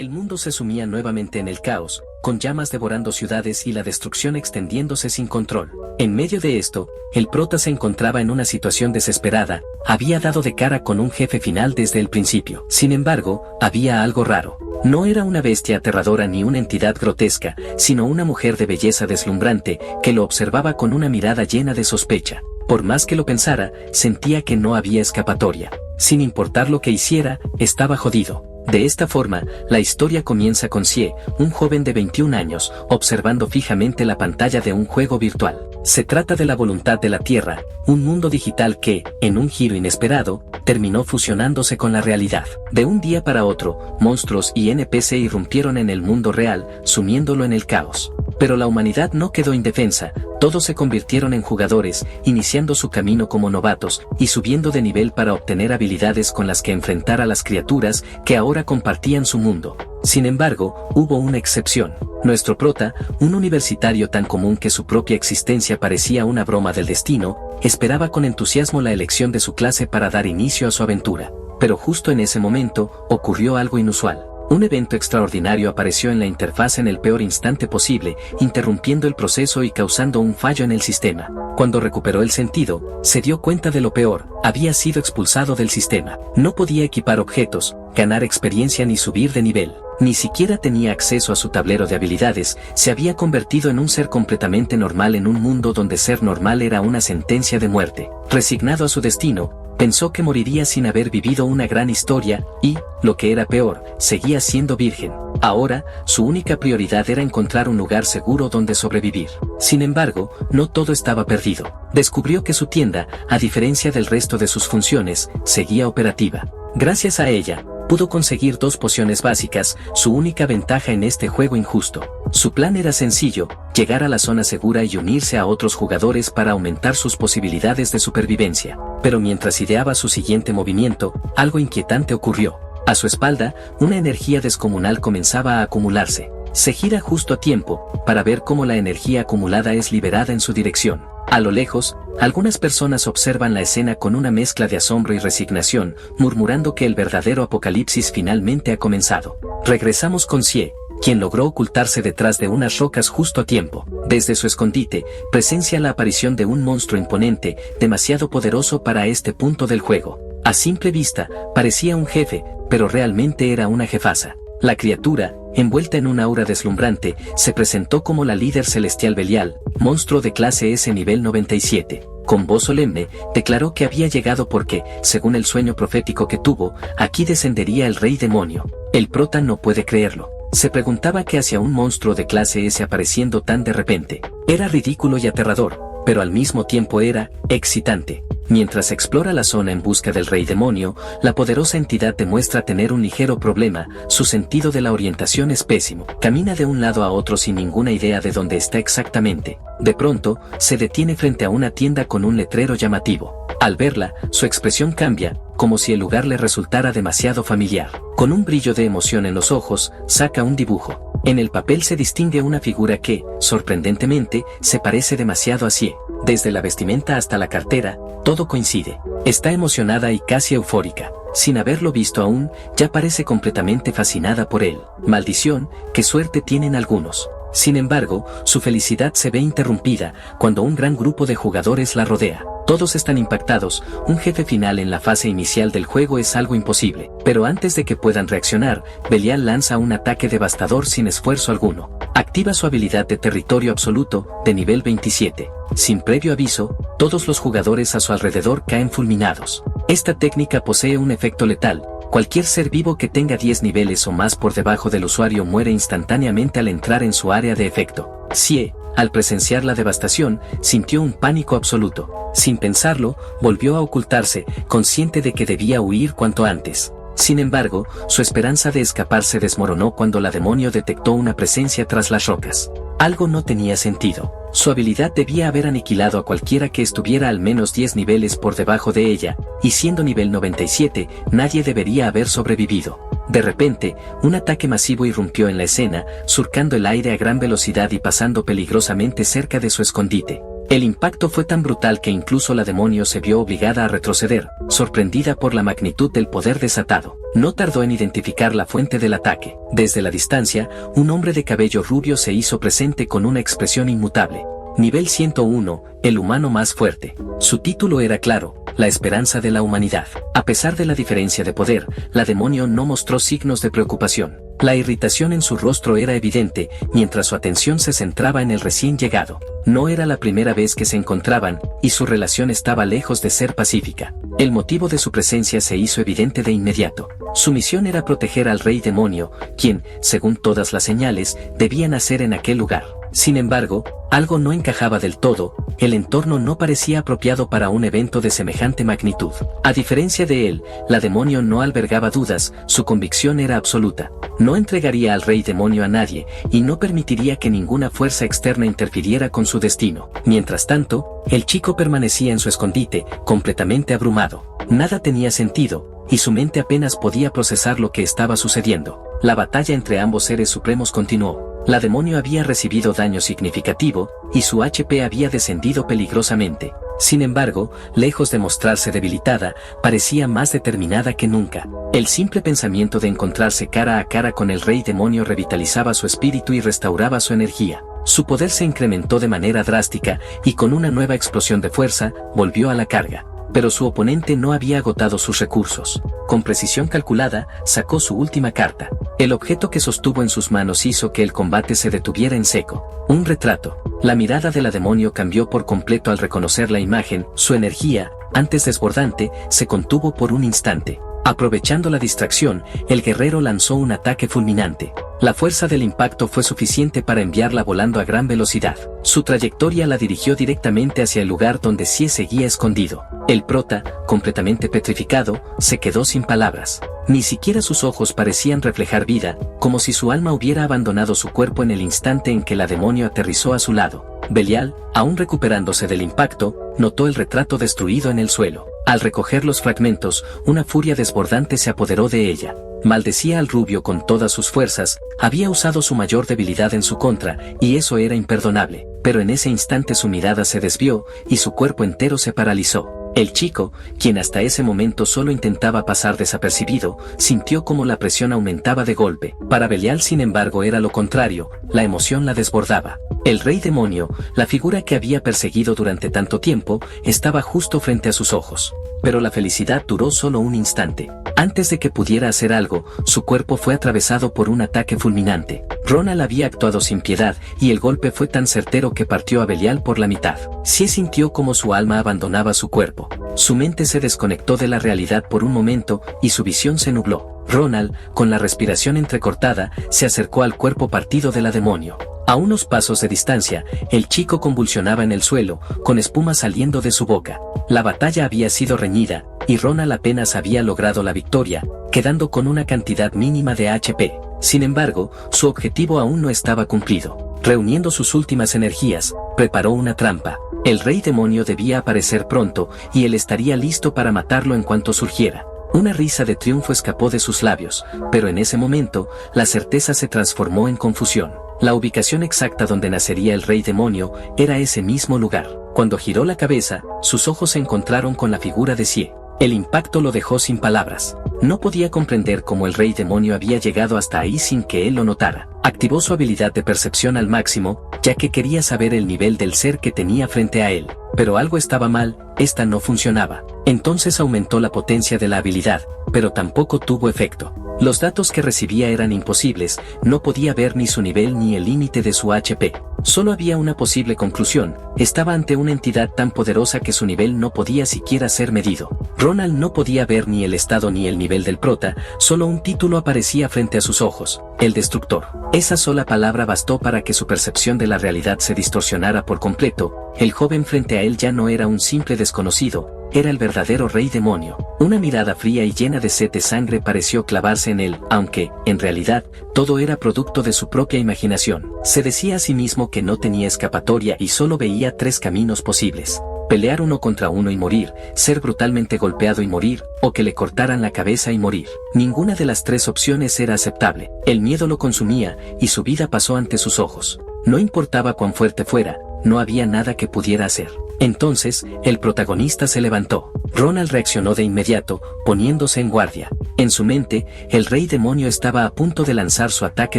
El mundo se sumía nuevamente en el caos, con llamas devorando ciudades y la destrucción extendiéndose sin control. En medio de esto, el prota se encontraba en una situación desesperada, había dado de cara con un jefe final desde el principio. Sin embargo, había algo raro. No era una bestia aterradora ni una entidad grotesca, sino una mujer de belleza deslumbrante, que lo observaba con una mirada llena de sospecha. Por más que lo pensara, sentía que no había escapatoria. Sin importar lo que hiciera, estaba jodido. De esta forma, la historia comienza con Xie, un joven de 21 años, observando fijamente la pantalla de un juego virtual. Se trata de la voluntad de la Tierra, un mundo digital que, en un giro inesperado, terminó fusionándose con la realidad. De un día para otro, monstruos y NPC irrumpieron en el mundo real, sumiéndolo en el caos. Pero la humanidad no quedó indefensa, todos se convirtieron en jugadores, iniciando su camino como novatos, y subiendo de nivel para obtener habilidades con las que enfrentar a las criaturas que ahora compartían su mundo. Sin embargo, hubo una excepción. Nuestro prota, un universitario tan común que su propia existencia parecía una broma del destino, esperaba con entusiasmo la elección de su clase para dar inicio a su aventura. Pero justo en ese momento, ocurrió algo inusual. Un evento extraordinario apareció en la interfaz en el peor instante posible, interrumpiendo el proceso y causando un fallo en el sistema. Cuando recuperó el sentido, se dio cuenta de lo peor: había sido expulsado del sistema. No podía equipar objetos, ganar experiencia ni subir de nivel. Ni siquiera tenía acceso a su tablero de habilidades, se había convertido en un ser completamente normal en un mundo donde ser normal era una sentencia de muerte. Resignado a su destino, pensó que moriría sin haber vivido una gran historia, y, lo que era peor, seguía siendo virgen. Ahora, su única prioridad era encontrar un lugar seguro donde sobrevivir. Sin embargo, no todo estaba perdido. Descubrió que su tienda, a diferencia del resto de sus funciones, seguía operativa. Gracias a ella, pudo conseguir 2 pociones básicas, su única ventaja en este juego injusto. Su plan era sencillo: llegar a la zona segura y unirse a otros jugadores para aumentar sus posibilidades de supervivencia. Pero mientras ideaba su siguiente movimiento, algo inquietante ocurrió. A su espalda, una energía descomunal comenzaba a acumularse. Se gira justo a tiempo, para ver cómo la energía acumulada es liberada en su dirección. A lo lejos, algunas personas observan la escena con una mezcla de asombro y resignación, murmurando que el verdadero apocalipsis finalmente ha comenzado. Regresamos con Xie, quien logró ocultarse detrás de unas rocas justo a tiempo. Desde su escondite, presencia la aparición de un monstruo imponente, demasiado poderoso para este punto del juego. A simple vista, parecía un jefe, pero realmente era una jefasa. La criatura, envuelta en un aura deslumbrante, se presentó como la líder celestial Belial, monstruo de clase S nivel 97. Con voz solemne, declaró que había llegado porque, según el sueño profético que tuvo, aquí descendería el rey demonio. El prota no puede creerlo. Se preguntaba qué hacía un monstruo de clase S apareciendo tan de repente. Era ridículo y aterrador, pero al mismo tiempo era excitante. Mientras explora la zona en busca del rey demonio, la poderosa entidad demuestra tener un ligero problema: su sentido de la orientación es pésimo. Camina de un lado a otro sin ninguna idea de dónde está exactamente. De pronto, se detiene frente a una tienda con un letrero llamativo. Al verla, su expresión cambia, como si el lugar le resultara demasiado familiar. Con un brillo de emoción en los ojos, saca un dibujo. En el papel se distingue una figura que, sorprendentemente, se parece demasiado a Xie. Desde la vestimenta hasta la cartera, todo coincide. Está emocionada y casi eufórica. Sin haberlo visto aún, ya parece completamente fascinada por él. Maldición, qué suerte tienen algunos. Sin embargo, su felicidad se ve interrumpida cuando un gran grupo de jugadores la rodea. Todos están impactados. Un jefe final en la fase inicial del juego es algo imposible. Pero antes de que puedan reaccionar, Belial lanza un ataque devastador sin esfuerzo alguno. Activa su habilidad de territorio absoluto, de nivel 27. Sin previo aviso, todos los jugadores a su alrededor caen fulminados. Esta técnica posee un efecto letal. Cualquier ser vivo que tenga 10 niveles o más por debajo del usuario muere instantáneamente al entrar en su área de efecto. Xie, al presenciar la devastación, sintió un pánico absoluto. Sin pensarlo, volvió a ocultarse, consciente de que debía huir cuanto antes. Sin embargo, su esperanza de escapar se desmoronó cuando la demonio detectó una presencia tras las rocas. Algo no tenía sentido. Su habilidad debía haber aniquilado a cualquiera que estuviera al menos 10 niveles por debajo de ella, y siendo nivel 97, nadie debería haber sobrevivido. De repente, un ataque masivo irrumpió en la escena, surcando el aire a gran velocidad y pasando peligrosamente cerca de su escondite. El impacto fue tan brutal que incluso la demonio se vio obligada a retroceder, sorprendida por la magnitud del poder desatado. No tardó en identificar la fuente del ataque. Desde la distancia, un hombre de cabello rubio se hizo presente con una expresión inmutable. Nivel 101, el humano más fuerte. Su título era claro, la esperanza de la humanidad. A pesar de la diferencia de poder, la demonio no mostró signos de preocupación. La irritación en su rostro era evidente, mientras su atención se centraba en el recién llegado. No era la primera vez que se encontraban, y su relación estaba lejos de ser pacífica. El motivo de su presencia se hizo evidente de inmediato. Su misión era proteger al rey demonio, quien, según todas las señales, debía nacer en aquel lugar. Sin embargo, algo no encajaba del todo, el entorno no parecía apropiado para un evento de semejante magnitud. A diferencia de él, la demonio no albergaba dudas, su convicción era absoluta. No entregaría al rey demonio a nadie, y no permitiría que ninguna fuerza externa interfiriera con su destino. Mientras tanto, el chico permanecía en su escondite, completamente abrumado. Nada tenía sentido, y su mente apenas podía procesar lo que estaba sucediendo. La batalla entre ambos seres supremos continuó. La demonio había recibido daño significativo, y su HP había descendido peligrosamente. Sin embargo, lejos de mostrarse debilitada, parecía más determinada que nunca. El simple pensamiento de encontrarse cara a cara con el rey demonio revitalizaba su espíritu y restauraba su energía. Su poder se incrementó de manera drástica, y con una nueva explosión de fuerza, volvió a la carga. Pero su oponente no había agotado sus recursos. Con precisión calculada, sacó su última carta. El objeto que sostuvo en sus manos hizo que el combate se detuviera en seco. Un retrato. La mirada de la demonio cambió por completo al reconocer la imagen. Su energía, antes desbordante, se contuvo por un instante. Aprovechando la distracción, el guerrero lanzó un ataque fulminante. La fuerza del impacto fue suficiente para enviarla volando a gran velocidad. Su trayectoria la dirigió directamente hacia el lugar donde Sie seguía escondido. El prota, completamente petrificado, se quedó sin palabras. Ni siquiera sus ojos parecían reflejar vida, como si su alma hubiera abandonado su cuerpo en el instante en que la demonio aterrizó a su lado. Belial, aún recuperándose del impacto, notó el retrato destruido en el suelo. Al recoger los fragmentos, una furia desbordante se apoderó de ella. Maldecía al rubio con todas sus fuerzas, había usado su mayor debilidad en su contra, y eso era imperdonable. Pero en ese instante su mirada se desvió, y su cuerpo entero se paralizó. El chico, quien hasta ese momento solo intentaba pasar desapercibido, sintió como la presión aumentaba de golpe. Para Belial, sin embargo, era lo contrario, la emoción la desbordaba. El rey demonio, la figura que había perseguido durante tanto tiempo, estaba justo frente a sus ojos. Pero la felicidad duró solo un instante. Antes de que pudiera hacer algo, su cuerpo fue atravesado por un ataque fulminante. Ronald había actuado sin piedad, y el golpe fue tan certero que partió a Belial por la mitad. Sie sintió como su alma abandonaba su cuerpo. Su mente se desconectó de la realidad por un momento, y su visión se nubló. Ronald, con la respiración entrecortada, se acercó al cuerpo partido de la demonio. A unos pasos de distancia, el chico convulsionaba en el suelo, con espuma saliendo de su boca. La batalla había sido reñida, y Ronald apenas había logrado la victoria, quedando con una cantidad mínima de HP. Sin embargo, su objetivo aún no estaba cumplido. Reuniendo sus últimas energías, preparó una trampa. El rey demonio debía aparecer pronto, y él estaría listo para matarlo en cuanto surgiera. Una risa de triunfo escapó de sus labios, pero en ese momento, la certeza se transformó en confusión. La ubicación exacta donde nacería el rey demonio era ese mismo lugar. Cuando giró la cabeza, sus ojos se encontraron con la figura de Sie. El impacto lo dejó sin palabras. No podía comprender cómo el rey demonio había llegado hasta ahí sin que él lo notara. Activó su habilidad de percepción al máximo, ya que quería saber el nivel del ser que tenía frente a él. Pero algo estaba mal, esta no funcionaba. Entonces aumentó la potencia de la habilidad, pero tampoco tuvo efecto. Los datos que recibía eran imposibles, no podía ver ni su nivel ni el límite de su HP. Solo había una posible conclusión, estaba ante una entidad tan poderosa que su nivel no podía siquiera ser medido. Ronald no podía ver ni el estado ni el nivel del prota, solo un título aparecía frente a sus ojos, el destructor. Esa sola palabra bastó para que su percepción de la realidad se distorsionara por completo. El joven frente a él ya no era un simple desconocido, era el verdadero rey demonio. Una mirada fría y llena de sed de sangre pareció clavarse en él, aunque, en realidad, todo era producto de su propia imaginación. Se decía a sí mismo que no tenía escapatoria y solo veía tres caminos posibles: pelear uno contra uno y morir, ser brutalmente golpeado y morir, o que le cortaran la cabeza y morir. Ninguna de las tres opciones era aceptable. El miedo lo consumía, y su vida pasó ante sus ojos. No importaba cuán fuerte fuera, no había nada que pudiera hacer. Entonces, el protagonista se levantó. Ronald reaccionó de inmediato, poniéndose en guardia. En su mente, el rey demonio estaba a punto de lanzar su ataque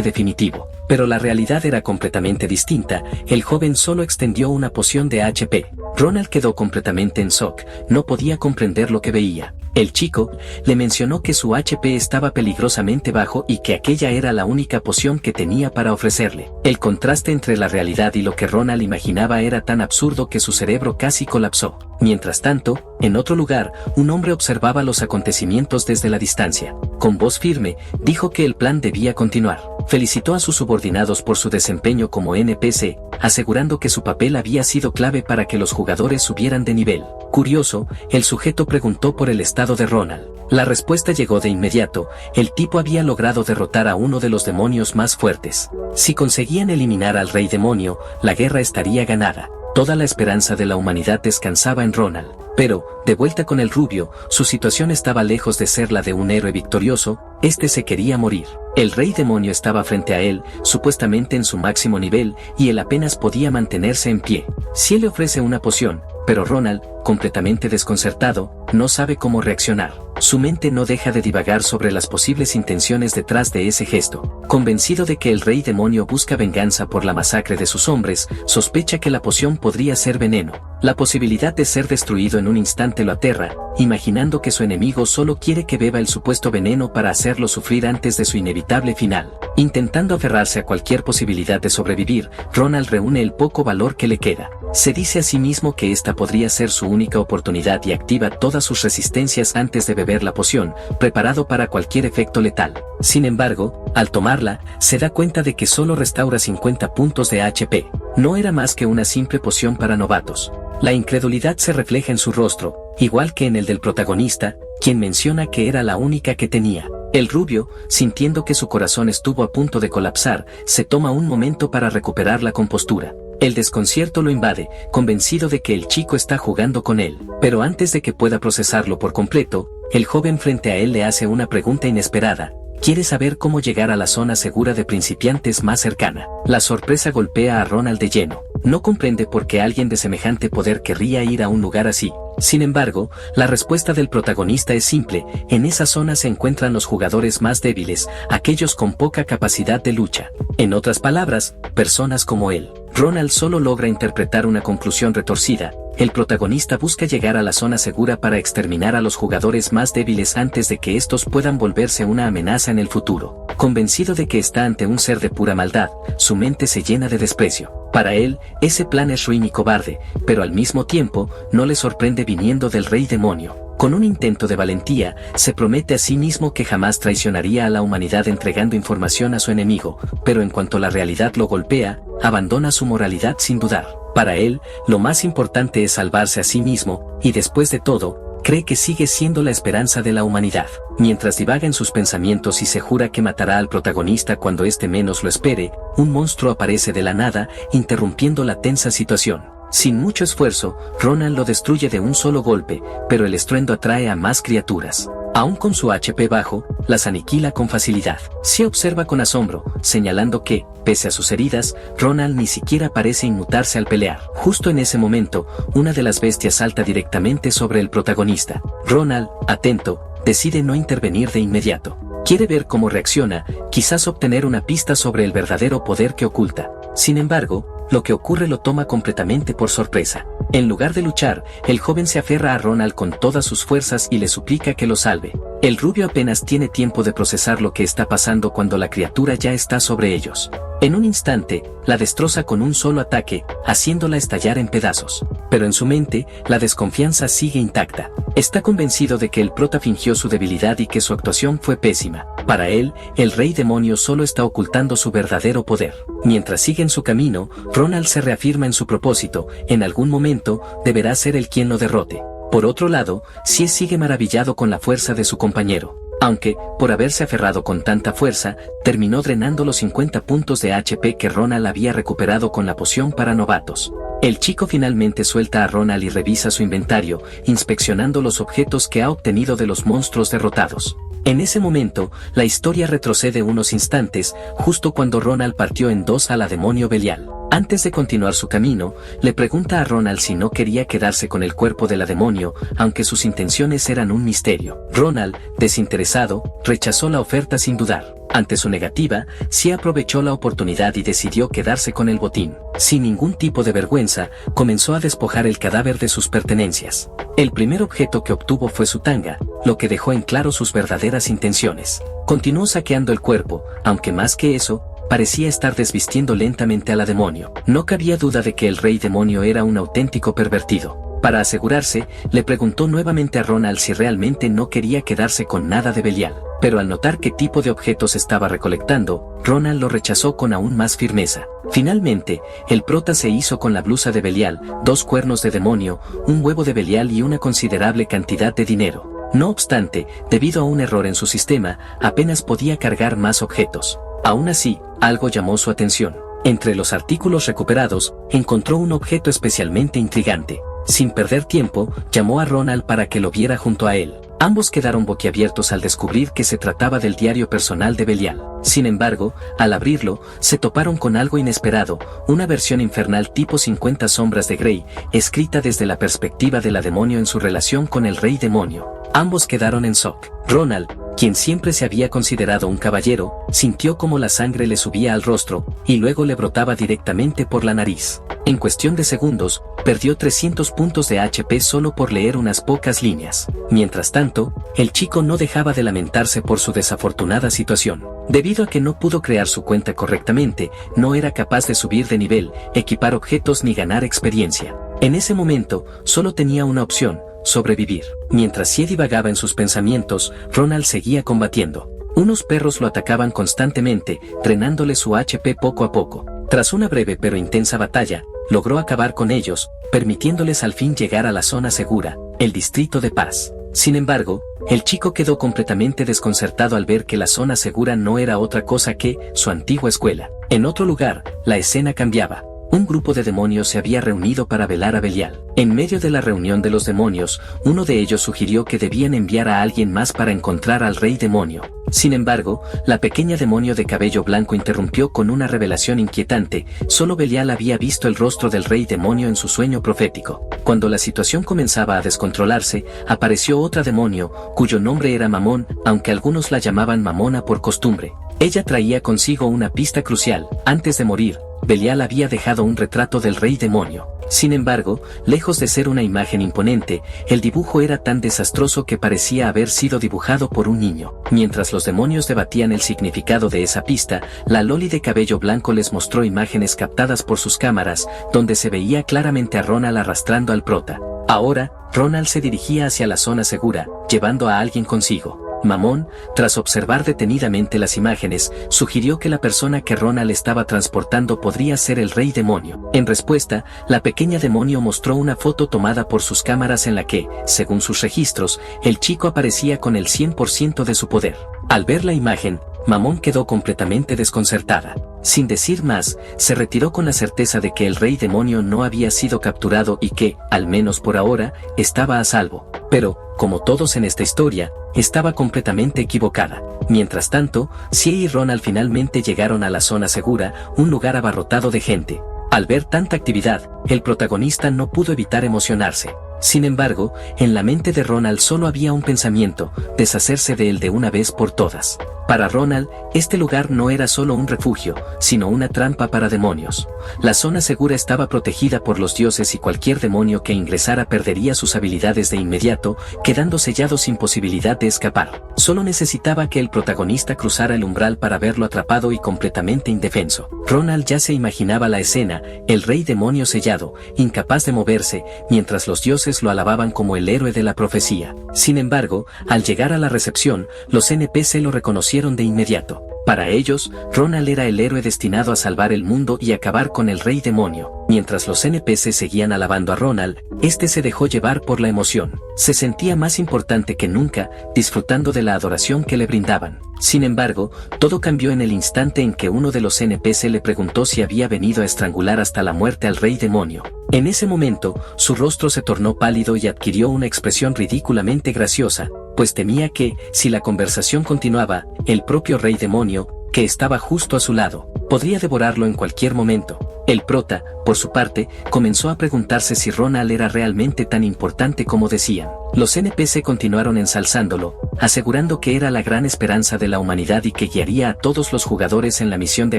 definitivo. Pero la realidad era completamente distinta, el joven solo extendió una poción de HP. Ronald quedó completamente en shock, no podía comprender lo que veía. El chico le mencionó que su HP estaba peligrosamente bajo y que aquella era la única poción que tenía para ofrecerle. El contraste entre la realidad y lo que Ronald imaginaba era tan absurdo que su cerebro casi colapsó. Mientras tanto, en otro lugar, un hombre observaba los acontecimientos desde la distancia. Con voz firme, dijo que el plan debía continuar. Felicitó a sus subordinados por su desempeño como NPC, asegurando que su papel había sido clave para que los jugadores subieran de nivel. Curioso, el sujeto preguntó por el estado de Ronald. La respuesta llegó de inmediato, el tipo había logrado derrotar a uno de los demonios más fuertes. Si conseguían eliminar al rey demonio, la guerra estaría ganada. Toda la esperanza de la humanidad descansaba en Ronald. Pero, de vuelta con el rubio, su situación estaba lejos de ser la de un héroe victorioso, este se quería morir. El rey demonio estaba frente a él, supuestamente en su máximo nivel, y él apenas podía mantenerse en pie. Si él le ofrece una poción, pero Ronald, completamente desconcertado, no sabe cómo reaccionar. Su mente no deja de divagar sobre las posibles intenciones detrás de ese gesto. Convencido de que el rey demonio busca venganza por la masacre de sus hombres, sospecha que la poción podría ser veneno. La posibilidad de ser destruido en un instante lo aterra, imaginando que su enemigo solo quiere que beba el supuesto veneno para hacerlo sufrir antes de su inevitable final. Intentando aferrarse a cualquier posibilidad de sobrevivir, Ronald reúne el poco valor que le queda. Se dice a sí mismo que esta podría ser su única oportunidad y activa todas sus resistencias antes de beber la poción, preparado para cualquier efecto letal. Sin embargo, al tomarla, se da cuenta de que solo restaura 50 puntos de HP. No era más que una simple poción para novatos. La incredulidad se refleja en su rostro, igual que en el del protagonista, quien menciona que era la única que tenía. El rubio, sintiendo que su corazón estuvo a punto de colapsar, se toma un momento para recuperar la compostura. El desconcierto lo invade, convencido de que el chico está jugando con él. Pero antes de que pueda procesarlo por completo, el joven frente a él le hace una pregunta inesperada. Quiere saber cómo llegar a la zona segura de principiantes más cercana. La sorpresa golpea a Ronald de lleno. No comprende por qué alguien de semejante poder querría ir a un lugar así. Sin embargo, la respuesta del protagonista es simple: en esa zona se encuentran los jugadores más débiles, aquellos con poca capacidad de lucha. En otras palabras, personas como él. Ronald solo logra interpretar una conclusión retorcida. El protagonista busca llegar a la zona segura para exterminar a los jugadores más débiles antes de que estos puedan volverse una amenaza en el futuro. Convencido de que está ante un ser de pura maldad, su mente se llena de desprecio. Para él, ese plan es ruin y cobarde, pero al mismo tiempo, no le sorprende viniendo del rey demonio. Con un intento de valentía, se promete a sí mismo que jamás traicionaría a la humanidad entregando información a su enemigo, pero en cuanto la realidad lo golpea, abandona su moralidad sin dudar. Para él, lo más importante es salvarse a sí mismo, y después de todo, cree que sigue siendo la esperanza de la humanidad. Mientras divaga en sus pensamientos y se jura que matará al protagonista cuando éste menos lo espere, un monstruo aparece de la nada, interrumpiendo la tensa situación. Sin mucho esfuerzo, Ronald lo destruye de un solo golpe, pero el estruendo atrae a más criaturas. Aún con su HP bajo, las aniquila con facilidad. Se observa con asombro, señalando que, pese a sus heridas, Ronald ni siquiera parece inmutarse al pelear. Justo en ese momento, una de las bestias salta directamente sobre el protagonista. Ronald, atento, decide no intervenir de inmediato. Quiere ver cómo reacciona, quizás obtener una pista sobre el verdadero poder que oculta. Sin embargo, lo que ocurre lo toma completamente por sorpresa. En lugar de luchar, el joven se aferra a Ronald con todas sus fuerzas y le suplica que lo salve. El rubio apenas tiene tiempo de procesar lo que está pasando cuando la criatura ya está sobre ellos. En un instante, la destroza con un solo ataque, haciéndola estallar en pedazos. Pero en su mente, la desconfianza sigue intacta. Está convencido de que el prota fingió su debilidad y que su actuación fue pésima. Para él, el rey demonio solo está ocultando su verdadero poder. Mientras sigue en su camino, Ronald se reafirma en su propósito: en algún momento, deberá ser él quien lo derrote. Por otro lado, Sie sigue maravillado con la fuerza de su compañero. Aunque, por haberse aferrado con tanta fuerza, terminó drenando los 50 puntos de HP que Ronald había recuperado con la poción para novatos. El chico finalmente suelta a Ronald y revisa su inventario, inspeccionando los objetos que ha obtenido de los monstruos derrotados. En ese momento, la historia retrocede unos instantes, justo cuando Ronald partió en dos a la demonio Belial. Antes de continuar su camino, le pregunta a Ronald si no quería quedarse con el cuerpo de la demonio, aunque sus intenciones eran un misterio. Ronald, desinteresado, rechazó la oferta sin dudar. Ante su negativa, sí aprovechó la oportunidad y decidió quedarse con el botín. Sin ningún tipo de vergüenza, comenzó a despojar el cadáver de sus pertenencias. El primer objeto que obtuvo fue su tanga, lo que dejó en claro sus verdaderas intenciones. Continuó saqueando el cuerpo, aunque más que eso, parecía estar desvistiendo lentamente a la demonio. No cabía duda de que el rey demonio era un auténtico pervertido. Para asegurarse, le preguntó nuevamente a Ronald si realmente no quería quedarse con nada de Belial. Pero al notar qué tipo de objetos estaba recolectando, Ronald lo rechazó con aún más firmeza. Finalmente, el prota se hizo con la blusa de Belial, 2 cuernos de demonio, un huevo de Belial y una considerable cantidad de dinero. No obstante, debido a un error en su sistema, apenas podía cargar más objetos. Aún así, algo llamó su atención. Entre los artículos recuperados, encontró un objeto especialmente intrigante. Sin perder tiempo, llamó a Ronald para que lo viera junto a él. Ambos quedaron boquiabiertos al descubrir que se trataba del diario personal de Belial. Sin embargo, al abrirlo, se toparon con algo inesperado, una versión infernal tipo 50 sombras de Grey, escrita desde la perspectiva de la demonio en su relación con el rey demonio. Ambos quedaron en shock. Ronald, quien siempre se había considerado un caballero, sintió como la sangre le subía al rostro, y luego le brotaba directamente por la nariz. En cuestión de segundos, perdió 300 puntos de HP solo por leer unas pocas líneas. Mientras tanto, el chico no dejaba de lamentarse por su desafortunada situación. Debido a que no pudo crear su cuenta correctamente, no era capaz de subir de nivel, equipar objetos ni ganar experiencia. En ese momento, solo tenía una opción: sobrevivir. Mientras Siedi vagaba en sus pensamientos, Ronald seguía combatiendo. Unos perros lo atacaban constantemente, drenándole su HP poco a poco. Tras una breve pero intensa batalla, logró acabar con ellos, permitiéndoles al fin llegar a la zona segura, el distrito de paz. Sin embargo, el chico quedó completamente desconcertado al ver que la zona segura no era otra cosa que su antigua escuela. En otro lugar, la escena cambiaba. Un grupo de demonios se había reunido para velar a Belial. En medio de la reunión de los demonios, uno de ellos sugirió que debían enviar a alguien más para encontrar al rey demonio. Sin embargo, la pequeña demonio de cabello blanco interrumpió con una revelación inquietante: solo Belial había visto el rostro del rey demonio en su sueño profético. Cuando la situación comenzaba a descontrolarse, apareció otra demonio, cuyo nombre era Mamón, aunque algunos la llamaban Mamona por costumbre. Ella traía consigo una pista crucial: antes de morir, Belial había dejado un retrato del rey demonio. Sin embargo, lejos de ser una imagen imponente, el dibujo era tan desastroso que parecía haber sido dibujado por un niño. Mientras los demonios debatían el significado de esa pista, la Loli de cabello blanco les mostró imágenes captadas por sus cámaras, donde se veía claramente a Ronald arrastrando al prota. Ahora, Ronald se dirigía hacia la zona segura, llevando a alguien consigo. Mamón, tras observar detenidamente las imágenes, sugirió que la persona que Ronald estaba transportando podría ser el rey demonio. En respuesta, la pequeña demonio mostró una foto tomada por sus cámaras en la que, según sus registros, el chico aparecía con el 100% de su poder. Al ver la imagen, Mamón quedó completamente desconcertada. Sin decir más, se retiró con la certeza de que el rey demonio no había sido capturado y que, al menos por ahora, estaba a salvo. Pero, como todos en esta historia, estaba completamente equivocada. Mientras tanto, Sie y Ronald finalmente llegaron a la zona segura, un lugar abarrotado de gente. Al ver tanta actividad, el protagonista no pudo evitar emocionarse. Sin embargo, en la mente de Ronald solo había un pensamiento: deshacerse de él de una vez por todas. Para Ronald, este lugar no era solo un refugio, sino una trampa para demonios. La zona segura estaba protegida por los dioses y cualquier demonio que ingresara perdería sus habilidades de inmediato, quedando sellado sin posibilidad de escapar. Solo necesitaba que el protagonista cruzara el umbral para verlo atrapado y completamente indefenso. Ronald ya se imaginaba la escena: el rey demonio sellado, incapaz de moverse, mientras los dioses lo alababan como el héroe de la profecía. Sin embargo, al llegar a la recepción, los NPC lo reconocieron de inmediato. Para ellos, Ronald era el héroe destinado a salvar el mundo y acabar con el rey demonio. Mientras los NPC seguían alabando a Ronald, este se dejó llevar por la emoción. Se sentía más importante que nunca, disfrutando de la adoración que le brindaban. Sin embargo, todo cambió en el instante en que uno de los NPC le preguntó si había venido a estrangular hasta la muerte al rey demonio. En ese momento, su rostro se tornó pálido y adquirió una expresión ridículamente graciosa, pues temía que, si la conversación continuaba, el propio rey demonio, que estaba justo a su lado, podría devorarlo en cualquier momento. El prota, por su parte, comenzó a preguntarse si Ronald era realmente tan importante como decían. Los NPC continuaron ensalzándolo, asegurando que era la gran esperanza de la humanidad y que guiaría a todos los jugadores en la misión de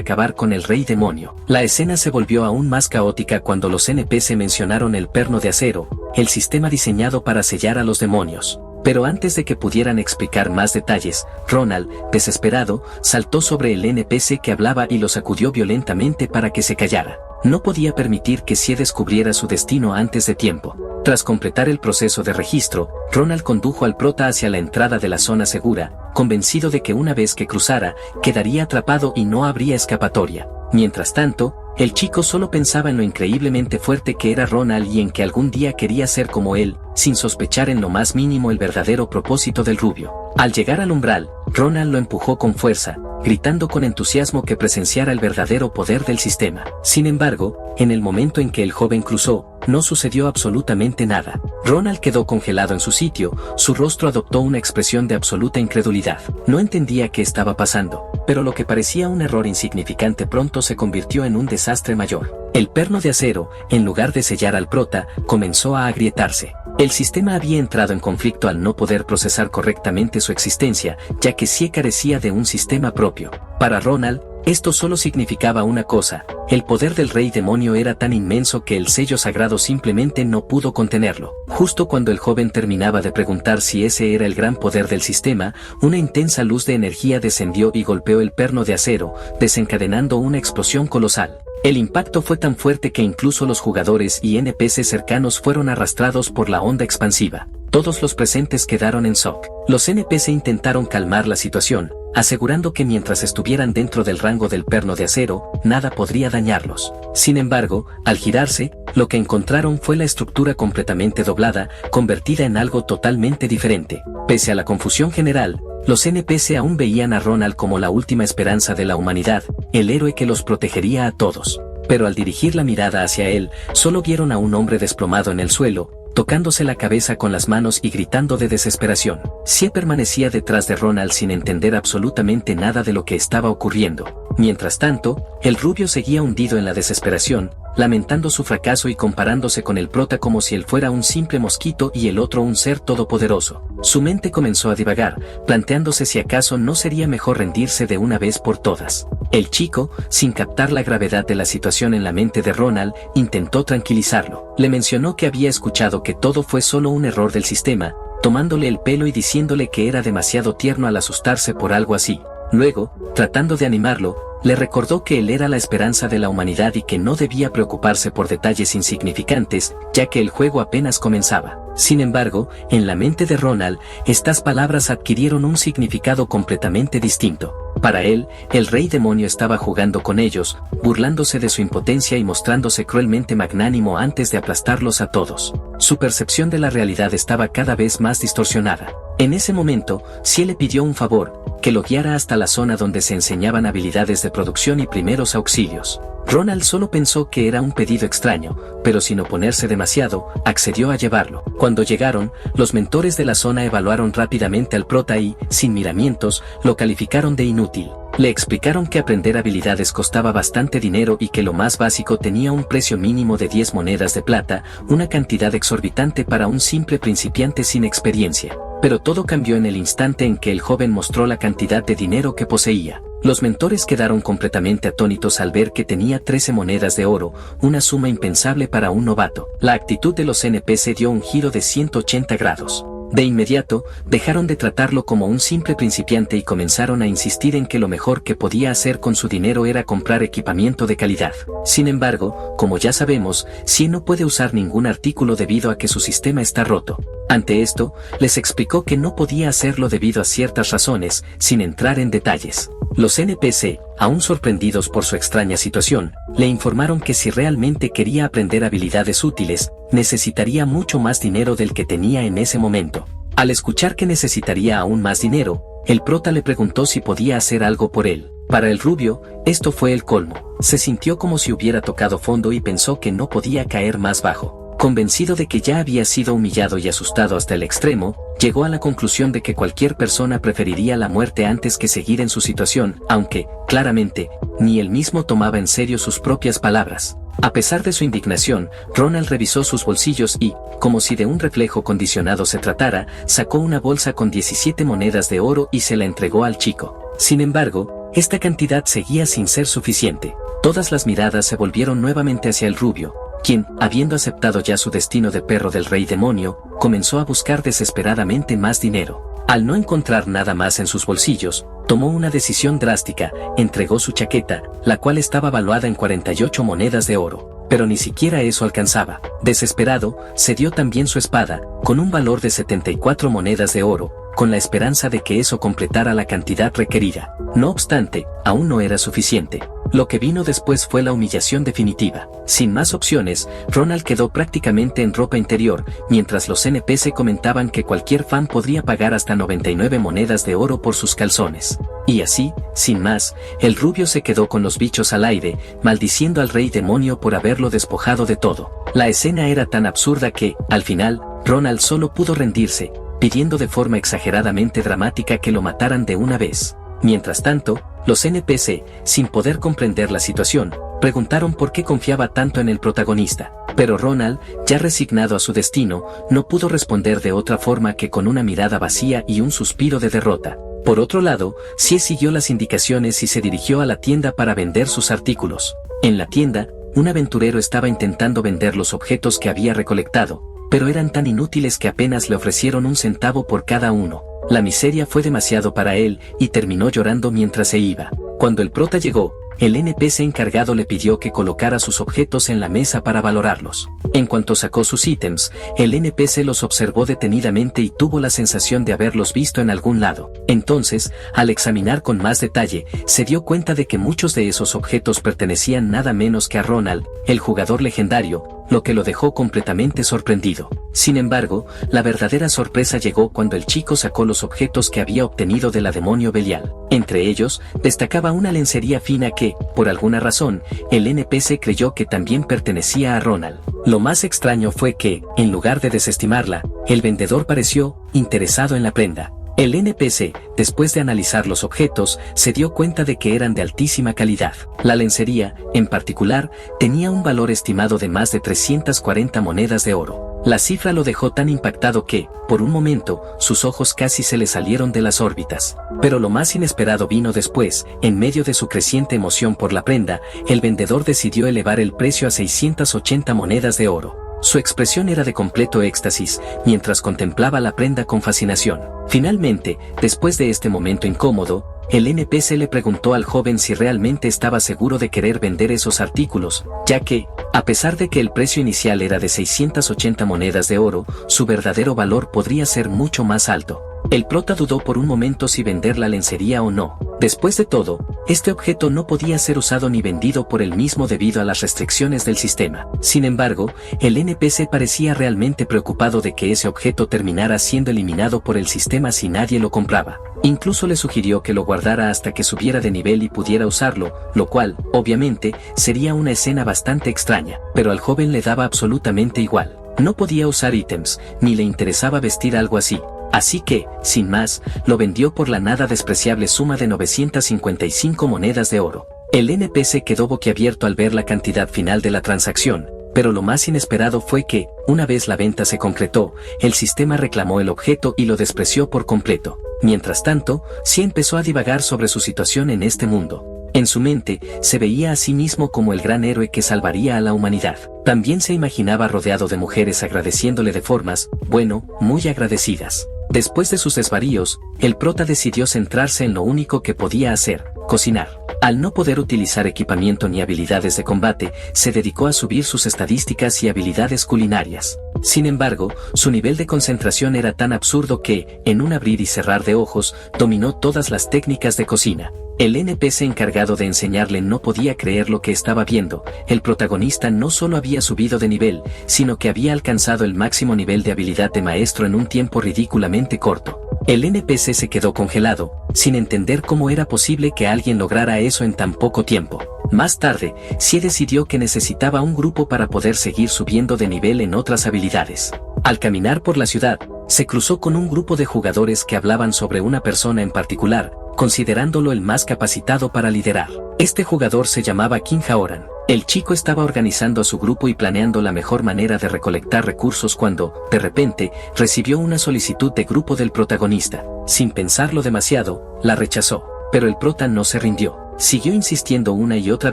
acabar con el Rey Demonio. La escena se volvió aún más caótica cuando los NPC mencionaron el perno de acero, el sistema diseñado para sellar a los demonios. Pero antes de que pudieran explicar más detalles, Ronald, desesperado, saltó sobre el NPC que hablaba y lo sacudió violentamente para que se callara. No podía permitir que Sie descubriera su destino antes de tiempo. Tras completar el proceso de registro, Ronald condujo al prota hacia la entrada de la zona segura, convencido de que una vez que cruzara, quedaría atrapado y no habría escapatoria. Mientras tanto, el chico solo pensaba en lo increíblemente fuerte que era Ronald y en que algún día quería ser como él, sin sospechar en lo más mínimo el verdadero propósito del rubio. Al llegar al umbral, Ronald lo empujó con fuerza, gritando con entusiasmo que presenciara el verdadero poder del sistema. Sin embargo, en el momento en que el joven cruzó, no sucedió absolutamente nada. Ronald quedó congelado en su sitio, su rostro adoptó una expresión de absoluta incredulidad. No entendía qué estaba pasando, pero lo que parecía un error insignificante pronto se convirtió en un desastre mayor. El perno de acero, en lugar de sellar al prota, comenzó a agrietarse. El sistema había entrado en conflicto al no poder procesar correctamente su existencia, ya que Sie carecía de un sistema propio. Para Ronald, esto solo significaba una cosa: el poder del Rey Demonio era tan inmenso que el sello sagrado simplemente no pudo contenerlo. Justo cuando el joven terminaba de preguntar si ese era el gran poder del sistema, una intensa luz de energía descendió y golpeó el perno de acero, desencadenando una explosión colosal. El impacto fue tan fuerte que incluso los jugadores y NPC cercanos fueron arrastrados por la onda expansiva. Todos los presentes quedaron en shock. Los NPC intentaron calmar la situación, asegurando que mientras estuvieran dentro del rango del perno de acero, nada podría dañarlos. Sin embargo, al girarse, lo que encontraron fue la estructura completamente doblada, convertida en algo totalmente diferente. Pese a la confusión general, los NPC aún veían a Ronald como la última esperanza de la humanidad, el héroe que los protegería a todos. Pero al dirigir la mirada hacia él, solo vieron a un hombre desplomado en el suelo, tocándose la cabeza con las manos y gritando de desesperación. Sie permanecía detrás de Ronald sin entender absolutamente nada de lo que estaba ocurriendo. Mientras tanto, el rubio seguía hundido en la desesperación, lamentando su fracaso y comparándose con el prota como si él fuera un simple mosquito y el otro un ser todopoderoso. Su mente comenzó a divagar, planteándose si acaso no sería mejor rendirse de una vez por todas. El chico, sin captar la gravedad de la situación en la mente de Ronald, intentó tranquilizarlo. Le mencionó que había escuchado que todo fue solo un error del sistema, tomándole el pelo y diciéndole que era demasiado tierno al asustarse por algo así. Luego, tratando de animarlo, le recordó que él era la esperanza de la humanidad y que no debía preocuparse por detalles insignificantes, ya que el juego apenas comenzaba. Sin embargo, en la mente de Ronald, estas palabras adquirieron un significado completamente distinto. Para él, el Rey Demonio estaba jugando con ellos, burlándose de su impotencia y mostrándose cruelmente magnánimo antes de aplastarlos a todos. Su percepción de la realidad estaba cada vez más distorsionada. En ese momento, Sie le pidió un favor: que lo guiara hasta la zona donde se enseñaban habilidades de producción y primeros auxilios. Ronald solo pensó que era un pedido extraño, pero sin oponerse demasiado, accedió a llevarlo. Cuando llegaron, los mentores de la zona evaluaron rápidamente al prota y, sin miramientos, lo calificaron de inútil. Le explicaron que aprender habilidades costaba bastante dinero y que lo más básico tenía un precio mínimo de 10 monedas de plata, una cantidad exorbitante para un simple principiante sin experiencia. Pero todo cambió en el instante en que el joven mostró la cantidad de dinero que poseía. Los mentores quedaron completamente atónitos al ver que tenía 13 monedas de oro, una suma impensable para un novato. La actitud de los NPC dio un giro de 180 grados. De inmediato, dejaron de tratarlo como un simple principiante y comenzaron a insistir en que lo mejor que podía hacer con su dinero era comprar equipamiento de calidad. Sin embargo, como ya sabemos, Sie no puede usar ningún artículo debido a que su sistema está roto. Ante esto, les explicó que no podía hacerlo debido a ciertas razones, sin entrar en detalles. Los NPC, aún sorprendidos por su extraña situación, le informaron que si realmente quería aprender habilidades útiles, necesitaría mucho más dinero del que tenía en ese momento. Al escuchar que necesitaría aún más dinero, el prota le preguntó si podía hacer algo por él. Para el rubio, esto fue el colmo. Se sintió como si hubiera tocado fondo y pensó que no podía caer más bajo. Convencido de que ya había sido humillado y asustado hasta el extremo, llegó a la conclusión de que cualquier persona preferiría la muerte antes que seguir en su situación, aunque, claramente, ni él mismo tomaba en serio sus propias palabras. A pesar de su indignación, Ronald revisó sus bolsillos y, como si de un reflejo condicionado se tratara, sacó una bolsa con 17 monedas de oro y se la entregó al chico. Sin embargo, esta cantidad seguía sin ser suficiente. Todas las miradas se volvieron nuevamente hacia el rubio, quien, habiendo aceptado ya su destino de perro del rey demonio, comenzó a buscar desesperadamente más dinero. Al no encontrar nada más en sus bolsillos, tomó una decisión drástica, entregó su chaqueta, la cual estaba valuada en 48 monedas de oro. Pero ni siquiera eso alcanzaba. Desesperado, cedió también su espada, con un valor de 74 monedas de oro, con la esperanza de que eso completara la cantidad requerida. No obstante, aún no era suficiente. Lo que vino después fue la humillación definitiva. Sin más opciones, Ronald quedó prácticamente en ropa interior, mientras los NPC comentaban que cualquier fan podría pagar hasta 99 monedas de oro por sus calzones. Y así, sin más, el rubio se quedó con los bichos al aire, maldiciendo al rey demonio por haberlo despojado de todo. La escena era tan absurda que, al final, Ronald solo pudo rendirse, pidiendo de forma exageradamente dramática que lo mataran de una vez. Mientras tanto, los NPC, sin poder comprender la situación, preguntaron por qué confiaba tanto en el protagonista. Pero Ronald, ya resignado a su destino, no pudo responder de otra forma que con una mirada vacía y un suspiro de derrota. Por otro lado, Sie siguió las indicaciones y se dirigió a la tienda para vender sus artículos. En la tienda, un aventurero estaba intentando vender los objetos que había recolectado, pero eran tan inútiles que apenas le ofrecieron un centavo por cada uno. La miseria fue demasiado para él y terminó llorando mientras se iba. Cuando el prota llegó, el NPC encargado le pidió que colocara sus objetos en la mesa para valorarlos. En cuanto sacó sus ítems, el NPC los observó detenidamente y tuvo la sensación de haberlos visto en algún lado. Entonces, al examinar con más detalle, se dio cuenta de que muchos de esos objetos pertenecían nada menos que a Ronald, el jugador legendario, lo que lo dejó completamente sorprendido. Sin embargo, la verdadera sorpresa llegó cuando el chico sacó los objetos que había obtenido de la demonio Belial. Entre ellos, destacaba una lencería fina que, por alguna razón, el NPC creyó que también pertenecía a Ronald. Lo más extraño fue que, en lugar de desestimarla, el vendedor pareció interesado en la prenda. El NPC, después de analizar los objetos, se dio cuenta de que eran de altísima calidad. La lencería, en particular, tenía un valor estimado de más de 340 monedas de oro. La cifra lo dejó tan impactado que, por un momento, sus ojos casi se le salieron de las órbitas. Pero lo más inesperado vino después. En medio de su creciente emoción por la prenda, el vendedor decidió elevar el precio a 680 monedas de oro. Su expresión era de completo éxtasis, mientras contemplaba la prenda con fascinación. Finalmente, después de este momento incómodo, el NPC le preguntó al joven si realmente estaba seguro de querer vender esos artículos, ya que, a pesar de que el precio inicial era de 680 monedas de oro, su verdadero valor podría ser mucho más alto. El prota dudó por un momento si vender la lencería o no. Después de todo, este objeto no podía ser usado ni vendido por él mismo debido a las restricciones del sistema. Sin embargo, el NPC parecía realmente preocupado de que ese objeto terminara siendo eliminado por el sistema si nadie lo compraba. Incluso le sugirió que lo guardara hasta que subiera de nivel y pudiera usarlo, lo cual, obviamente, sería una escena bastante extraña, pero al joven le daba absolutamente igual. No podía usar ítems, ni le interesaba vestir algo así. Así que, sin más, lo vendió por la nada despreciable suma de 955 monedas de oro. El NPC quedó boquiabierto al ver la cantidad final de la transacción, pero lo más inesperado fue que, una vez la venta se concretó, el sistema reclamó el objeto y lo despreció por completo. Mientras tanto, Sie empezó a divagar sobre su situación en este mundo. En su mente, se veía a sí mismo como el gran héroe que salvaría a la humanidad. También se imaginaba rodeado de mujeres agradeciéndole de formas, bueno, muy agradecidas. Después de sus desvaríos, el prota decidió centrarse en lo único que podía hacer, cocinar. Al no poder utilizar equipamiento ni habilidades de combate, se dedicó a subir sus estadísticas y habilidades culinarias. Sin embargo, su nivel de concentración era tan absurdo que, en un abrir y cerrar de ojos, dominó todas las técnicas de cocina. El NPC encargado de enseñarle no podía creer lo que estaba viendo. El protagonista no solo había subido de nivel, sino que había alcanzado el máximo nivel de habilidad de maestro en un tiempo ridículamente corto. El NPC se quedó congelado, sin entender cómo era posible que alguien lograra eso en tan poco tiempo. Más tarde, Sie decidió que necesitaba un grupo para poder seguir subiendo de nivel en otras habilidades. Al caminar por la ciudad, se cruzó con un grupo de jugadores que hablaban sobre una persona en particular, considerándolo el más capacitado para liderar. Este jugador se llamaba King Haoran. El chico estaba organizando a su grupo y planeando la mejor manera de recolectar recursos cuando, de repente, recibió una solicitud de grupo del protagonista. Sin pensarlo demasiado, la rechazó, pero el prota no se rindió. Siguió insistiendo una y otra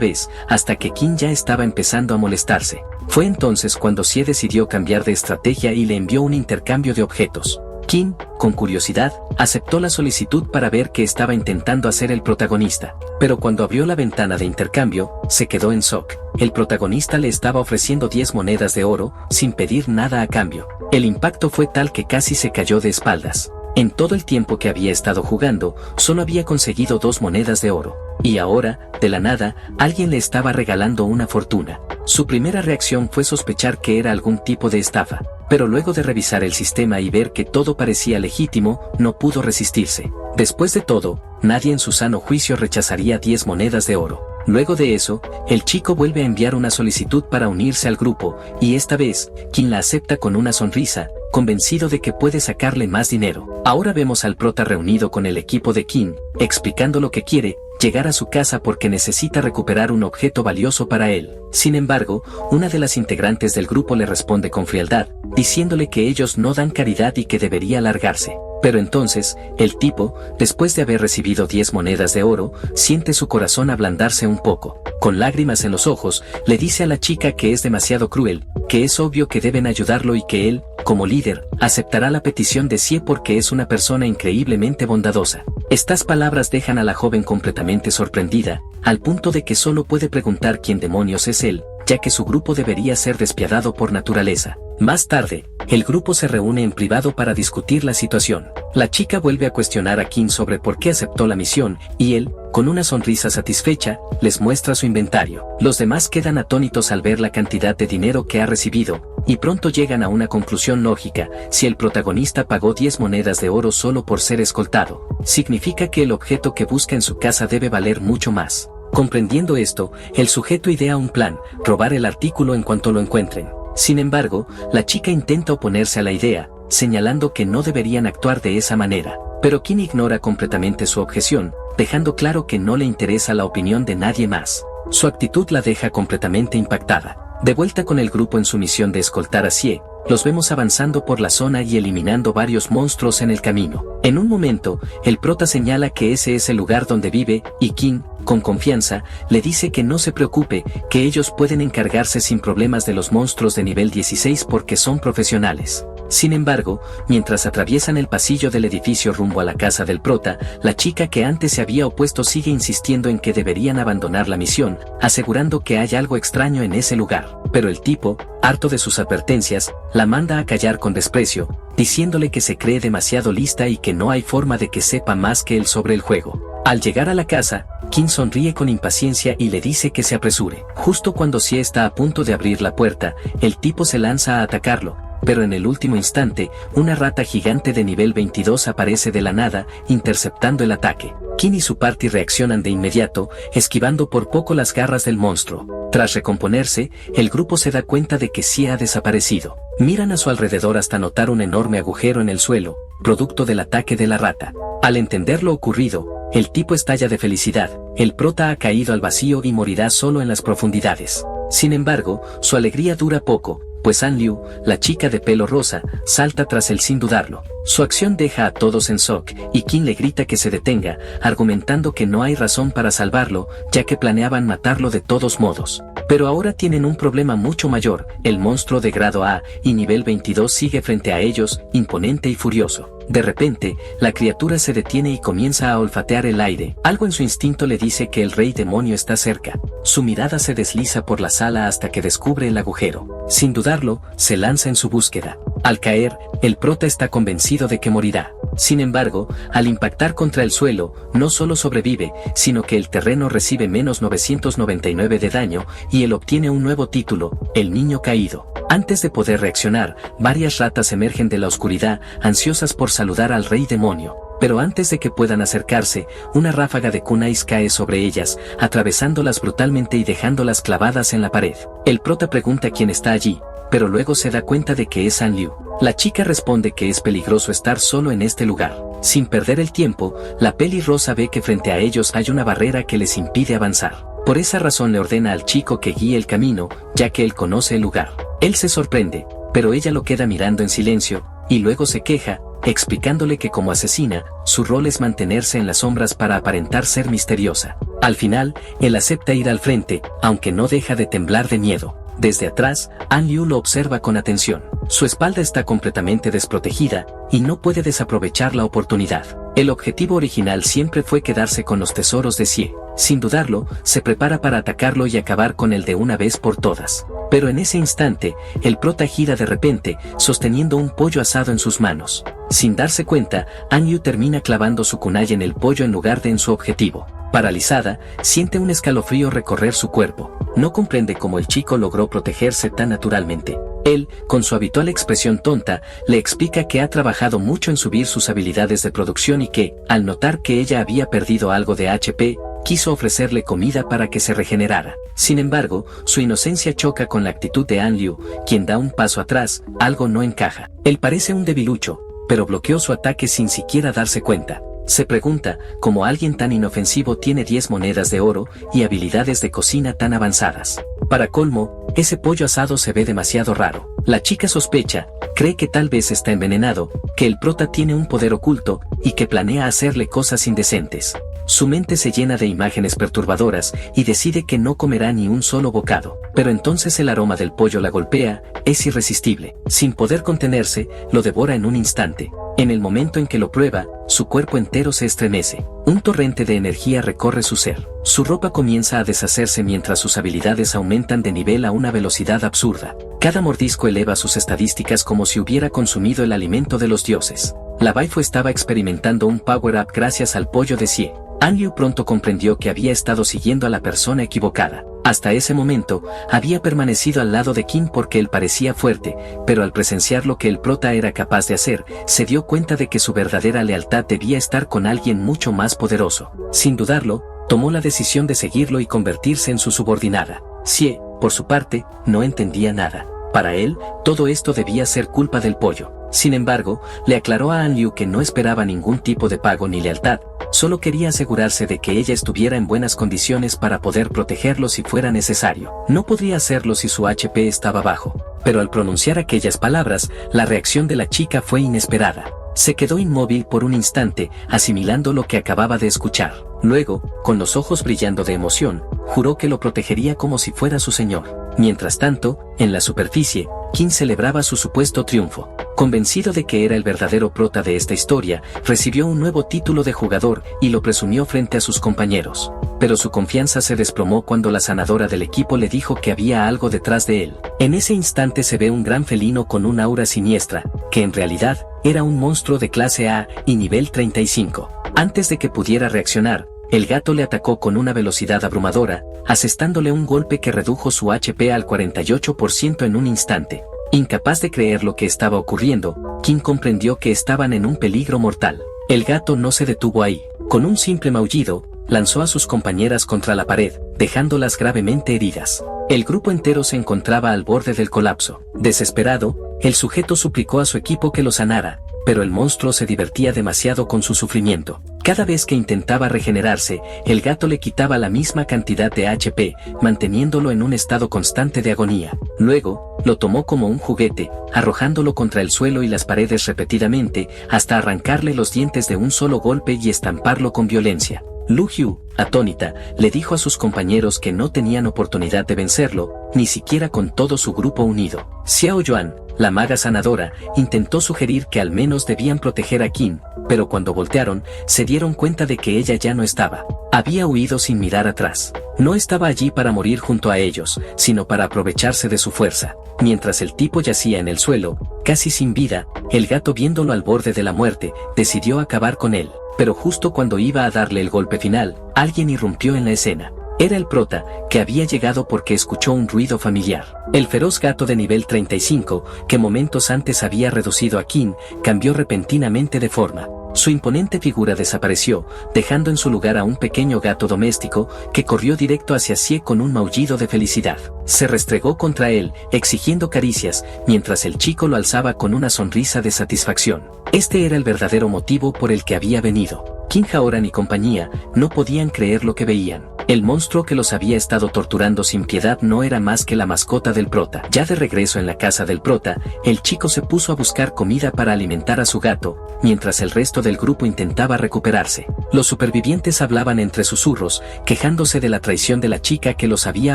vez, hasta que King ya estaba empezando a molestarse. Fue entonces cuando Sie decidió cambiar de estrategia y le envió un intercambio de objetos. King, con curiosidad, aceptó la solicitud para ver qué estaba intentando hacer el protagonista. Pero cuando abrió la ventana de intercambio, se quedó en shock. El protagonista le estaba ofreciendo 10 monedas de oro, sin pedir nada a cambio. El impacto fue tal que casi se cayó de espaldas. En todo el tiempo que había estado jugando, solo había conseguido 2 monedas de oro. Y ahora, de la nada, alguien le estaba regalando una fortuna. Su primera reacción fue sospechar que era algún tipo de estafa, pero luego de revisar el sistema y ver que todo parecía legítimo, no pudo resistirse. Después de todo, nadie en su sano juicio rechazaría 10 monedas de oro. Luego de eso, el chico vuelve a enviar una solicitud para unirse al grupo, y esta vez, King la acepta con una sonrisa, convencido de que puede sacarle más dinero. Ahora vemos al prota reunido con el equipo de King, explicando lo que quiere, llegar a su casa porque necesita recuperar un objeto valioso para él. Sin embargo, una de las integrantes del grupo le responde con frialdad, diciéndole que ellos no dan caridad y que debería largarse. Pero entonces, el tipo, después de haber recibido 10 monedas de oro, siente su corazón ablandarse un poco. Con lágrimas en los ojos, le dice a la chica que es demasiado cruel, que es obvio que deben ayudarlo y que él, como líder, aceptará la petición de Sie porque es una persona increíblemente bondadosa. Estas palabras dejan a la joven completamente sorprendida, al punto de que solo puede preguntar quién demonios es él, ya que su grupo debería ser despiadado por naturaleza. Más tarde, el grupo se reúne en privado para discutir la situación. La chica vuelve a cuestionar a King sobre por qué aceptó la misión, y él, con una sonrisa satisfecha, les muestra su inventario. Los demás quedan atónitos al ver la cantidad de dinero que ha recibido, y pronto llegan a una conclusión lógica: si el protagonista pagó 10 monedas de oro solo por ser escoltado, significa que el objeto que busca en su casa debe valer mucho más. Comprendiendo esto, el sujeto idea un plan: robar el artículo en cuanto lo encuentren. Sin embargo, la chica intenta oponerse a la idea, señalando que no deberían actuar de esa manera. Pero King ignora completamente su objeción, dejando claro que no le interesa la opinión de nadie más. Su actitud la deja completamente impactada. De vuelta con el grupo en su misión de escoltar a Sie, los vemos avanzando por la zona y eliminando varios monstruos en el camino. En un momento, el prota señala que ese es el lugar donde vive, y King, con confianza, le dice que no se preocupe, que ellos pueden encargarse sin problemas de los monstruos de nivel 16 porque son profesionales. Sin embargo, mientras atraviesan el pasillo del edificio rumbo a la casa del prota, la chica que antes se había opuesto sigue insistiendo en que deberían abandonar la misión, asegurando que hay algo extraño en ese lugar. Pero el tipo, harto de sus advertencias, la manda a callar con desprecio, diciéndole que se cree demasiado lista y que no hay forma de que sepa más que él sobre el juego. Al llegar a la casa, King sonríe con impaciencia y le dice que se apresure. Justo cuando Sie está a punto de abrir la puerta, el tipo se lanza a atacarlo, pero en el último instante, una rata gigante de nivel 22 aparece de la nada, interceptando el ataque. King y su party reaccionan de inmediato, esquivando por poco las garras del monstruo. Tras recomponerse, el grupo se da cuenta de que Sie ha desaparecido. Miran a su alrededor hasta notar un enorme agujero en el suelo, producto del ataque de la rata. Al entender lo ocurrido, el tipo estalla de felicidad. El prota ha caído al vacío y morirá solo en las profundidades. Sin embargo, su alegría dura poco, pues An Liu, la chica de pelo rosa, salta tras él sin dudarlo. Su acción deja a todos en shock, y King le grita que se detenga, argumentando que no hay razón para salvarlo, ya que planeaban matarlo de todos modos. Pero ahora tienen un problema mucho mayor: el monstruo de grado A y nivel 22 sigue frente a ellos, imponente y furioso. De repente, la criatura se detiene y comienza a olfatear el aire. Algo en su instinto le dice que el rey demonio está cerca. Su mirada se desliza por la sala hasta que descubre el agujero. Sin dudarlo, se lanza en su búsqueda. Al caer, el prota está convencido de que morirá. Sin embargo, al impactar contra el suelo, no solo sobrevive, sino que el terreno recibe menos 999 de daño, y él obtiene un nuevo título: el niño caído. Antes de poder reaccionar, varias ratas emergen de la oscuridad, ansiosas por saludar al rey demonio. Pero antes de que puedan acercarse, una ráfaga de kunais cae sobre ellas, atravesándolas brutalmente y dejándolas clavadas en la pared. El prota pregunta quién está allí, pero luego se da cuenta de que es An Liu. La chica responde que es peligroso estar solo en este lugar. Sin perder el tiempo, la pelirrosa ve que frente a ellos hay una barrera que les impide avanzar. Por esa razón le ordena al chico que guíe el camino, ya que él conoce el lugar. Él se sorprende, pero ella lo queda mirando en silencio, y luego se queja, explicándole que como asesina, su rol es mantenerse en las sombras para aparentar ser misteriosa. Al final, él acepta ir al frente, aunque no deja de temblar de miedo. Desde atrás, An Liu lo observa con atención. Su espalda está completamente desprotegida, y no puede desaprovechar la oportunidad. El objetivo original siempre fue quedarse con los tesoros de Xie. Sin dudarlo, se prepara para atacarlo y acabar con él de una vez por todas. Pero en ese instante, el prota gira de repente, sosteniendo un pollo asado en sus manos. Sin darse cuenta, An Liu termina clavando su kunai en el pollo en lugar de en su objetivo. Paralizada, siente un escalofrío recorrer su cuerpo. No comprende cómo el chico logró protegerse tan naturalmente. Él, con su habitual expresión tonta, le explica que ha trabajado mucho en subir sus habilidades de producción y que, al notar que ella había perdido algo de HP, quiso ofrecerle comida para que se regenerara. Sin embargo, su inocencia choca con la actitud de An Liu, quien da un paso atrás, algo no encaja. Él parece un debilucho, pero bloqueó su ataque sin siquiera darse cuenta. Se pregunta, cómo alguien tan inofensivo tiene 10 monedas de oro y habilidades de cocina tan avanzadas. Para colmo, ese pollo asado se ve demasiado raro. La chica sospecha, cree que tal vez está envenenado, que el prota tiene un poder oculto y que planea hacerle cosas indecentes. Su mente se llena de imágenes perturbadoras y decide que no comerá ni un solo bocado. Pero entonces el aroma del pollo la golpea, es irresistible. Sin poder contenerse, lo devora en un instante. En el momento en que lo prueba, su cuerpo entero se estremece. Un torrente de energía recorre su ser. Su ropa comienza a deshacerse mientras sus habilidades aumentan de nivel a una velocidad absurda. Cada mordisco eleva sus estadísticas como si hubiera consumido el alimento de los dioses. La waifu estaba experimentando un power-up gracias al pollo de Xie. An Liu pronto comprendió que había estado siguiendo a la persona equivocada. Hasta ese momento, había permanecido al lado de Qin porque él parecía fuerte, pero al presenciar lo que el prota era capaz de hacer, se dio cuenta de que su verdadera lealtad debía estar con alguien mucho más poderoso. Sin dudarlo, tomó la decisión de seguirlo y convertirse en su subordinada. Xie, por su parte, no entendía nada. Para él, todo esto debía ser culpa del pollo. Sin embargo, le aclaró a An Liu que no esperaba ningún tipo de pago ni lealtad, solo quería asegurarse de que ella estuviera en buenas condiciones para poder protegerlo si fuera necesario. No podría hacerlo si su HP estaba bajo, pero al pronunciar aquellas palabras, la reacción de la chica fue inesperada. Se quedó inmóvil por un instante, asimilando lo que acababa de escuchar. Luego, con los ojos brillando de emoción, juró que lo protegería como si fuera su señor. Mientras tanto, en la superficie, Qin celebraba su supuesto triunfo. Convencido de que era el verdadero prota de esta historia, recibió un nuevo título de jugador y lo presumió frente a sus compañeros. Pero su confianza se desplomó cuando la sanadora del equipo le dijo que había algo detrás de él. En ese instante se ve un gran felino con un aura siniestra, que en realidad era un monstruo de clase A y nivel 35. Antes de que pudiera reaccionar, el gato le atacó con una velocidad abrumadora, asestándole un golpe que redujo su HP al 48% en un instante. Incapaz de creer lo que estaba ocurriendo, Qin comprendió que estaban en un peligro mortal. El gato no se detuvo ahí. Con un simple maullido, lanzó a sus compañeras contra la pared, dejándolas gravemente heridas. El grupo entero se encontraba al borde del colapso. Desesperado, el sujeto suplicó a su equipo que lo sanara, pero el monstruo se divertía demasiado con su sufrimiento. Cada vez que intentaba regenerarse, el gato le quitaba la misma cantidad de HP, manteniéndolo en un estado constante de agonía. Luego, lo tomó como un juguete, arrojándolo contra el suelo y las paredes repetidamente, hasta arrancarle los dientes de un solo golpe y estamparlo con violencia. Lu Yu, atónita, le dijo a sus compañeros que no tenían oportunidad de vencerlo, ni siquiera con todo su grupo unido. Xiao Yuan, la maga sanadora, intentó sugerir que al menos debían proteger a Qin, pero cuando voltearon, se dieron cuenta de que ella ya no estaba. Había huido sin mirar atrás. No estaba allí para morir junto a ellos, sino para aprovecharse de su fuerza. Mientras el tipo yacía en el suelo, casi sin vida, el gato, viéndolo al borde de la muerte, decidió acabar con él. Pero justo cuando iba a darle el golpe final, alguien irrumpió en la escena. Era el prota, que había llegado porque escuchó un ruido familiar. El feroz gato de nivel 35, que momentos antes había reducido a Qin, cambió repentinamente de forma. Su imponente figura desapareció, dejando en su lugar a un pequeño gato doméstico, que corrió directo hacia Xie con un maullido de felicidad. Se restregó contra él, exigiendo caricias, mientras el chico lo alzaba con una sonrisa de satisfacción. Este era el verdadero motivo por el que había venido. Qin Haoran y compañía no podían creer lo que veían. El monstruo que los había estado torturando sin piedad no era más que la mascota del prota. Ya de regreso en la casa del prota, el chico se puso a buscar comida para alimentar a su gato, mientras el resto del grupo intentaba recuperarse. Los supervivientes hablaban entre susurros, quejándose de la traición de la chica que los había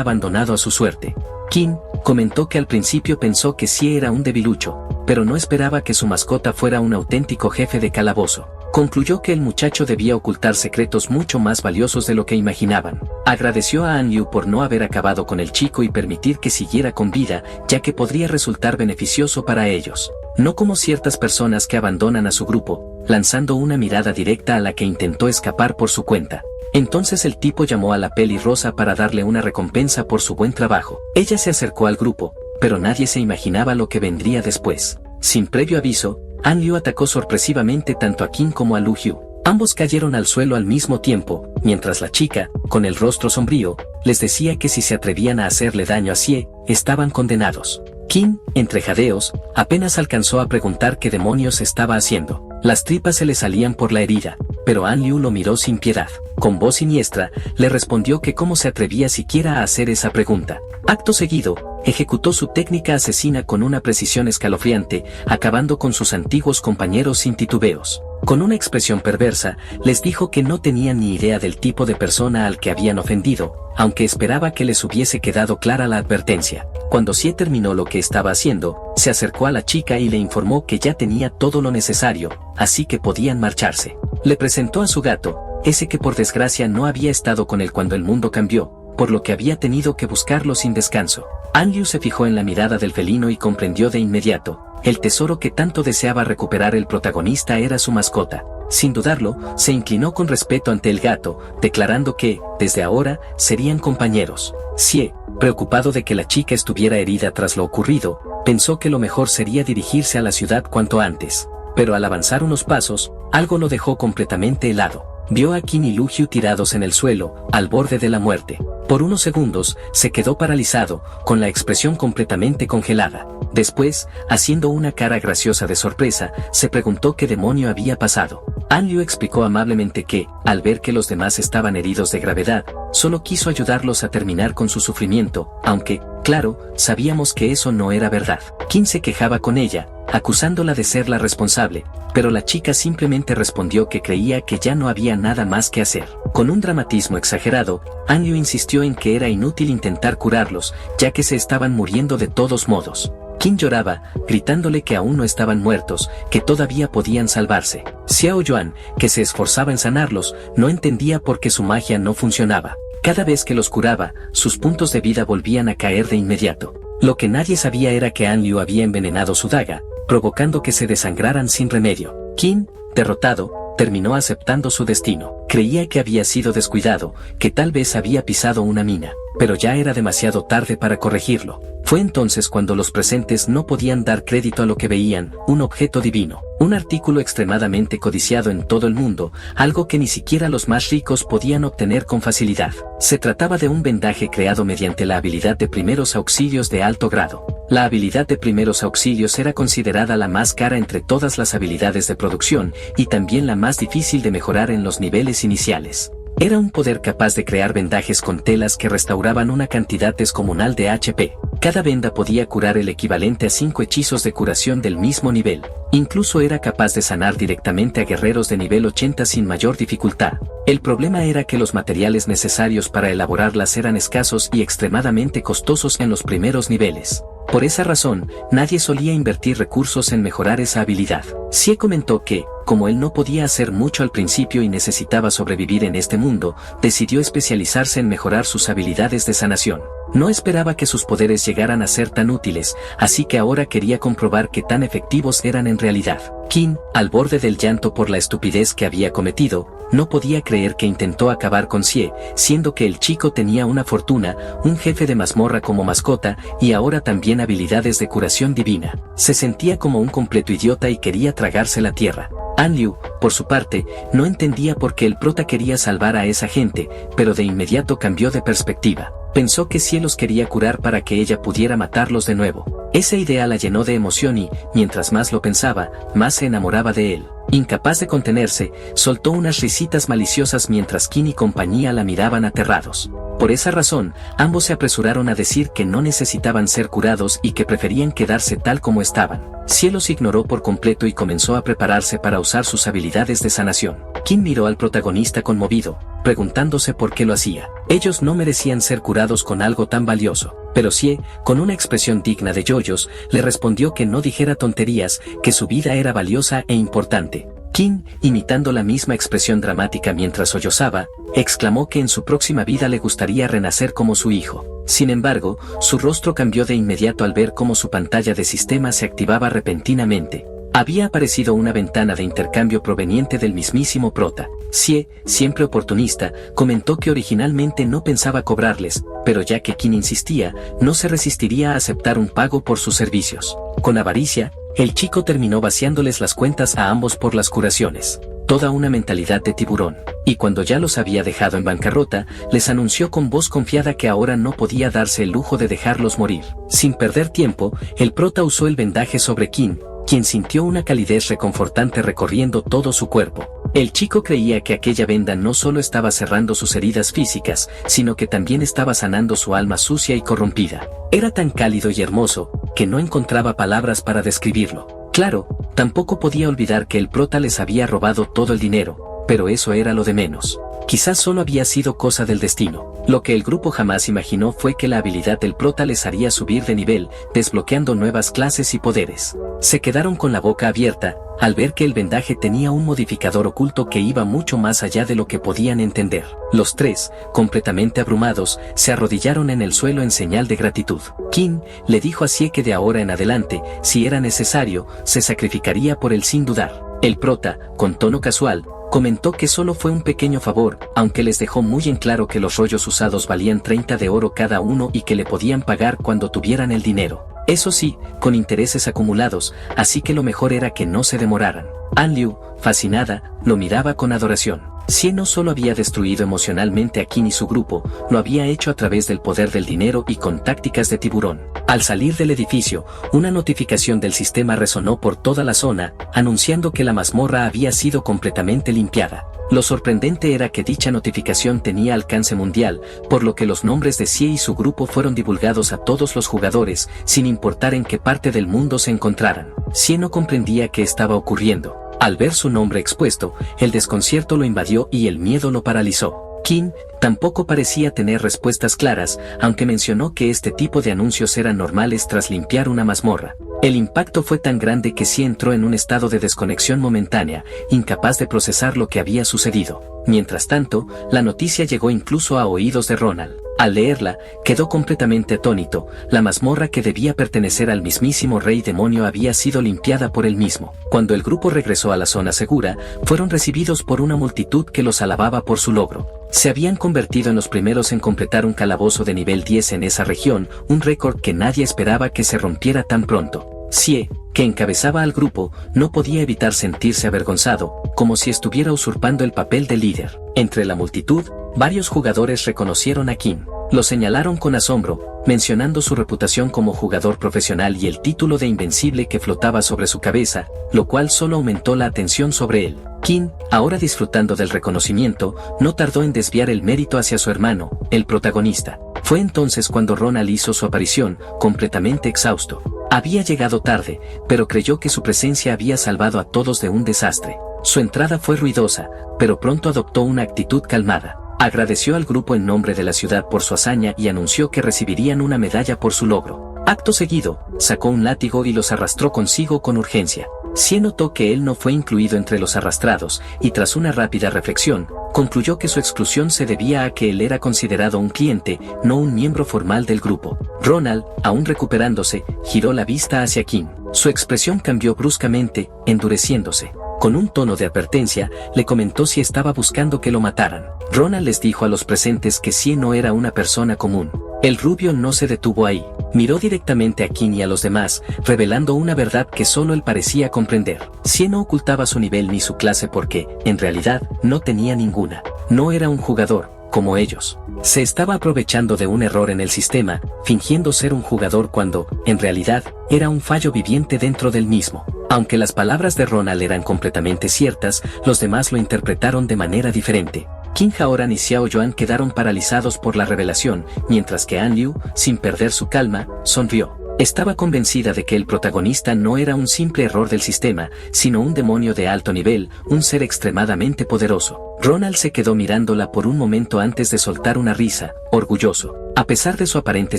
abandonado a su suerte. Qin comentó que al principio pensó que sí era un debilucho, pero no esperaba que su mascota fuera un auténtico jefe de calabozo. Concluyó que el muchacho debía ocultar secretos mucho más valiosos de lo que imaginaban. Agradeció a An Liu por no haber acabado con el chico y permitir que siguiera con vida, ya que podría resultar beneficioso para ellos. No como ciertas personas que abandonan a su grupo, lanzando una mirada directa a la que intentó escapar por su cuenta. Entonces el tipo llamó a la pelirrosa para darle una recompensa por su buen trabajo. Ella se acercó al grupo, pero nadie se imaginaba lo que vendría después. Sin previo aviso, An Liu atacó sorpresivamente tanto a Qin como a Lu Xiu. Ambos cayeron al suelo al mismo tiempo, mientras la chica, con el rostro sombrío, les decía que si se atrevían a hacerle daño a Xie, estaban condenados. Qin, entre jadeos, apenas alcanzó a preguntar qué demonios estaba haciendo. Las tripas se le salían por la herida, pero An Liu lo miró sin piedad. Con voz siniestra, le respondió que cómo se atrevía siquiera a hacer esa pregunta. Acto seguido, ejecutó su técnica asesina con una precisión escalofriante, acabando con sus antiguos compañeros sin titubeos. Con una expresión perversa, les dijo que no tenían ni idea del tipo de persona al que habían ofendido, aunque esperaba que les hubiese quedado clara la advertencia. Cuando Xie terminó lo que estaba haciendo, se acercó a la chica y le informó que ya tenía todo lo necesario, así que podían marcharse. Le presentó a su gato, ese que por desgracia no había estado con él cuando el mundo cambió, por lo que había tenido que buscarlo sin descanso. An Liu se fijó en la mirada del felino y comprendió de inmediato, el tesoro que tanto deseaba recuperar el protagonista era su mascota. Sin dudarlo, se inclinó con respeto ante el gato, declarando que, desde ahora, serían compañeros. Xie, preocupado de que la chica estuviera herida tras lo ocurrido, pensó que lo mejor sería dirigirse a la ciudad cuanto antes. Pero al avanzar unos pasos, algo lo dejó completamente helado. Vio a Qin y Lu Xiu tirados en el suelo, al borde de la muerte. Por unos segundos, se quedó paralizado, con la expresión completamente congelada. Después, haciendo una cara graciosa de sorpresa, se preguntó qué demonio había pasado. An Liu explicó amablemente que, al ver que los demás estaban heridos de gravedad, solo quiso ayudarlos a terminar con su sufrimiento, aunque, claro, sabíamos que eso no era verdad. Qin se quejaba con ella, acusándola de ser la responsable, pero la chica simplemente respondió que creía que ya no había nada más que hacer. Con un dramatismo exagerado, An Liu insistió en que era inútil intentar curarlos, ya que se estaban muriendo de todos modos. Qin lloraba, gritándole que aún no estaban muertos, que todavía podían salvarse. Xiao Yuan, que se esforzaba en sanarlos, no entendía por qué su magia no funcionaba. Cada vez que los curaba, sus puntos de vida volvían a caer de inmediato. Lo que nadie sabía era que An Liu había envenenado su daga, provocando que se desangraran sin remedio. Qin, derrotado, terminó aceptando su destino. Creía que había sido descuidado, que tal vez había pisado una mina, pero ya era demasiado tarde para corregirlo. Fue entonces cuando los presentes no podían dar crédito a lo que veían, un objeto divino, un artículo extremadamente codiciado en todo el mundo, algo que ni siquiera los más ricos podían obtener con facilidad. Se trataba de un vendaje creado mediante la habilidad de primeros auxilios de alto grado. La habilidad de primeros auxilios era considerada la más cara entre todas las habilidades de producción, y también la más difícil de mejorar en los niveles iniciales. Era un poder capaz de crear vendajes con telas que restauraban una cantidad descomunal de HP. Cada venda podía curar el equivalente a 5 hechizos de curación del mismo nivel. Incluso era capaz de sanar directamente a guerreros de nivel 80 sin mayor dificultad. El problema era que los materiales necesarios para elaborarlas eran escasos y extremadamente costosos en los primeros niveles. Por esa razón, nadie solía invertir recursos en mejorar esa habilidad. Xie comentó que, como él no podía hacer mucho al principio y necesitaba sobrevivir en este mundo, decidió especializarse en mejorar sus habilidades de sanación. No esperaba que sus poderes llegaran a ser tan útiles, así que ahora quería comprobar qué tan efectivos eran en realidad. Qin, al borde del llanto por la estupidez que había cometido, no podía creer que intentó acabar con Xie, siendo que el chico tenía una fortuna, un jefe de mazmorra como mascota y ahora también habilidades de curación divina. Se sentía como un completo idiota y quería tragarse la tierra. An Liu, por su parte, no entendía por qué el prota quería salvar a esa gente, pero de inmediato cambió de perspectiva. Pensó que Xie los quería curar para que ella pudiera matarlos de nuevo. Esa idea la llenó de emoción y, mientras más lo pensaba, más se enamoraba de él. Incapaz de contenerse, soltó unas risitas maliciosas mientras Qin y compañía la miraban aterrados. Por esa razón, ambos se apresuraron a decir que no necesitaban ser curados y que preferían quedarse tal como estaban. Xie los ignoró por completo y comenzó a prepararse para usar sus habilidades de sanación. Qin miró al protagonista conmovido, preguntándose por qué lo hacía. Ellos no merecían ser curados con algo tan valioso. Pero Xie, con una expresión digna de yoyos, le respondió que no dijera tonterías, que su vida era valiosa e importante. Qin, imitando la misma expresión dramática mientras sollozaba, exclamó que en su próxima vida le gustaría renacer como su hijo. Sin embargo, su rostro cambió de inmediato al ver cómo su pantalla de sistema se activaba repentinamente. Había aparecido una ventana de intercambio proveniente del mismísimo prota. Xie, siempre oportunista, comentó que originalmente no pensaba cobrarles, pero ya que Qin insistía, no se resistiría a aceptar un pago por sus servicios. Con avaricia, el chico terminó vaciándoles las cuentas a ambos por las curaciones. Toda una mentalidad de tiburón. Y cuando ya los había dejado en bancarrota, les anunció con voz confiada que ahora no podía darse el lujo de dejarlos morir. Sin perder tiempo, el prota usó el vendaje sobre Qin, quien sintió una calidez reconfortante recorriendo todo su cuerpo. El chico creía que aquella venda no solo estaba cerrando sus heridas físicas, sino que también estaba sanando su alma sucia y corrompida. Era tan cálido y hermoso, que no encontraba palabras para describirlo. Claro, tampoco podía olvidar que el prota les había robado todo el dinero, pero eso era lo de menos. Quizás solo había sido cosa del destino. Lo que el grupo jamás imaginó fue que la habilidad del prota les haría subir de nivel, desbloqueando nuevas clases y poderes. Se quedaron con la boca abierta, al ver que el vendaje tenía un modificador oculto que iba mucho más allá de lo que podían entender. Los tres, completamente abrumados, se arrodillaron en el suelo en señal de gratitud. Qin le dijo a Xie que de ahora en adelante, si era necesario, se sacrificaría por él sin dudar. El prota, con tono casual, comentó que solo fue un pequeño favor, aunque les dejó muy en claro que los rollos usados valían 30 de oro cada uno y que le podían pagar cuando tuvieran el dinero. Eso sí, con intereses acumulados, así que lo mejor era que no se demoraran. An Liu, fascinada, lo miraba con adoración. Xie no solo había destruido emocionalmente a Qin y su grupo, lo había hecho a través del poder del dinero y con tácticas de tiburón. Al salir del edificio, una notificación del sistema resonó por toda la zona, anunciando que la mazmorra había sido completamente limpiada. Lo sorprendente era que dicha notificación tenía alcance mundial, por lo que los nombres de Xie y su grupo fueron divulgados a todos los jugadores, sin importar en qué parte del mundo se encontraran. Xie no comprendía qué estaba ocurriendo. Al ver su nombre expuesto, el desconcierto lo invadió y el miedo lo paralizó. Qin tampoco parecía tener respuestas claras, aunque mencionó que este tipo de anuncios eran normales tras limpiar una mazmorra. El impacto fue tan grande que Xie entró en un estado de desconexión momentánea, incapaz de procesar lo que había sucedido. Mientras tanto, la noticia llegó incluso a oídos de Ronald. Al leerla, quedó completamente atónito. La mazmorra que debía pertenecer al mismísimo rey demonio había sido limpiada por él mismo. Cuando el grupo regresó a la zona segura, fueron recibidos por una multitud que los alababa por su logro. Se habían convertido en los primeros en completar un calabozo de nivel 10 en esa región, un récord que nadie esperaba que se rompiera tan pronto. Xie, que encabezaba al grupo, no podía evitar sentirse avergonzado, como si estuviera usurpando el papel de líder. Entre la multitud, varios jugadores reconocieron a Qin. Lo señalaron con asombro, mencionando su reputación como jugador profesional y el título de invencible que flotaba sobre su cabeza, lo cual solo aumentó la atención sobre él. Qin, ahora disfrutando del reconocimiento, no tardó en desviar el mérito hacia su hermano, el protagonista. Fue entonces cuando Ronald hizo su aparición, completamente exhausto. Había llegado tarde, pero creyó que su presencia había salvado a todos de un desastre. Su entrada fue ruidosa, pero pronto adoptó una actitud calmada. Agradeció al grupo en nombre de la ciudad por su hazaña y anunció que recibirían una medalla por su logro. Acto seguido, sacó un látigo y los arrastró consigo con urgencia. Xie notó que él no fue incluido entre los arrastrados, y tras una rápida reflexión, concluyó que su exclusión se debía a que él era considerado un cliente, no un miembro formal del grupo. Ronald, aún recuperándose, giró la vista hacia Kim. Su expresión cambió bruscamente, endureciéndose. Con un tono de advertencia, le comentó si estaba buscando que lo mataran. Ronald les dijo a los presentes que Xie no era una persona común. El rubio no se detuvo ahí. Miró directamente a Kim y a los demás, revelando una verdad que solo él parecía comprender. Xie no ocultaba su nivel ni su clase porque, en realidad, no tenía ninguna. No era un jugador, como ellos. Se estaba aprovechando de un error en el sistema, fingiendo ser un jugador cuando, en realidad, era un fallo viviente dentro del mismo. Aunque las palabras de Ronald eran completamente ciertas, los demás lo interpretaron de manera diferente. Qin Haoran y Xiao Yuan quedaron paralizados por la revelación, mientras que An Liu, sin perder su calma, sonrió. Estaba convencida de que el protagonista no era un simple error del sistema, sino un demonio de alto nivel, un ser extremadamente poderoso. Ronald se quedó mirándola por un momento antes de soltar una risa, orgulloso. A pesar de su aparente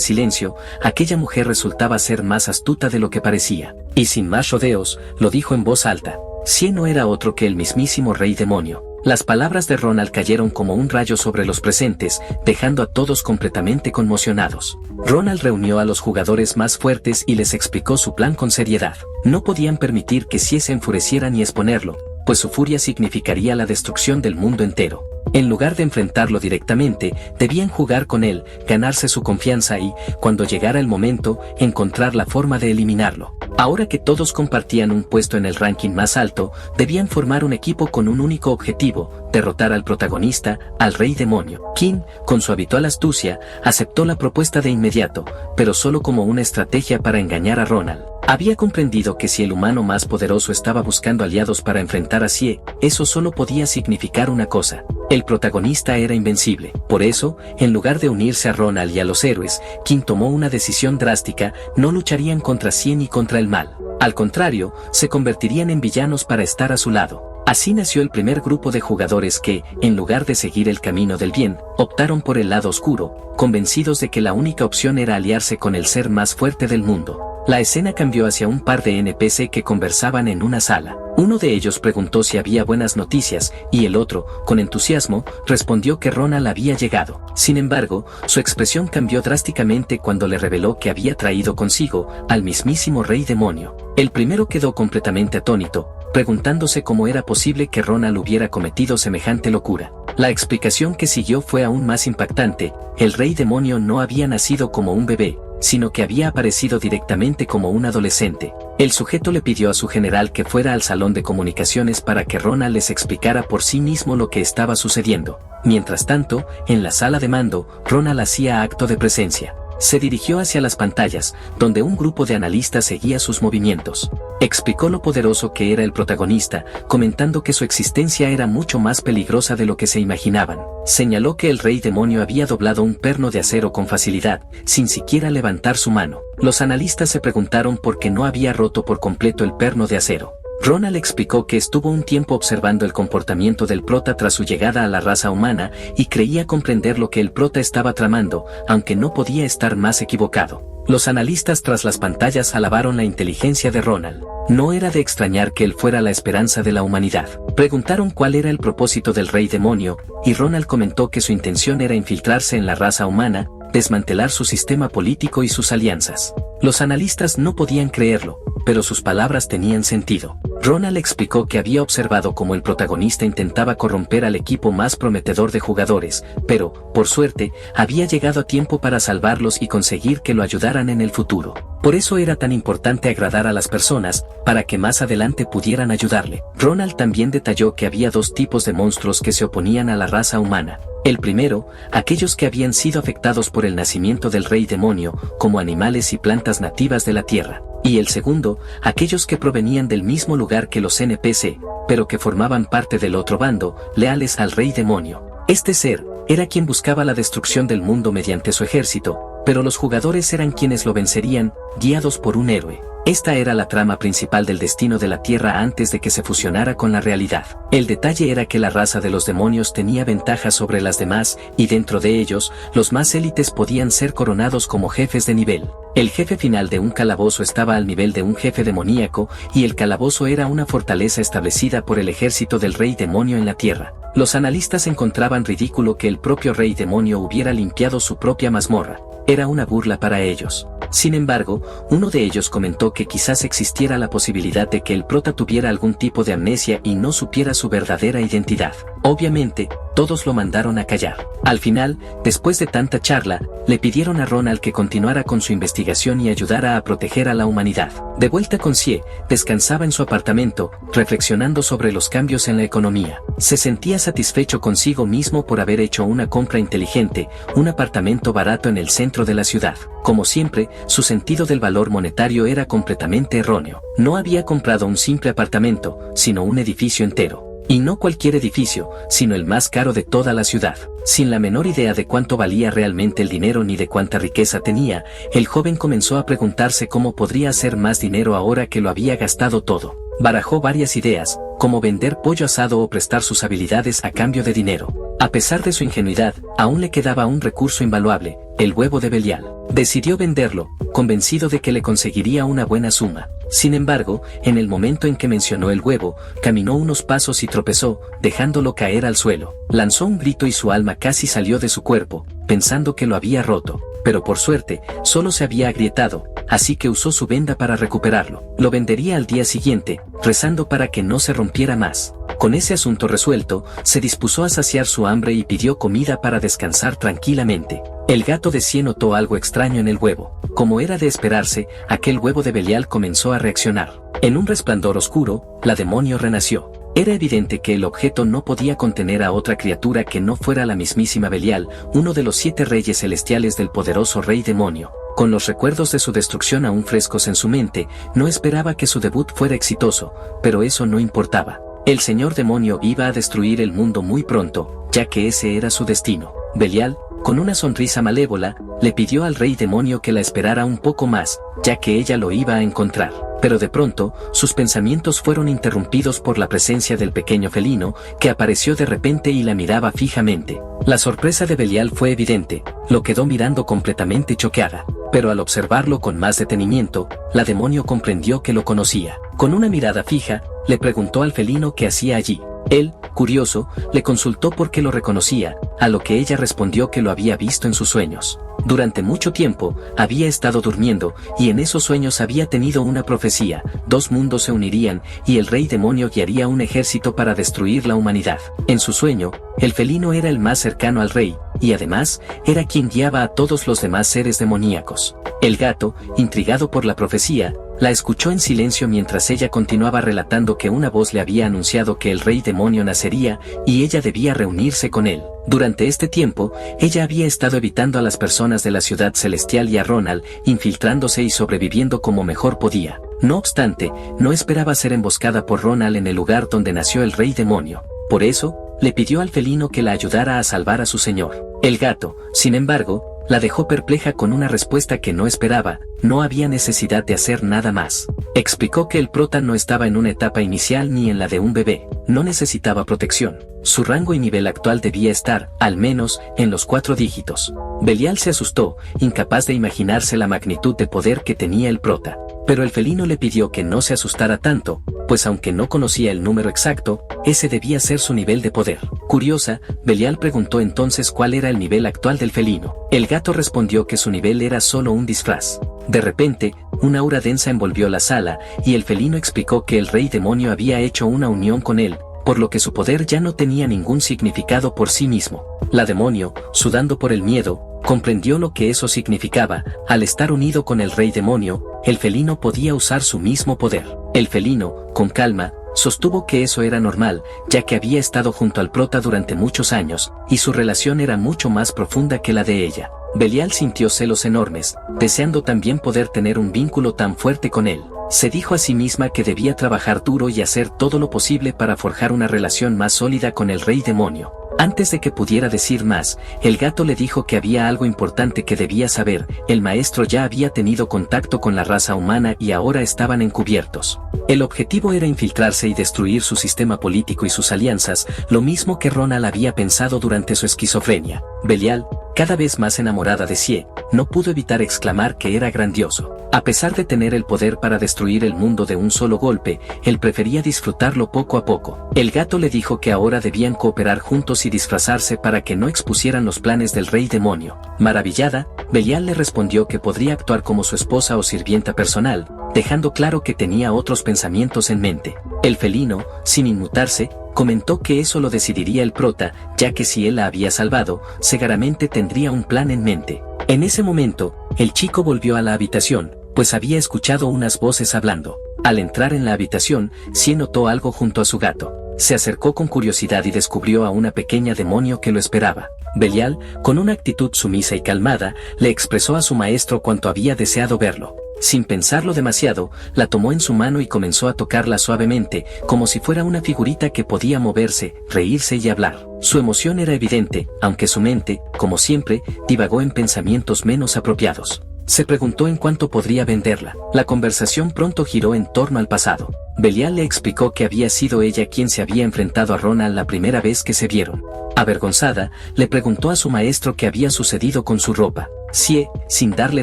silencio, aquella mujer resultaba ser más astuta de lo que parecía. Y sin más rodeos, lo dijo en voz alta. Xie no era otro que el mismísimo rey demonio. Las palabras de Ronald cayeron como un rayo sobre los presentes, dejando a todos completamente conmocionados. Ronald reunió a los jugadores más fuertes y les explicó su plan con seriedad. No podían permitir que Xie se enfureciera ni exponerlo, pues su furia significaría la destrucción del mundo entero. En lugar de enfrentarlo directamente, debían jugar con él, ganarse su confianza y, cuando llegara el momento, encontrar la forma de eliminarlo. Ahora que todos compartían un puesto en el ranking más alto, debían formar un equipo con un único objetivo: derrotar al protagonista, al rey demonio. Qin, con su habitual astucia, aceptó la propuesta de inmediato, pero solo como una estrategia para engañar a Ronald. Había comprendido que si el humano más poderoso estaba buscando aliados para enfrentar a Xie, eso solo podía significar una cosa: el protagonista era invencible. Por eso, en lugar de unirse a Ronald y a los héroes, Qin tomó una decisión drástica: no lucharían contra Xie ni contra el mal. Al contrario, se convertirían en villanos para estar a su lado. Así nació el primer grupo de jugadores que, en lugar de seguir el camino del bien, optaron por el lado oscuro, convencidos de que la única opción era aliarse con el ser más fuerte del mundo. La escena cambió hacia un par de NPC que conversaban en una sala. Uno de ellos preguntó si había buenas noticias, y el otro, con entusiasmo, respondió que Ronald había llegado. Sin embargo, su expresión cambió drásticamente cuando le reveló que había traído consigo al mismísimo rey demonio. El primero quedó completamente atónito, preguntándose cómo era posible que Ronald hubiera cometido semejante locura. La explicación que siguió fue aún más impactante: el rey demonio no había nacido como un bebé, sino que había aparecido directamente como un adolescente. El sujeto le pidió a su general que fuera al salón de comunicaciones para que Ronald les explicara por sí mismo lo que estaba sucediendo. Mientras tanto, en la sala de mando, Ronald hacía acto de presencia. Se dirigió hacia las pantallas, donde un grupo de analistas seguía sus movimientos. Explicó lo poderoso que era el protagonista, comentando que su existencia era mucho más peligrosa de lo que se imaginaban. Señaló que el rey demonio había doblado un perno de acero con facilidad, sin siquiera levantar su mano. Los analistas se preguntaron por qué no había roto por completo el perno de acero. Ronald explicó que estuvo un tiempo observando el comportamiento del prota tras su llegada a la raza humana y creía comprender lo que el prota estaba tramando, aunque no podía estar más equivocado. Los analistas tras las pantallas alabaron la inteligencia de Ronald. No era de extrañar que él fuera la esperanza de la humanidad. Preguntaron cuál era el propósito del rey demonio, y Ronald comentó que su intención era infiltrarse en la raza humana, desmantelar su sistema político y sus alianzas. Los analistas no podían creerlo, pero sus palabras tenían sentido. Ronald explicó que había observado cómo el protagonista intentaba corromper al equipo más prometedor de jugadores, pero, por suerte, había llegado a tiempo para salvarlos y conseguir que lo ayudaran en el futuro. Por eso era tan importante agradar a las personas, para que más adelante pudieran ayudarle. Ronald también detalló que había dos tipos de monstruos que se oponían a la raza humana. El primero, aquellos que habían sido afectados por el nacimiento del rey demonio, como animales y plantas nativas de la tierra. Y el segundo, aquellos que provenían del mismo lugar que los NPC, pero que formaban parte del otro bando, leales al rey demonio. Este ser era quien buscaba la destrucción del mundo mediante su ejército, pero los jugadores eran quienes lo vencerían, guiados por un héroe. Esta era la trama principal del destino de la Tierra antes de que se fusionara con la realidad. El detalle era que la raza de los demonios tenía ventajas sobre las demás, y dentro de ellos, los más élites podían ser coronados como jefes de nivel. El jefe final de un calabozo estaba al nivel de un jefe demoníaco, y el calabozo era una fortaleza establecida por el ejército del rey demonio en la Tierra. Los analistas encontraban ridículo que el propio rey demonio hubiera limpiado su propia mazmorra. Era una burla para ellos. Sin embargo, uno de ellos comentó que quizás existiera la posibilidad de que el prota tuviera algún tipo de amnesia y no supiera su verdadera identidad. Obviamente, todos lo mandaron a callar. Al final, después de tanta charla, le pidieron a Ronald que continuara con su investigación y ayudara a proteger a la humanidad. De vuelta con Sie, descansaba en su apartamento, reflexionando sobre los cambios en la economía. Se sentía satisfecho consigo mismo por haber hecho una compra inteligente, un apartamento barato en el centro de la ciudad. Como siempre, su sentido del valor monetario era completamente erróneo. No había comprado un simple apartamento, sino un edificio entero. Y no cualquier edificio, sino el más caro de toda la ciudad. Sin la menor idea de cuánto valía realmente el dinero ni de cuánta riqueza tenía, el joven comenzó a preguntarse cómo podría hacer más dinero ahora que lo había gastado todo. Barajó varias ideas, como vender pollo asado o prestar sus habilidades a cambio de dinero. A pesar de su ingenuidad, aún le quedaba un recurso invaluable, el huevo de Belial. Decidió venderlo, convencido de que le conseguiría una buena suma. Sin embargo, en el momento en que mencionó el huevo, caminó unos pasos y tropezó, dejándolo caer al suelo. Lanzó un grito y su alma casi salió de su cuerpo, pensando que lo había roto. Pero por suerte, solo se había agrietado, así que usó su venda para recuperarlo. Lo vendería al día siguiente, rezando para que no se rompiera más. Con ese asunto resuelto, se dispuso a saciar su hambre y pidió comida para descansar tranquilamente. El gato de Sie notó algo extraño en el huevo. Como era de esperarse, aquel huevo de Belial comenzó a reaccionar. En un resplandor oscuro, la demonio renació. Era evidente que el objeto no podía contener a otra criatura que no fuera la mismísima Belial, uno de los 7 reyes celestiales del poderoso rey demonio. Con los recuerdos de su destrucción aún frescos en su mente, no esperaba que su debut fuera exitoso, pero eso no importaba. El señor demonio iba a destruir el mundo muy pronto, ya que ese era su destino. Belial, con una sonrisa malévola, le pidió al rey demonio que la esperara un poco más, ya que ella lo iba a encontrar. Pero de pronto, sus pensamientos fueron interrumpidos por la presencia del pequeño felino, que apareció de repente y la miraba fijamente. La sorpresa de Belial fue evidente, lo quedó mirando completamente choqueada. Pero al observarlo con más detenimiento, la demonio comprendió que lo conocía. Con una mirada fija, le preguntó al felino qué hacía allí. Él, curioso, le consultó por qué lo reconocía, a lo que ella respondió que lo había visto en sus sueños. Durante mucho tiempo, había estado durmiendo, y en esos sueños había tenido una profecía: 2 mundos se unirían, y el rey demonio guiaría un ejército para destruir la humanidad. En su sueño, el felino era el más cercano al rey, y además, era quien guiaba a todos los demás seres demoníacos. El gato, intrigado por la profecía, la escuchó en silencio mientras ella continuaba relatando que una voz le había anunciado que el rey demonio nacería, y ella debía reunirse con él. Durante este tiempo, ella había estado evitando a las personas de la ciudad celestial y a Ronald, infiltrándose y sobreviviendo como mejor podía. No obstante, no esperaba ser emboscada por Ronald en el lugar donde nació el rey demonio. Por eso, le pidió al felino que la ayudara a salvar a su señor. El gato, sin embargo, la dejó perpleja con una respuesta que no esperaba: no había necesidad de hacer nada más. Explicó que el prota no estaba en una etapa inicial ni en la de un bebé, no necesitaba protección. Su rango y nivel actual debía estar, al menos, en los 4 dígitos. Belial se asustó, incapaz de imaginarse la magnitud de poder que tenía el prota. Pero el felino le pidió que no se asustara tanto, pues aunque no conocía el número exacto, ese debía ser su nivel de poder. Curiosa, Belial preguntó entonces cuál era el nivel actual del felino. El gato respondió que su nivel era solo un disfraz. De repente, una aura densa envolvió la sala, y el felino explicó que el rey demonio había hecho una unión con él, por lo que su poder ya no tenía ningún significado por sí mismo. La demonio, sudando por el miedo, comprendió lo que eso significaba: al estar unido con el rey demonio, el felino podía usar su mismo poder. El felino, con calma, sostuvo que eso era normal, ya que había estado junto al prota durante muchos años, y su relación era mucho más profunda que la de ella. Belial sintió celos enormes, deseando también poder tener un vínculo tan fuerte con él. Se dijo a sí misma que debía trabajar duro y hacer todo lo posible para forjar una relación más sólida con el rey demonio. Antes de que pudiera decir más, el gato le dijo que había algo importante que debía saber: el maestro ya había tenido contacto con la raza humana y ahora estaban encubiertos. El objetivo era infiltrarse y destruir su sistema político y sus alianzas, lo mismo que Ronald había pensado durante su esquizofrenia. Belial, cada vez más enamorada de Sie, no pudo evitar exclamar que era grandioso. A pesar de tener el poder para destruir el mundo de un solo golpe, él prefería disfrutarlo poco a poco. El gato le dijo que ahora debían cooperar juntos y disfrazarse para que no expusieran los planes del rey demonio. Maravillada, Belial le respondió que podría actuar como su esposa o sirvienta personal, dejando claro que tenía otros pensamientos en mente. El felino, sin inmutarse, comentó que eso lo decidiría el prota, ya que si él la había salvado, seguramente tendría un plan en mente. En ese momento, el chico volvió a la habitación, pues había escuchado unas voces hablando. Al entrar en la habitación, Sie notó algo junto a su gato. Se acercó con curiosidad y descubrió a una pequeña demonio que lo esperaba. Belial, con una actitud sumisa y calmada, le expresó a su maestro cuánto había deseado verlo. Sin pensarlo demasiado, la tomó en su mano y comenzó a tocarla suavemente, como si fuera una figurita que podía moverse, reírse y hablar. Su emoción era evidente, aunque su mente, como siempre, divagó en pensamientos menos apropiados. Se preguntó en cuánto podría venderla. La conversación pronto giró en torno al pasado. Belial le explicó que había sido ella quien se había enfrentado a Ronald la primera vez que se vieron. Avergonzada, le preguntó a su maestro qué había sucedido con su ropa. Sie, sin darle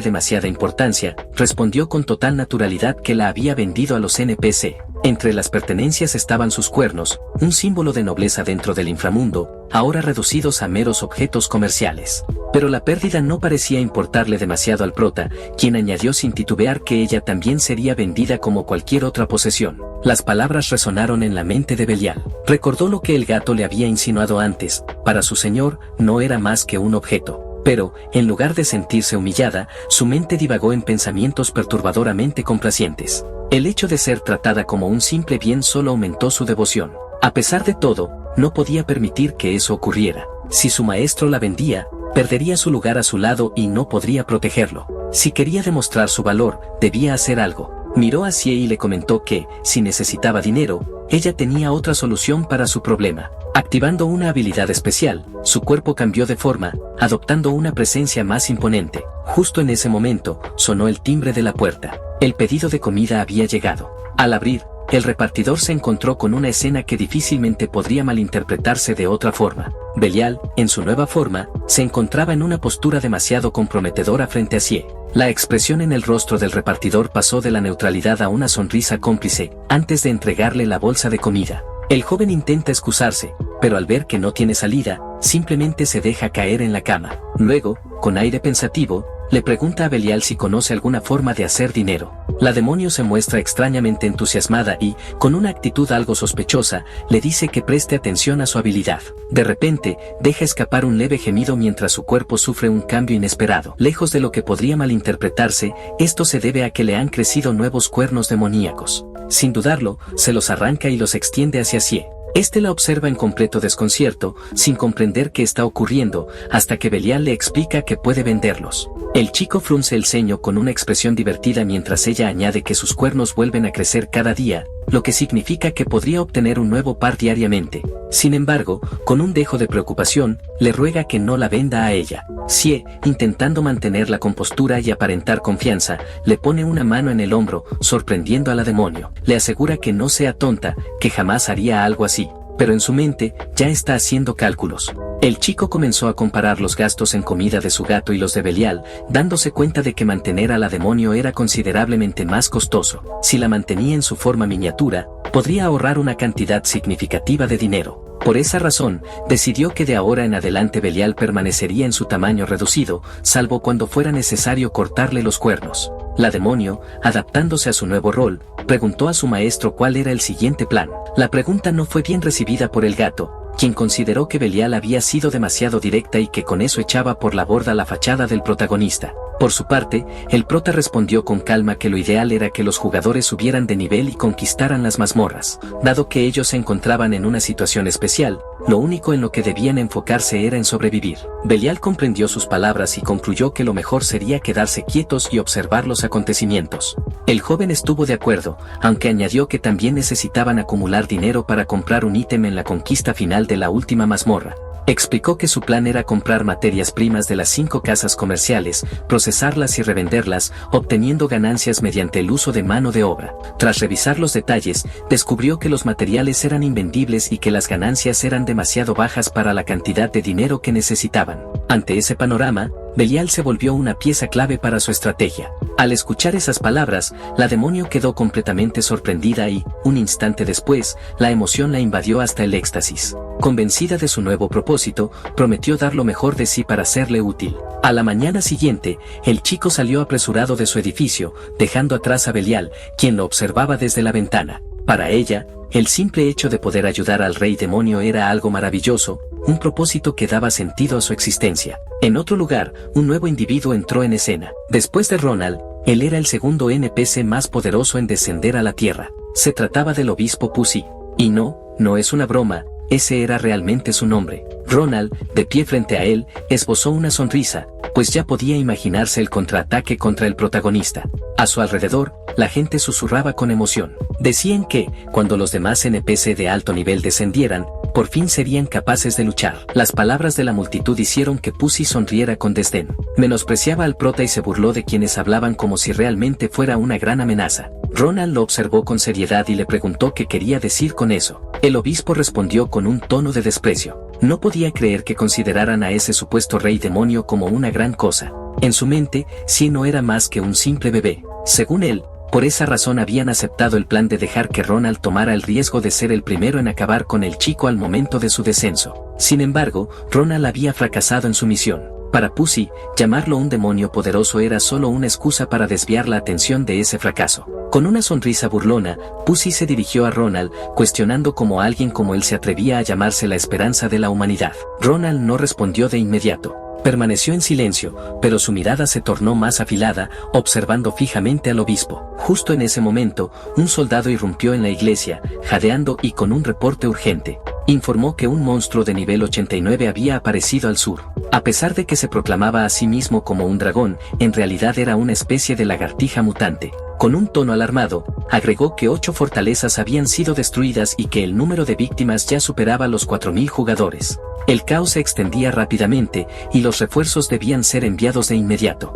demasiada importancia, respondió con total naturalidad que la había vendido a los NPC. Entre las pertenencias estaban sus cuernos, un símbolo de nobleza dentro del inframundo, ahora reducidos a meros objetos comerciales. Pero la pérdida no parecía importarle demasiado al prota, quien añadió sin titubear que ella también sería vendida como cualquier otra posesión. Las palabras resonaron en la mente de Belial. Recordó lo que el gato le había insinuado antes: para su señor, no era más que un objeto. Pero, en lugar de sentirse humillada, su mente divagó en pensamientos perturbadoramente complacientes. El hecho de ser tratada como un simple bien solo aumentó su devoción. A pesar de todo, no podía permitir que eso ocurriera. Si su maestro la vendía, perdería su lugar a su lado y no podría protegerlo. Si quería demostrar su valor, debía hacer algo. Miró a Sie y le comentó que, si necesitaba dinero, ella tenía otra solución para su problema. Activando una habilidad especial, su cuerpo cambió de forma, adoptando una presencia más imponente. Justo en ese momento, sonó el timbre de la puerta. El pedido de comida había llegado. Al abrir, el repartidor se encontró con una escena que difícilmente podría malinterpretarse de otra forma. Belial, en su nueva forma, se encontraba en una postura demasiado comprometedora frente a Sie. La expresión en el rostro del repartidor pasó de la neutralidad a una sonrisa cómplice, antes de entregarle la bolsa de comida. El joven intenta excusarse, pero al ver que no tiene salida, simplemente se deja caer en la cama. Luego, con aire pensativo, le pregunta a Belial si conoce alguna forma de hacer dinero. La demonio se muestra extrañamente entusiasmada y, con una actitud algo sospechosa, le dice que preste atención a su habilidad. De repente, deja escapar un leve gemido mientras su cuerpo sufre un cambio inesperado. Lejos de lo que podría malinterpretarse, esto se debe a que le han crecido nuevos cuernos demoníacos. Sin dudarlo, se los arranca y los extiende hacia Sie. Este la observa en completo desconcierto, sin comprender qué está ocurriendo, hasta que Belial le explica que puede venderlos. El chico frunce el ceño con una expresión divertida mientras ella añade que sus cuernos vuelven a crecer cada día, lo que significa que podría obtener un nuevo par diariamente. Sin embargo, con un dejo de preocupación, le ruega que no la venda a ella. Sie, intentando mantener la compostura y aparentar confianza, le pone una mano en el hombro, sorprendiendo a la demonio. Le asegura que no sea tonta, que jamás haría algo así, pero en su mente, ya está haciendo cálculos. El chico comenzó a comparar los gastos en comida de su gato y los de Belial, dándose cuenta de que mantener a la demonio era considerablemente más costoso. Si la mantenía en su forma miniatura, podría ahorrar una cantidad significativa de dinero. Por esa razón, decidió que de ahora en adelante Belial permanecería en su tamaño reducido, salvo cuando fuera necesario cortarle los cuernos. La demonio, adaptándose a su nuevo rol, preguntó a su maestro cuál era el siguiente plan. La pregunta no fue bien recibida por el gato, quien consideró que Belial había sido demasiado directa y que con eso echaba por la borda la fachada del protagonista. Por su parte, el prota respondió con calma que lo ideal era que los jugadores subieran de nivel y conquistaran las mazmorras. Dado que ellos se encontraban en una situación especial, lo único en lo que debían enfocarse era en sobrevivir. Belial comprendió sus palabras y concluyó que lo mejor sería quedarse quietos y observar los acontecimientos. El joven estuvo de acuerdo, aunque añadió que también necesitaban acumular dinero para comprar un ítem en la conquista final de la última mazmorra. Explicó que su plan era comprar materias primas de las 5 casas comerciales, procesarlas y revenderlas, obteniendo ganancias mediante el uso de mano de obra. Tras revisar los detalles, descubrió que los materiales eran invendibles y que las ganancias eran demasiado bajas para la cantidad de dinero que necesitaban. Ante ese panorama, Belial se volvió una pieza clave para su estrategia. Al escuchar esas palabras, la demonio quedó completamente sorprendida y, un instante después, la emoción la invadió hasta el éxtasis. Convencida de su nuevo propósito, prometió dar lo mejor de sí para serle útil. A la mañana siguiente, el chico salió apresurado de su edificio, dejando atrás a Belial, quien lo observaba desde la ventana. Para ella, el simple hecho de poder ayudar al rey demonio era algo maravilloso, un propósito que daba sentido a su existencia. En otro lugar, un nuevo individuo entró en escena. Después de Ronald, él era el segundo NPC más poderoso en descender a la Tierra. Se trataba del obispo Pussy. Y no es una broma, ese era realmente su nombre. Ronald, de pie frente a él, esbozó una sonrisa, pues ya podía imaginarse el contraataque contra el protagonista. A su alrededor, la gente susurraba con emoción. Decían que, cuando los demás NPC de alto nivel descendieran, por fin serían capaces de luchar. Las palabras de la multitud hicieron que Pussy sonriera con desdén. Menospreciaba al prota y se burló de quienes hablaban como si realmente fuera una gran amenaza. Ronald lo observó con seriedad y le preguntó qué quería decir con eso. El obispo respondió con un tono de desprecio. No podía creer que consideraran a ese supuesto rey demonio como una gran cosa. En su mente, sí no era más que un simple bebé. Según él, por esa razón habían aceptado el plan de dejar que Ronald tomara el riesgo de ser el primero en acabar con el chico al momento de su descenso. Sin embargo, Ronald había fracasado en su misión. Para Pussy, llamarlo un demonio poderoso era solo una excusa para desviar la atención de ese fracaso. Con una sonrisa burlona, Pussy se dirigió a Ronald, cuestionando cómo alguien como él se atrevía a llamarse la esperanza de la humanidad. Ronald no respondió de inmediato. Permaneció en silencio, pero su mirada se tornó más afilada, observando fijamente al obispo. Justo en ese momento, un soldado irrumpió en la iglesia, jadeando y con un reporte urgente. Informó que un monstruo de nivel 89 había aparecido al sur. A pesar de que se proclamaba a sí mismo como un dragón, en realidad era una especie de lagartija mutante. Con un tono alarmado, agregó que 8 fortalezas habían sido destruidas y que el número de víctimas ya superaba los 4000 jugadores. El caos se extendía rápidamente y los refuerzos debían ser enviados de inmediato.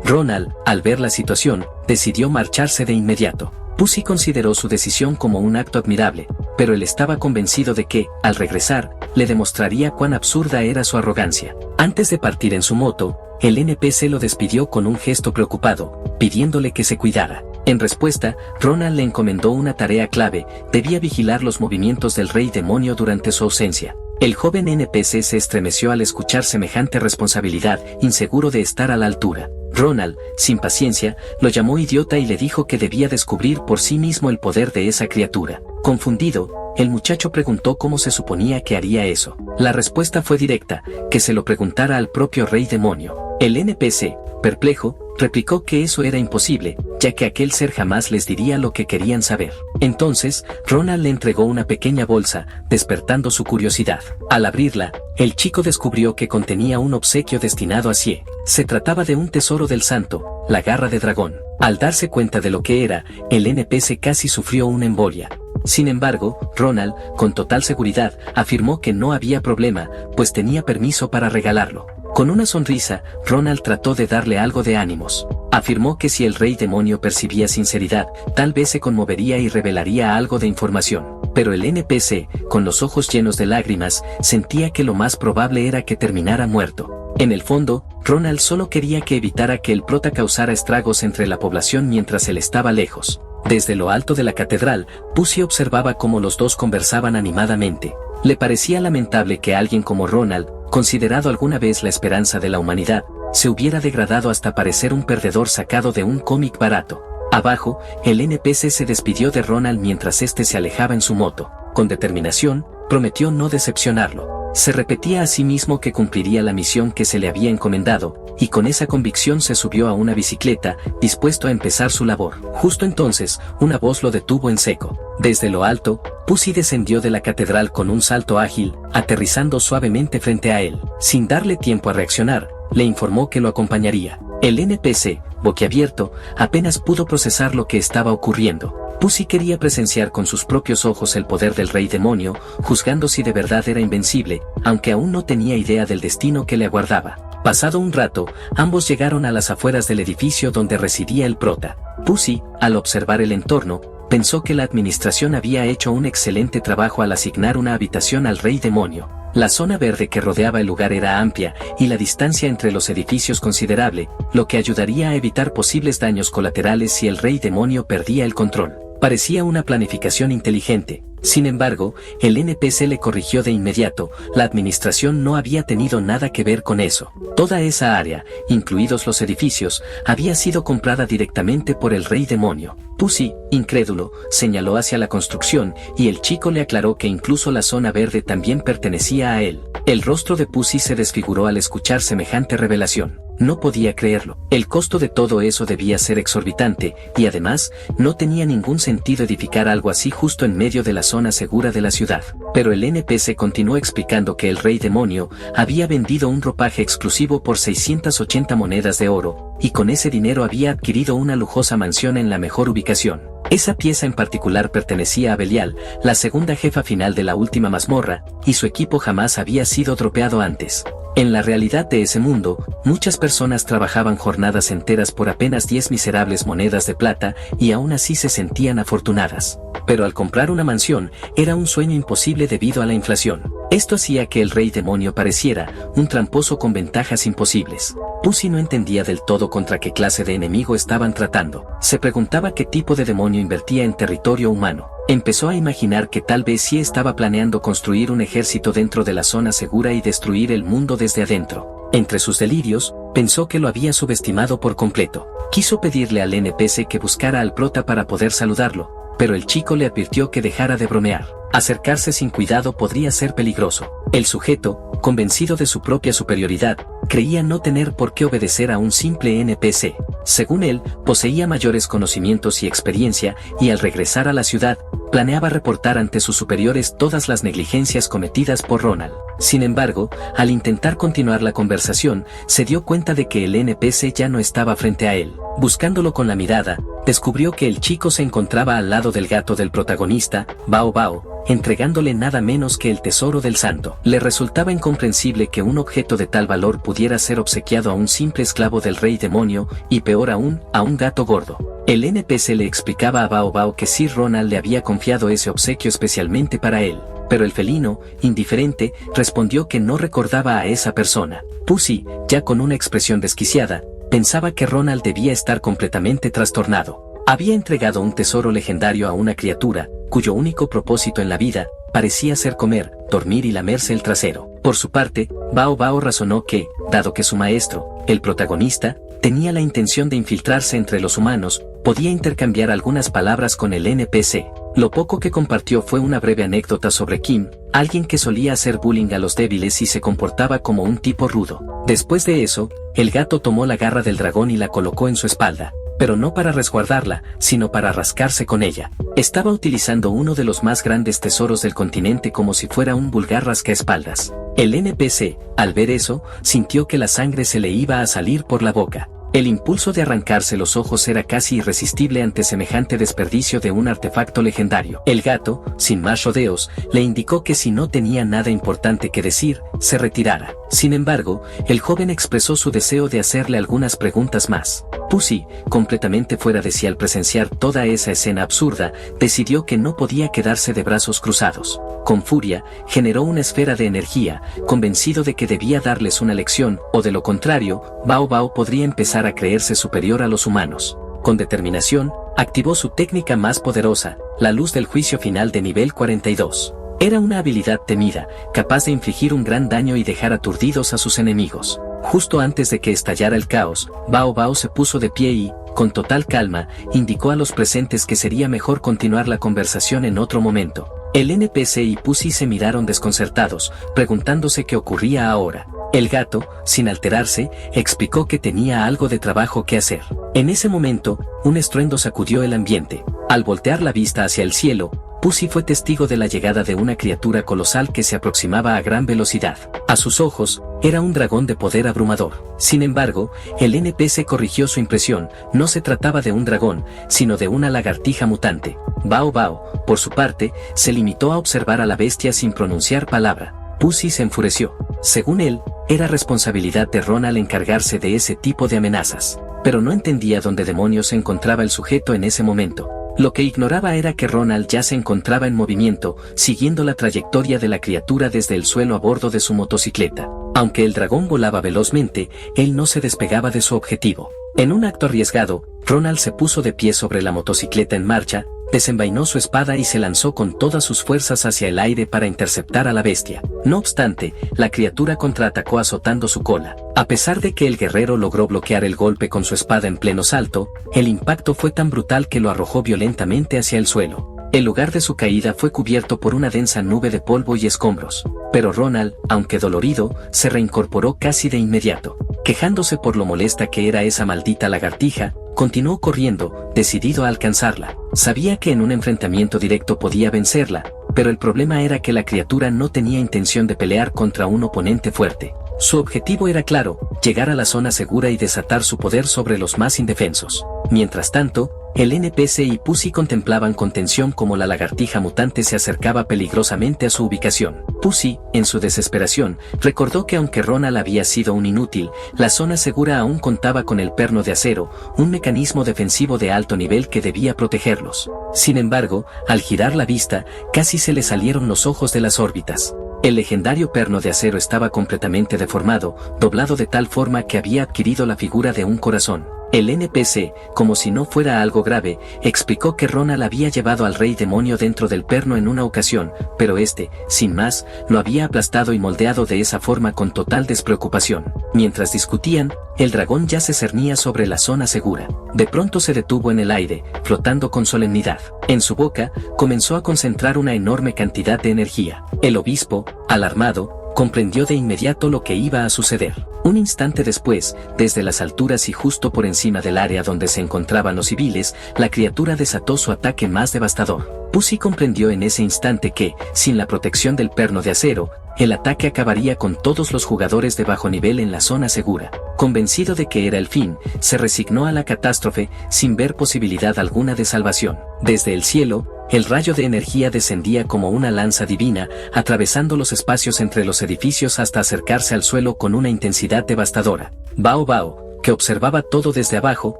Ronald, al ver la situación, decidió marcharse de inmediato. Pussy consideró su decisión como un acto admirable, pero él estaba convencido de que, al regresar, le demostraría cuán absurda era su arrogancia. Antes de partir en su moto, el NPC lo despidió con un gesto preocupado, pidiéndole que se cuidara. En respuesta, Ronald le encomendó una tarea clave: debía vigilar los movimientos del rey demonio durante su ausencia. El joven NPC se estremeció al escuchar semejante responsabilidad, inseguro de estar a la altura. Ronald, sin paciencia, lo llamó idiota y le dijo que debía descubrir por sí mismo el poder de esa criatura. Confundido, el muchacho preguntó cómo se suponía que haría eso. La respuesta fue directa: que se lo preguntara al propio rey demonio. El NPC, perplejo, replicó que eso era imposible, ya que aquel ser jamás les diría lo que querían saber. Entonces, Ronald le entregó una pequeña bolsa, despertando su curiosidad. Al abrirla, el chico descubrió que contenía un obsequio destinado a Sie. Se trataba de un tesoro del santo, la garra de dragón. Al darse cuenta de lo que era, el NPC casi sufrió una embolia. Sin embargo, Ronald, con total seguridad, afirmó que no había problema, pues tenía permiso para regalarlo. Con una sonrisa, Ronald trató de darle algo de ánimos. Afirmó que si el rey demonio percibía sinceridad, tal vez se conmovería y revelaría algo de información. Pero el NPC, con los ojos llenos de lágrimas, sentía que lo más probable era que terminara muerto. En el fondo, Ronald solo quería que evitara que el prota causara estragos entre la población mientras él estaba lejos. Desde lo alto de la catedral, Pussy observaba cómo los dos conversaban animadamente. Le parecía lamentable que alguien como Ronald, considerado alguna vez la esperanza de la humanidad, se hubiera degradado hasta parecer un perdedor sacado de un cómic barato. Abajo, el NPC se despidió de Ronald mientras éste se alejaba en su moto. Con determinación, prometió no decepcionarlo. Se repetía a sí mismo que cumpliría la misión que se le había encomendado, y con esa convicción se subió a una bicicleta, dispuesto a empezar su labor. Justo entonces, una voz lo detuvo en seco. Desde lo alto, Pussy descendió de la catedral con un salto ágil, aterrizando suavemente frente a él. Sin darle tiempo a reaccionar, le informó que lo acompañaría. El NPC, boquiabierto, apenas pudo procesar lo que estaba ocurriendo. Pussy quería presenciar con sus propios ojos el poder del rey demonio, juzgando si de verdad era invencible, aunque aún no tenía idea del destino que le aguardaba. Pasado un rato, ambos llegaron a las afueras del edificio donde residía el prota. Pussy, al observar el entorno, pensó que la administración había hecho un excelente trabajo al asignar una habitación al rey demonio. La zona verde que rodeaba el lugar era amplia y la distancia entre los edificios considerable, lo que ayudaría a evitar posibles daños colaterales si el rey demonio perdía el control. Parecía una planificación inteligente. Sin embargo, el NPC le corrigió de inmediato, la administración no había tenido nada que ver con eso. Toda esa área, incluidos los edificios, había sido comprada directamente por el rey demonio. Pussy, incrédulo, señaló hacia la construcción, y el chico le aclaró que incluso la zona verde también pertenecía a él. El rostro de Pussy se desfiguró al escuchar semejante revelación. No podía creerlo. El costo de todo eso debía ser exorbitante, y además, no tenía ningún sentido edificar algo así justo en medio de la zona segura de la ciudad. Pero el NPC continuó explicando que el rey demonio había vendido un ropaje exclusivo por 680 monedas de oro, y con ese dinero había adquirido una lujosa mansión en la mejor ubicación. Esa pieza en particular pertenecía a Belial, la segunda jefa final de la última mazmorra, y su equipo jamás había sido dropeado antes. En la realidad de ese mundo, muchas personas trabajaban jornadas enteras por apenas 10 miserables monedas de plata y aún así se sentían afortunadas. Pero al comprar una mansión, era un sueño imposible debido a la inflación. Esto hacía que el rey demonio pareciera un tramposo con ventajas imposibles. Pussy no entendía del todo contra qué clase de enemigo estaban tratando. Se preguntaba qué tipo de demonio invertía en territorio humano. Empezó a imaginar que tal vez sí estaba planeando construir un ejército dentro de la zona segura y destruir el mundo desde adentro. Entre sus delirios, pensó que lo había subestimado por completo. Quiso pedirle al NPC que buscara al prota para poder saludarlo, pero el chico le advirtió que dejara de bromear. Acercarse sin cuidado podría ser peligroso. El sujeto, convencido de su propia superioridad, creía no tener por qué obedecer a un simple NPC. Según él, poseía mayores conocimientos y experiencia, y al regresar a la ciudad, planeaba reportar ante sus superiores todas las negligencias cometidas por Ronald. Sin embargo, al intentar continuar la conversación, se dio cuenta de que el NPC ya no estaba frente a él. Buscándolo con la mirada, descubrió que el chico se encontraba al lado del gato del protagonista, Bao Bao, entregándole nada menos que el tesoro del santo. Le resultaba incomprensible que un objeto de tal valor pudiera ser obsequiado a un simple esclavo del rey demonio, y peor aún, a un gato gordo. El NPC le explicaba a Bao Bao que Sir Ronald le había confiado ese obsequio especialmente para él, pero el felino, indiferente, respondió que no recordaba a esa persona. Pussy, ya con una expresión desquiciada, pensaba que Ronald debía estar completamente trastornado. Había entregado un tesoro legendario a una criatura, cuyo único propósito en la vida parecía ser comer, dormir y lamerse el trasero. Por su parte, Bao Bao razonó que, dado que su maestro, el protagonista, tenía la intención de infiltrarse entre los humanos, podía intercambiar algunas palabras con el NPC. Lo poco que compartió fue una breve anécdota sobre Kim, alguien que solía hacer bullying a los débiles y se comportaba como un tipo rudo. Después de eso, el gato tomó la garra del dragón y la colocó en su espalda, pero no para resguardarla, sino para rascarse con ella. Estaba utilizando uno de los más grandes tesoros del continente como si fuera un vulgar rascaespaldas. El NPC, al ver eso, sintió que la sangre se le iba a salir por la boca. El impulso de arrancarse los ojos era casi irresistible ante semejante desperdicio de un artefacto legendario. El gato, sin más rodeos, le indicó que si no tenía nada importante que decir, se retirara. Sin embargo, el joven expresó su deseo de hacerle algunas preguntas más. Pussy, completamente fuera de sí al presenciar toda esa escena absurda, decidió que no podía quedarse de brazos cruzados. Con furia, generó una esfera de energía, convencido de que debía darles una lección, o de lo contrario, Bao Bao podría empezar a creerse superior a los humanos. Con determinación, activó su técnica más poderosa, la luz del juicio final de nivel 42. Era una habilidad temida, capaz de infligir un gran daño y dejar aturdidos a sus enemigos. Justo antes de que estallara el caos, Bao Bao se puso de pie y, con total calma, indicó a los presentes que sería mejor continuar la conversación en otro momento. El NPC y Pussy se miraron desconcertados, preguntándose qué ocurría ahora. El gato, sin alterarse, explicó que tenía algo de trabajo que hacer. En ese momento, un estruendo sacudió el ambiente. Al voltear la vista hacia el cielo, Pussy fue testigo de la llegada de una criatura colosal que se aproximaba a gran velocidad. A sus ojos, era un dragón de poder abrumador. Sin embargo, el NPC corrigió su impresión, no se trataba de un dragón, sino de una lagartija mutante. Bao Bao, por su parte, se limitó a observar a la bestia sin pronunciar palabra. Pussy se enfureció. Según él, era responsabilidad de Ronald encargarse de ese tipo de amenazas. Pero no entendía dónde demonios se encontraba el sujeto en ese momento. Lo que ignoraba era que Ronald ya se encontraba en movimiento, siguiendo la trayectoria de la criatura desde el suelo a bordo de su motocicleta. Aunque el dragón volaba velozmente, él no se despegaba de su objetivo. En un acto arriesgado, Ronald se puso de pie sobre la motocicleta en marcha, desenvainó su espada y se lanzó con todas sus fuerzas hacia el aire para interceptar a la bestia. No obstante, la criatura contraatacó azotando su cola. A pesar de que el guerrero logró bloquear el golpe con su espada en pleno salto, el impacto fue tan brutal que lo arrojó violentamente hacia el suelo. El lugar de su caída fue cubierto por una densa nube de polvo y escombros. Pero Ronald, aunque dolorido, se reincorporó casi de inmediato. Quejándose por lo molesta que era esa maldita lagartija, continuó corriendo, decidido a alcanzarla. Sabía que en un enfrentamiento directo podía vencerla, pero el problema era que la criatura no tenía intención de pelear contra un oponente fuerte. Su objetivo era claro, llegar a la zona segura y desatar su poder sobre los más indefensos. Mientras tanto, el NPC y Pussy contemplaban con tensión cómo la lagartija mutante se acercaba peligrosamente a su ubicación. Pussy, en su desesperación, recordó que aunque Ronald había sido un inútil, la zona segura aún contaba con el perno de acero, un mecanismo defensivo de alto nivel que debía protegerlos. Sin embargo, al girar la vista, casi se le salieron los ojos de las órbitas. El legendario perno de acero estaba completamente deformado, doblado de tal forma que había adquirido la figura de un corazón. El NPC, como si no fuera algo grave, explicó que Ronald había llevado al rey demonio dentro del perno en una ocasión, pero este, sin más, lo había aplastado y moldeado de esa forma con total despreocupación. Mientras discutían, el dragón ya se cernía sobre la zona segura. De pronto se detuvo en el aire, flotando con solemnidad. En su boca, comenzó a concentrar una enorme cantidad de energía. El obispo, alarmado, comprendió de inmediato lo que iba a suceder. Un instante después, desde las alturas y justo por encima del área donde se encontraban los civiles, la criatura desató su ataque más devastador. Pussy comprendió en ese instante que, sin la protección del perno de acero, el ataque acabaría con todos los jugadores de bajo nivel en la zona segura. Convencido de que era el fin, se resignó a la catástrofe, sin ver posibilidad alguna de salvación. Desde el cielo, el rayo de energía descendía como una lanza divina, atravesando los espacios entre los edificios hasta acercarse al suelo con una intensidad devastadora. Bao Bao, que observaba todo desde abajo,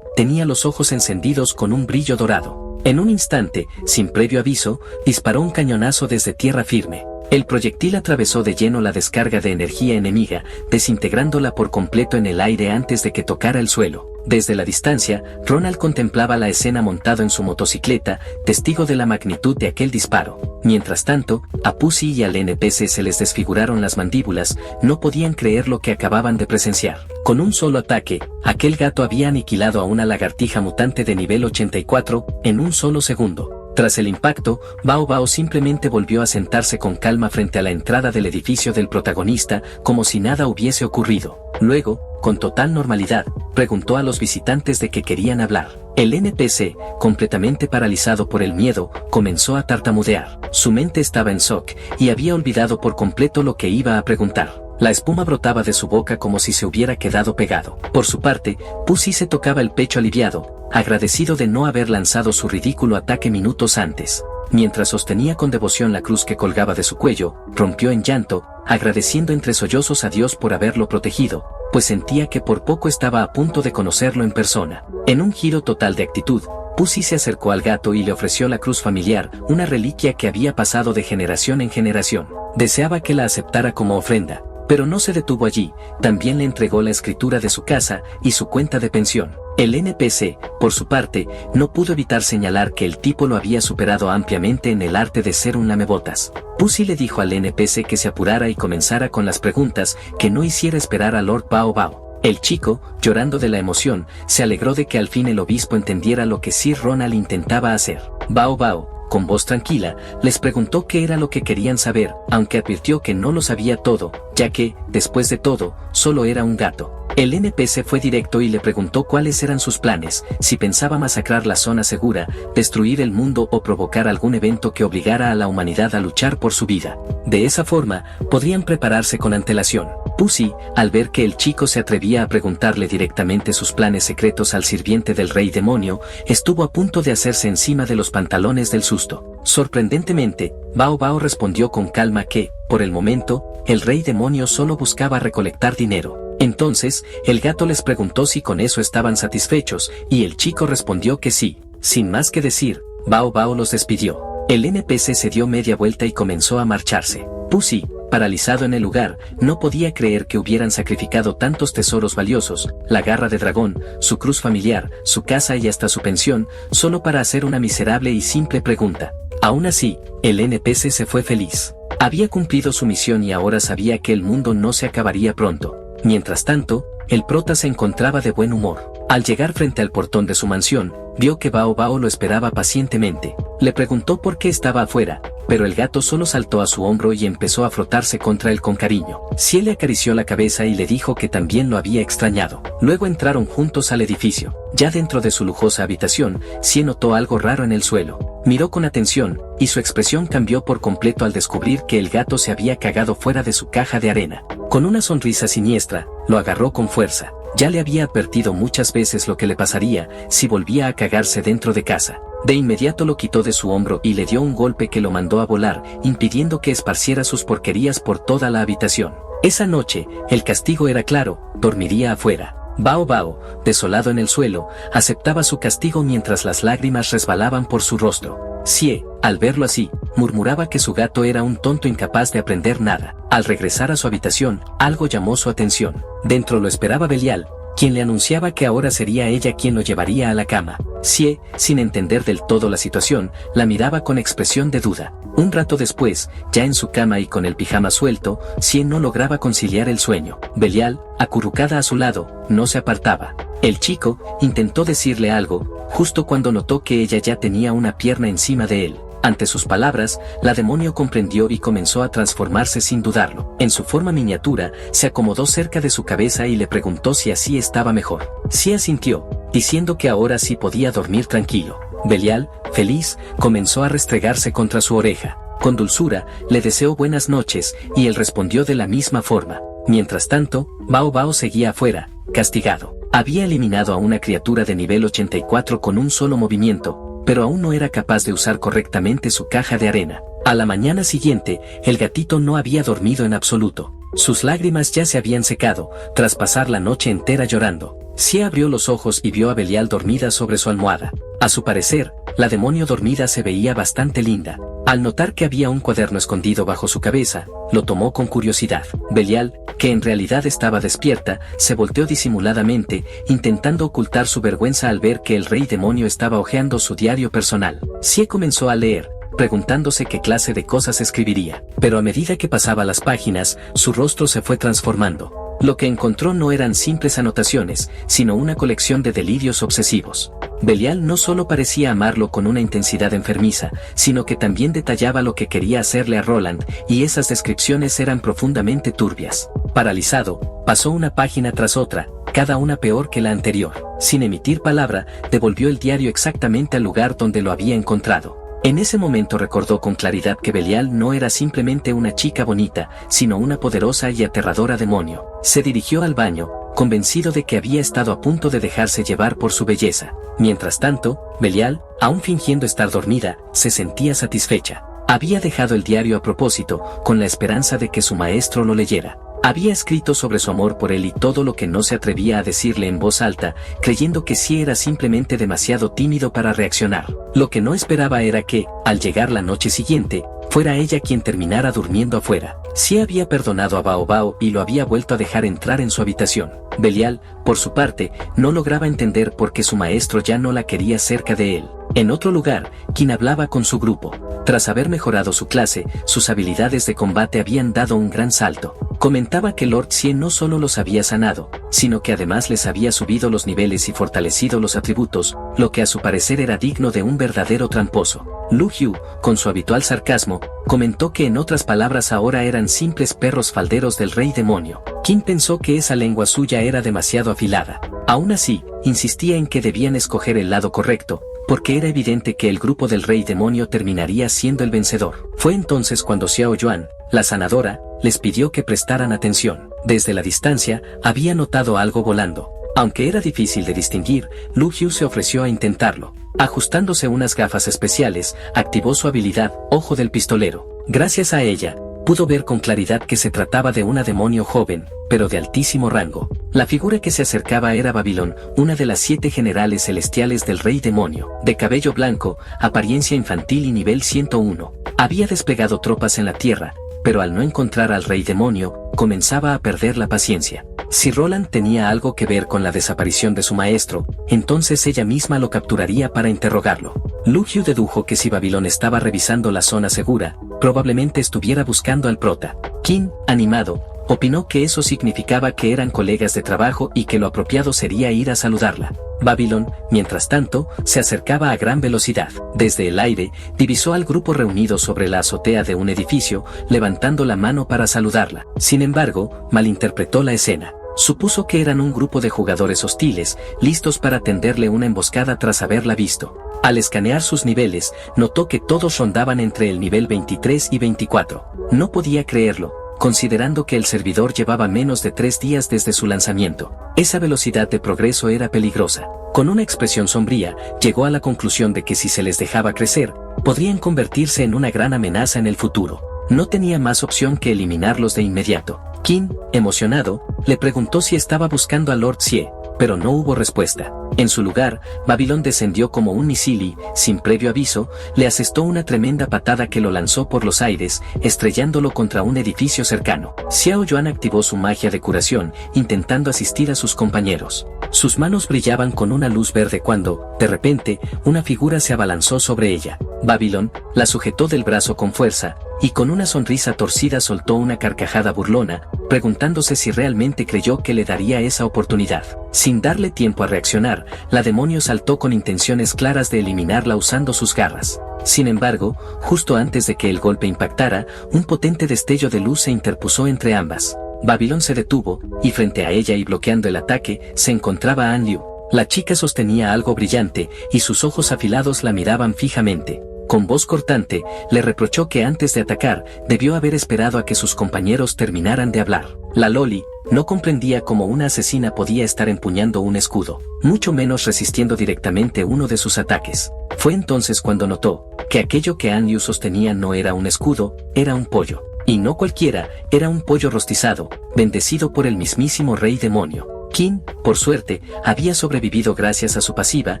tenía los ojos encendidos con un brillo dorado. En un instante, sin previo aviso, disparó un cañonazo desde tierra firme. El proyectil atravesó de lleno la descarga de energía enemiga, desintegrándola por completo en el aire antes de que tocara el suelo. Desde la distancia, Ronald contemplaba la escena montado en su motocicleta, testigo de la magnitud de aquel disparo. Mientras tanto, a Pussy y al NPC se les desfiguraron las mandíbulas, no podían creer lo que acababan de presenciar. Con un solo ataque, aquel gato había aniquilado a una lagartija mutante de nivel 84, en un solo segundo. Tras el impacto, Bao Bao simplemente volvió a sentarse con calma frente a la entrada del edificio del protagonista, como si nada hubiese ocurrido. Luego, con total normalidad, preguntó a los visitantes de qué querían hablar. El NPC, completamente paralizado por el miedo, comenzó a tartamudear. Su mente estaba en shock, y había olvidado por completo lo que iba a preguntar. La espuma brotaba de su boca como si se hubiera quedado pegado. Por su parte, Pussy se tocaba el pecho aliviado, agradecido de no haber lanzado su ridículo ataque minutos antes. Mientras sostenía con devoción la cruz que colgaba de su cuello, rompió en llanto, agradeciendo entre sollozos a Dios por haberlo protegido, pues sentía que por poco estaba a punto de conocerlo en persona. En un giro total de actitud, Pussy se acercó al gato y le ofreció la cruz familiar, una reliquia que había pasado de generación en generación. Deseaba que la aceptara como ofrenda. Pero no se detuvo allí, también le entregó la escritura de su casa y su cuenta de pensión. El NPC, por su parte, no pudo evitar señalar que el tipo lo había superado ampliamente en el arte de ser un lamebotas. Pussy le dijo al NPC que se apurara y comenzara con las preguntas, que no hiciera esperar a Lord Bao Bao. El chico, llorando de la emoción, se alegró de que al fin el obispo entendiera lo que Sir Ronald intentaba hacer. Bao Bao, con voz tranquila, les preguntó qué era lo que querían saber, aunque advirtió que no lo sabía todo, ya que, después de todo, solo era un gato. El NPC fue directo y le preguntó cuáles eran sus planes, si pensaba masacrar la zona segura, destruir el mundo o provocar algún evento que obligara a la humanidad a luchar por su vida. De esa forma, podrían prepararse con antelación. Pussy, al ver que el chico se atrevía a preguntarle directamente sus planes secretos al sirviente del rey demonio, estuvo a punto de hacerse encima de los pantalones del susto. Sorprendentemente, Bao Bao respondió con calma que, por el momento, el rey demonio solo buscaba recolectar dinero. Entonces, el gato les preguntó si con eso estaban satisfechos, y el chico respondió que sí. Sin más que decir, Bao Bao los despidió. El NPC se dio media vuelta y comenzó a marcharse. Pussy, paralizado en el lugar, no podía creer que hubieran sacrificado tantos tesoros valiosos, la garra de dragón, su cruz familiar, su casa y hasta su pensión, solo para hacer una miserable y simple pregunta. Aún así, el NPC se fue feliz. Había cumplido su misión y ahora sabía que el mundo no se acabaría pronto. Mientras tanto, el prota se encontraba de buen humor. Al llegar frente al portón de su mansión, vio que Bao Bao lo esperaba pacientemente. Le preguntó por qué estaba afuera, pero el gato solo saltó a su hombro y empezó a frotarse contra él con cariño. Xie le acarició la cabeza y le dijo que también lo había extrañado. Luego entraron juntos al edificio. Ya dentro de su lujosa habitación, Xie notó algo raro en el suelo. Miró con atención, y su expresión cambió por completo al descubrir que el gato se había cagado fuera de su caja de arena. Con una sonrisa siniestra, lo agarró con fuerza. Ya le había advertido muchas veces lo que le pasaría si volvía a cagarse dentro de casa. De inmediato lo quitó de su hombro y le dio un golpe que lo mandó a volar, impidiendo que esparciera sus porquerías por toda la habitación. Esa noche, el castigo era claro: dormiría afuera. Bao Bao, desolado en el suelo, aceptaba su castigo mientras las lágrimas resbalaban por su rostro. Xie, al verlo así, murmuraba que su gato era un tonto incapaz de aprender nada. Al regresar a su habitación, algo llamó su atención. Dentro lo esperaba Belial, quien le anunciaba que ahora sería ella quien lo llevaría a la cama. Xie, sin entender del todo la situación, la miraba con expresión de duda. Un rato después, ya en su cama y con el pijama suelto, Xie no lograba conciliar el sueño. Belial, acurrucada a su lado, no se apartaba. El chico intentó decirle algo, justo cuando notó que ella ya tenía una pierna encima de él. Ante sus palabras, la demonio comprendió y comenzó a transformarse sin dudarlo. En su forma miniatura, se acomodó cerca de su cabeza y le preguntó si así estaba mejor. Xie asintió, diciendo que ahora sí podía dormir tranquilo. Belial, feliz, comenzó a restregarse contra su oreja. Con dulzura, le deseó buenas noches, y él respondió de la misma forma. Mientras tanto, Bao Bao seguía afuera, castigado. Había eliminado a una criatura de nivel 84 con un solo movimiento, pero aún no era capaz de usar correctamente su caja de arena. A la mañana siguiente, el gatito no había dormido en absoluto. Sus lágrimas ya se habían secado, tras pasar la noche entera llorando. Xie abrió los ojos y vio a Belial dormida sobre su almohada. A su parecer, la demonio dormida se veía bastante linda. Al notar que había un cuaderno escondido bajo su cabeza, lo tomó con curiosidad. Belial, que en realidad estaba despierta, se volteó disimuladamente, intentando ocultar su vergüenza al ver que el rey demonio estaba hojeando su diario personal. Xie comenzó a leer, preguntándose qué clase de cosas escribiría. Pero a medida que pasaba las páginas, su rostro se fue transformando. Lo que encontró no eran simples anotaciones, sino una colección de delirios obsesivos. Belial no solo parecía amarlo con una intensidad enfermiza, sino que también detallaba lo que quería hacerle a Roland, y esas descripciones eran profundamente turbias. Paralizado, pasó una página tras otra, cada una peor que la anterior. Sin emitir palabra, devolvió el diario exactamente al lugar donde lo había encontrado. En ese momento recordó con claridad que Belial no era simplemente una chica bonita, sino una poderosa y aterradora demonio. Se dirigió al baño, convencido de que había estado a punto de dejarse llevar por su belleza. Mientras tanto, Belial, aún fingiendo estar dormida, se sentía satisfecha. Había dejado el diario a propósito, con la esperanza de que su maestro lo leyera. Había escrito sobre su amor por él y todo lo que no se atrevía a decirle en voz alta, creyendo que sí era simplemente demasiado tímido para reaccionar. Lo que no esperaba era que, al llegar la noche siguiente, fuera ella quien terminara durmiendo afuera. Sí había perdonado a Bao Bao y lo había vuelto a dejar entrar en su habitación. Belial, por su parte, no lograba entender por qué su maestro ya no la quería cerca de él. En otro lugar, Qin hablaba con su grupo. Tras haber mejorado su clase, sus habilidades de combate habían dado un gran salto. Comentaba que Lord Xie no solo los había sanado, sino que además les había subido los niveles y fortalecido los atributos, lo que a su parecer era digno de un verdadero tramposo. Lu Yu, con su habitual sarcasmo, comentó que en otras palabras ahora eran simples perros falderos del rey demonio. Qin pensó que esa lengua suya era demasiado afilada. Aún así, insistía en que debían escoger el lado correcto, porque era evidente que el grupo del rey demonio terminaría siendo el vencedor. Fue entonces cuando Xiao Yuan, la sanadora, les pidió que prestaran atención. Desde la distancia, había notado algo volando. Aunque era difícil de distinguir, Lu Yu se ofreció a intentarlo. Ajustándose unas gafas especiales, activó su habilidad, Ojo del Pistolero. Gracias a ella, pudo ver con claridad que se trataba de una demonio joven, pero de altísimo rango. La figura que se acercaba era Babilón, una de las 7 generales celestiales del rey demonio, de cabello blanco, apariencia infantil y nivel 101. Había desplegado tropas en la tierra, pero al no encontrar al rey demonio, comenzaba a perder la paciencia. Si Roland tenía algo que ver con la desaparición de su maestro, entonces ella misma lo capturaría para interrogarlo. Lu Yu dedujo que si Babilón estaba revisando la zona segura, probablemente estuviera buscando al prota. Qin, animado, opinó que eso significaba que eran colegas de trabajo y que lo apropiado sería ir a saludarla. Babilón, mientras tanto, se acercaba a gran velocidad. Desde el aire, divisó al grupo reunido sobre la azotea de un edificio, levantando la mano para saludarla. Sin embargo, malinterpretó la escena. Supuso que eran un grupo de jugadores hostiles, listos para tenderle una emboscada tras haberla visto. Al escanear sus niveles, notó que todos rondaban entre el nivel 23 y 24. No podía creerlo, considerando que el servidor llevaba menos de 3 días desde su lanzamiento. Esa velocidad de progreso era peligrosa. Con una expresión sombría, llegó a la conclusión de que si se les dejaba crecer, podrían convertirse en una gran amenaza en el futuro. No tenía más opción que eliminarlos de inmediato. Qin, emocionado, le preguntó si estaba buscando a Lord Xie, pero no hubo respuesta. En su lugar, Babilón descendió como un misil y, sin previo aviso, le asestó una tremenda patada que lo lanzó por los aires, estrellándolo contra un edificio cercano. Xiao Yuan activó su magia de curación, intentando asistir a sus compañeros. Sus manos brillaban con una luz verde cuando, de repente, una figura se abalanzó sobre ella. Babilón la sujetó del brazo con fuerza, y con una sonrisa torcida soltó una carcajada burlona, preguntándose si realmente creyó que le daría esa oportunidad. Sin darle tiempo a reaccionar, la demonio saltó con intenciones claras de eliminarla usando sus garras. Sin embargo, justo antes de que el golpe impactara, un potente destello de luz se interpuso entre ambas. Babilón se detuvo, y frente a ella y bloqueando el ataque, se encontraba An Liu. La chica sostenía algo brillante, y sus ojos afilados la miraban fijamente. Con voz cortante, le reprochó que antes de atacar, debió haber esperado a que sus compañeros terminaran de hablar. La Loli no comprendía cómo una asesina podía estar empuñando un escudo, mucho menos resistiendo directamente uno de sus ataques. Fue entonces cuando notó que aquello que An Liu sostenía no era un escudo, era un pollo. Y no cualquiera, era un pollo rostizado, bendecido por el mismísimo rey demonio. Qin, por suerte, había sobrevivido gracias a su pasiva,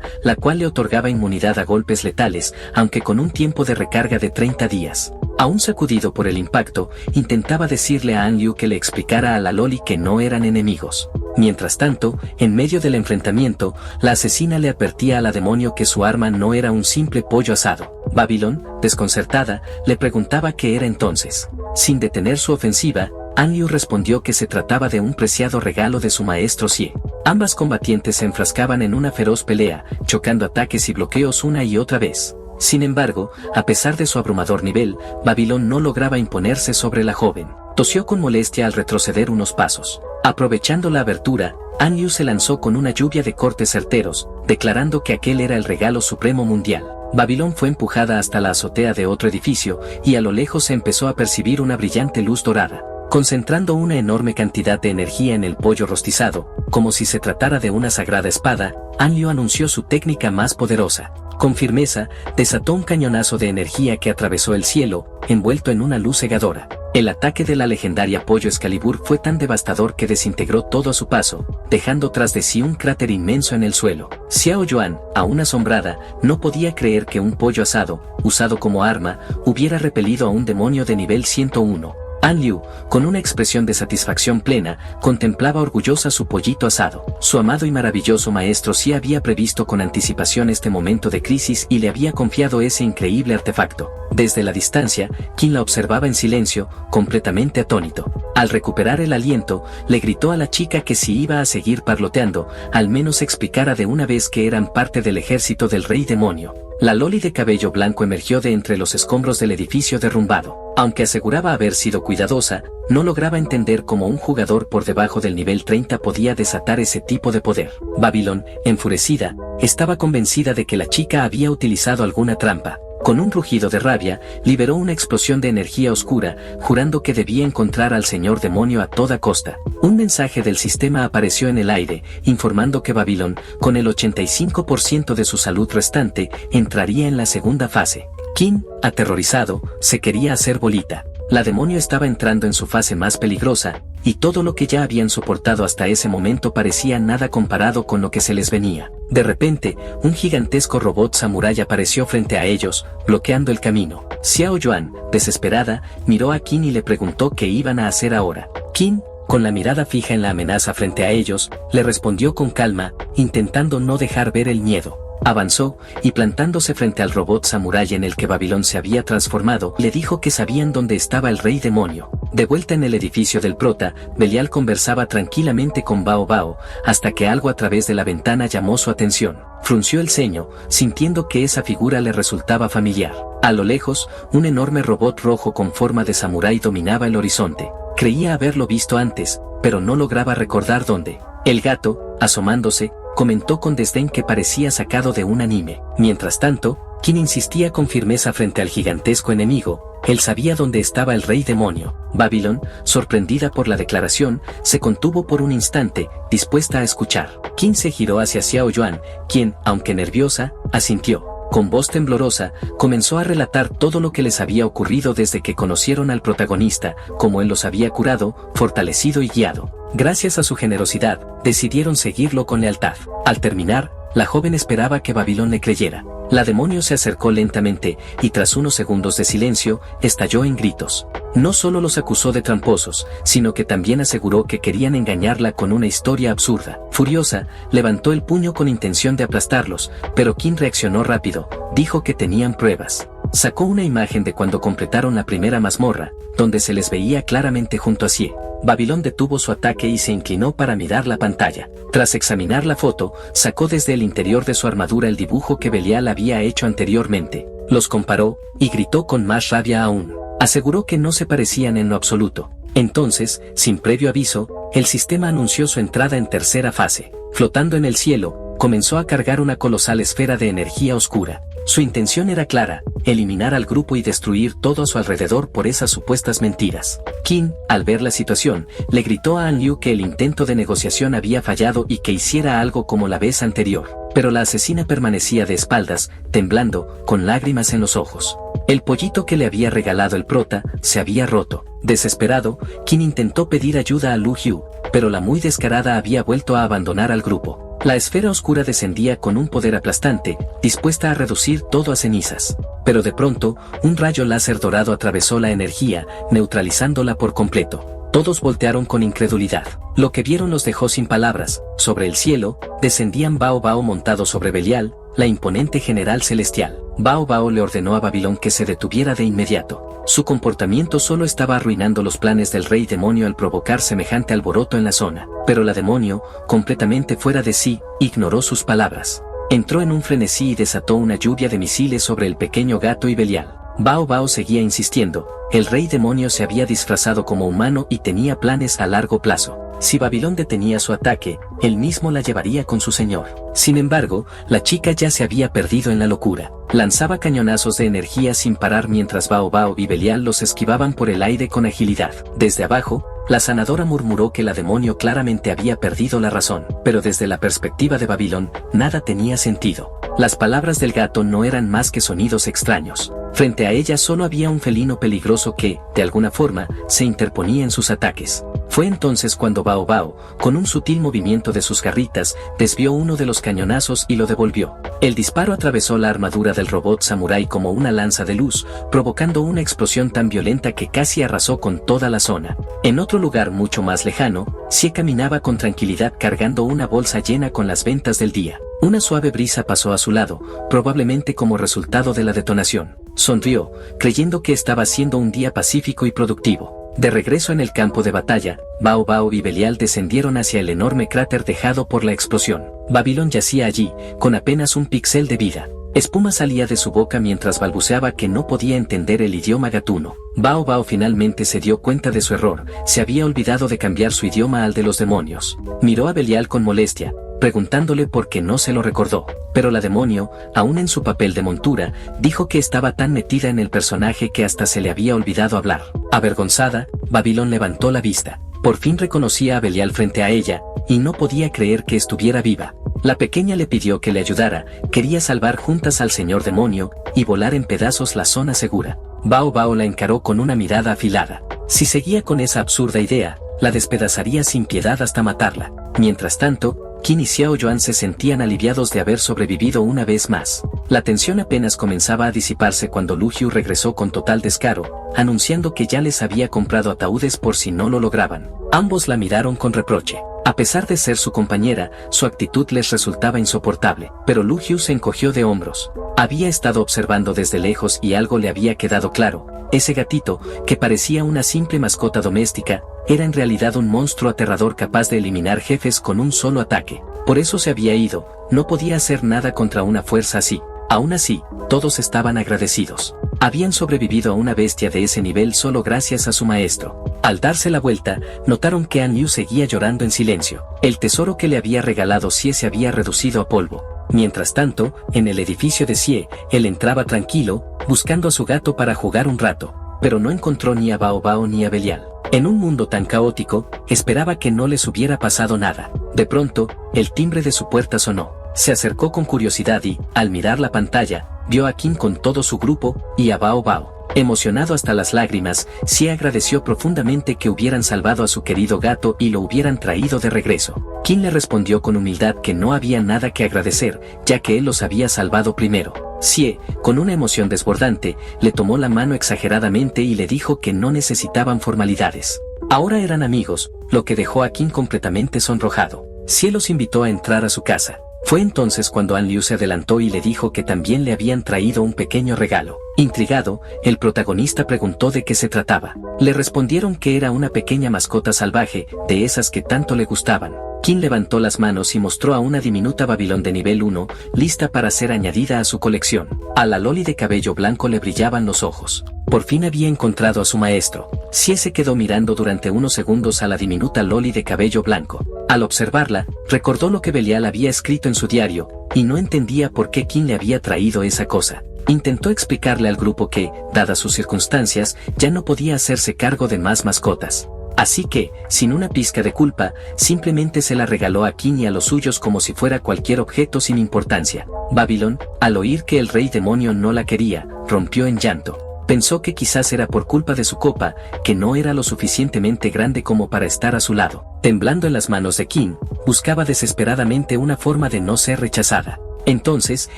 la cual le otorgaba inmunidad a golpes letales, aunque con un tiempo de recarga de 30 días. Aún sacudido por el impacto, intentaba decirle a An Liu que le explicara a la Loli que no eran enemigos. Mientras tanto, en medio del enfrentamiento, la asesina le advertía a la demonio que su arma no era un simple pollo asado. Babilón, desconcertada, le preguntaba qué era entonces. Sin detener su ofensiva, An Liu respondió que se trataba de un preciado regalo de su maestro Xie. Ambas combatientes se enfrascaban en una feroz pelea, chocando ataques y bloqueos una y otra vez. Sin embargo, a pesar de su abrumador nivel, Babilón no lograba imponerse sobre la joven. Tosió con molestia al retroceder unos pasos. Aprovechando la abertura, An Liu se lanzó con una lluvia de cortes certeros, declarando que aquel era el regalo supremo mundial. Babilón fue empujada hasta la azotea de otro edificio, y a lo lejos se empezó a percibir una brillante luz dorada. Concentrando una enorme cantidad de energía en el pollo rostizado, como si se tratara de una sagrada espada, An Liu anunció su técnica más poderosa. Con firmeza, desató un cañonazo de energía que atravesó el cielo, envuelto en una luz cegadora. El ataque de la legendaria pollo Excalibur fue tan devastador que desintegró todo a su paso, dejando tras de sí un cráter inmenso en el suelo. Xiao Yuan, aún asombrada, no podía creer que un pollo asado, usado como arma, hubiera repelido a un demonio de nivel 101. An Liu, con una expresión de satisfacción plena, contemplaba orgullosa su pollito asado. Su amado y maravilloso maestro sí había previsto con anticipación este momento de crisis y le había confiado ese increíble artefacto. Desde la distancia, Qin la observaba en silencio, completamente atónito. Al recuperar el aliento, le gritó a la chica que si iba a seguir parloteando, al menos explicara de una vez que eran parte del ejército del rey demonio. La loli de cabello blanco emergió de entre los escombros del edificio derrumbado. Aunque aseguraba haber sido cuidadosa, no lograba entender cómo un jugador por debajo del nivel 30 podía desatar ese tipo de poder. Babylon, enfurecida, estaba convencida de que la chica había utilizado alguna trampa. Con un rugido de rabia, liberó una explosión de energía oscura, jurando que debía encontrar al señor demonio a toda costa. Un mensaje del sistema apareció en el aire, informando que Babylon, con el 85% de su salud restante, entraría en la segunda fase. Qin, aterrorizado, se quería hacer bolita. La demonio estaba entrando en su fase más peligrosa, y todo lo que ya habían soportado hasta ese momento parecía nada comparado con lo que se les venía. De repente, un gigantesco robot samurái apareció frente a ellos, bloqueando el camino. Xiao Yuan, desesperada, miró a Qin y le preguntó qué iban a hacer ahora. Qin, con la mirada fija en la amenaza frente a ellos, le respondió con calma, intentando no dejar ver el miedo. Avanzó, y plantándose frente al robot samurái en el que Babylon se había transformado, le dijo que sabían dónde estaba el rey demonio. De vuelta en el edificio del prota, Belial conversaba tranquilamente con Bao Bao, hasta que algo a través de la ventana llamó su atención. Frunció el ceño, sintiendo que esa figura le resultaba familiar. A lo lejos, un enorme robot rojo con forma de samurái dominaba el horizonte. Creía haberlo visto antes, pero no lograba recordar dónde. El gato, asomándose, comentó con desdén que parecía sacado de un anime. Mientras tanto, Qin insistía con firmeza frente al gigantesco enemigo. Él sabía dónde estaba el rey demonio. Babylon, sorprendida por la declaración, se contuvo por un instante, dispuesta a escuchar. Qin se giró hacia Xiao Yuan, quien, aunque nerviosa, asintió. Con voz temblorosa, comenzó a relatar todo lo que les había ocurrido desde que conocieron al protagonista, cómo él los había curado, fortalecido y guiado. Gracias a su generosidad, decidieron seguirlo con lealtad. Al terminar, la joven esperaba que Babylon le creyera. La demonio se acercó lentamente, y tras unos segundos de silencio, estalló en gritos. No solo los acusó de tramposos, sino que también aseguró que querían engañarla con una historia absurda. Furiosa, levantó el puño con intención de aplastarlos, pero Qin reaccionó rápido, dijo que tenían pruebas. Sacó una imagen de cuando completaron la primera mazmorra, donde se les veía claramente junto a Xie. Babylon detuvo su ataque y se inclinó para mirar la pantalla. Tras examinar la foto, sacó desde el interior de su armadura el dibujo que Belial había hecho anteriormente. Los comparó, y gritó con más rabia aún. Aseguró que no se parecían en lo absoluto. Entonces, sin previo aviso, el sistema anunció su entrada en tercera fase. Flotando en el cielo, comenzó a cargar una colosal esfera de energía oscura. Su intención era clara, eliminar al grupo y destruir todo a su alrededor por esas supuestas mentiras. Qin, al ver la situación, le gritó a An Liu que el intento de negociación había fallado y que hiciera algo como la vez anterior. Pero la asesina permanecía de espaldas, temblando, con lágrimas en los ojos. El pollito que le había regalado el prota, se había roto. Desesperado, Qin intentó pedir ayuda a Lu Yu, pero la muy descarada había vuelto a abandonar al grupo. La esfera oscura descendía con un poder aplastante, dispuesta a reducir todo a cenizas. Pero de pronto, un rayo láser dorado atravesó la energía, neutralizándola por completo. Todos voltearon con incredulidad. Lo que vieron los dejó sin palabras. Sobre el cielo, descendían Bao Bao montado sobre Belial, la imponente general celestial. Bao Bao le ordenó a Babylon que se detuviera de inmediato. Su comportamiento solo estaba arruinando los planes del rey demonio al provocar semejante alboroto en la zona. Pero la demonio, completamente fuera de sí, ignoró sus palabras. Entró en un frenesí y desató una lluvia de misiles sobre el pequeño gato y Belial. Bao Bao seguía insistiendo. El rey demonio se había disfrazado como humano y tenía planes a largo plazo. Si Babylon detenía su ataque, él mismo la llevaría con su señor. Sin embargo, la chica ya se había perdido en la locura. Lanzaba cañonazos de energía sin parar mientras Bao Bao y Belial los esquivaban por el aire con agilidad. Desde abajo, la sanadora murmuró que la demonio claramente había perdido la razón, pero desde la perspectiva de Babylon, nada tenía sentido. Las palabras del gato no eran más que sonidos extraños. Frente a ella solo había un felino peligroso que, de alguna forma, se interponía en sus ataques. Fue entonces cuando Bao Bao, con un sutil movimiento de sus garritas, desvió uno de los cañonazos y lo devolvió. El disparo atravesó la armadura del robot samurái como una lanza de luz, provocando una explosión tan violenta que casi arrasó con toda la zona. En otro lugar mucho más lejano, Xie caminaba con tranquilidad cargando una bolsa llena con las ventas del día. Una suave brisa pasó a su lado, probablemente como resultado de la detonación. Sonrió, creyendo que estaba siendo un día pacífico y productivo. De regreso en el campo de batalla, Bao Bao y Belial descendieron hacia el enorme cráter dejado por la explosión. Babylon yacía allí, con apenas un píxel de vida. Espuma salía de su boca mientras balbuceaba que no podía entender el idioma gatuno. Bao Bao finalmente se dio cuenta de su error, se había olvidado de cambiar su idioma al de los demonios. Miró a Belial con molestia, preguntándole por qué no se lo recordó. Pero la demonio, aún en su papel de montura, dijo que estaba tan metida en el personaje que hasta se le había olvidado hablar. Avergonzada, Babylon levantó la vista. Por fin reconocía a Belial frente a ella, y no podía creer que estuviera viva. La pequeña le pidió que le ayudara, quería salvar juntas al señor demonio, y volar en pedazos la zona segura. Bao Bao la encaró con una mirada afilada. Si seguía con esa absurda idea, la despedazaría sin piedad hasta matarla. Mientras tanto, Qin y Xiao Yuan se sentían aliviados de haber sobrevivido una vez más. La tensión apenas comenzaba a disiparse cuando Lu Yu regresó con total descaro, anunciando que ya les había comprado ataúdes por si no lo lograban. Ambos la miraron con reproche. A pesar de ser su compañera, su actitud les resultaba insoportable, pero Lu Yu se encogió de hombros. Había estado observando desde lejos y algo le había quedado claro. Ese gatito, que parecía una simple mascota doméstica, era en realidad un monstruo aterrador capaz de eliminar jefes con un solo ataque. Por eso se había ido, no podía hacer nada contra una fuerza así. Aún así, todos estaban agradecidos. Habían sobrevivido a una bestia de ese nivel solo gracias a su maestro. Al darse la vuelta, notaron que An Liu seguía llorando en silencio. El tesoro que le había regalado Xie se había reducido a polvo. Mientras tanto, en el edificio de Xie, él entraba tranquilo, buscando a su gato para jugar un rato, pero no encontró ni a Bao Bao ni a Belial. En un mundo tan caótico, esperaba que no les hubiera pasado nada. De pronto, el timbre de su puerta sonó. Se acercó con curiosidad y, al mirar la pantalla, vio a Qin con todo su grupo, y a Bao Bao. Emocionado hasta las lágrimas, Xie agradeció profundamente que hubieran salvado a su querido gato y lo hubieran traído de regreso. Qin le respondió con humildad que no había nada que agradecer, ya que él los había salvado primero. Xie, con una emoción desbordante, le tomó la mano exageradamente y le dijo que no necesitaban formalidades. Ahora eran amigos, lo que dejó a Qin completamente sonrojado. Xie los invitó a entrar a su casa. Fue entonces cuando An Liu se adelantó y le dijo que también le habían traído un pequeño regalo. Intrigado, el protagonista preguntó de qué se trataba. Le respondieron que era una pequeña mascota salvaje, de esas que tanto le gustaban. Qin levantó las manos y mostró a una diminuta Babylon de nivel 1, lista para ser añadida a su colección. A la loli de cabello blanco le brillaban los ojos. Por fin había encontrado a su maestro. Xie se quedó mirando durante unos segundos a la diminuta loli de cabello blanco. Al observarla, recordó lo que Belial había escrito en su diario, y no entendía por qué Qin le había traído esa cosa. Intentó explicarle al grupo que, dadas sus circunstancias, ya no podía hacerse cargo de más mascotas. Así que, sin una pizca de culpa, simplemente se la regaló a Qin y a los suyos como si fuera cualquier objeto sin importancia. Babylon, al oír que el rey demonio no la quería, rompió en llanto. Pensó que quizás era por culpa de su copa, que no era lo suficientemente grande como para estar a su lado. Temblando en las manos de Qin, buscaba desesperadamente una forma de no ser rechazada. Entonces,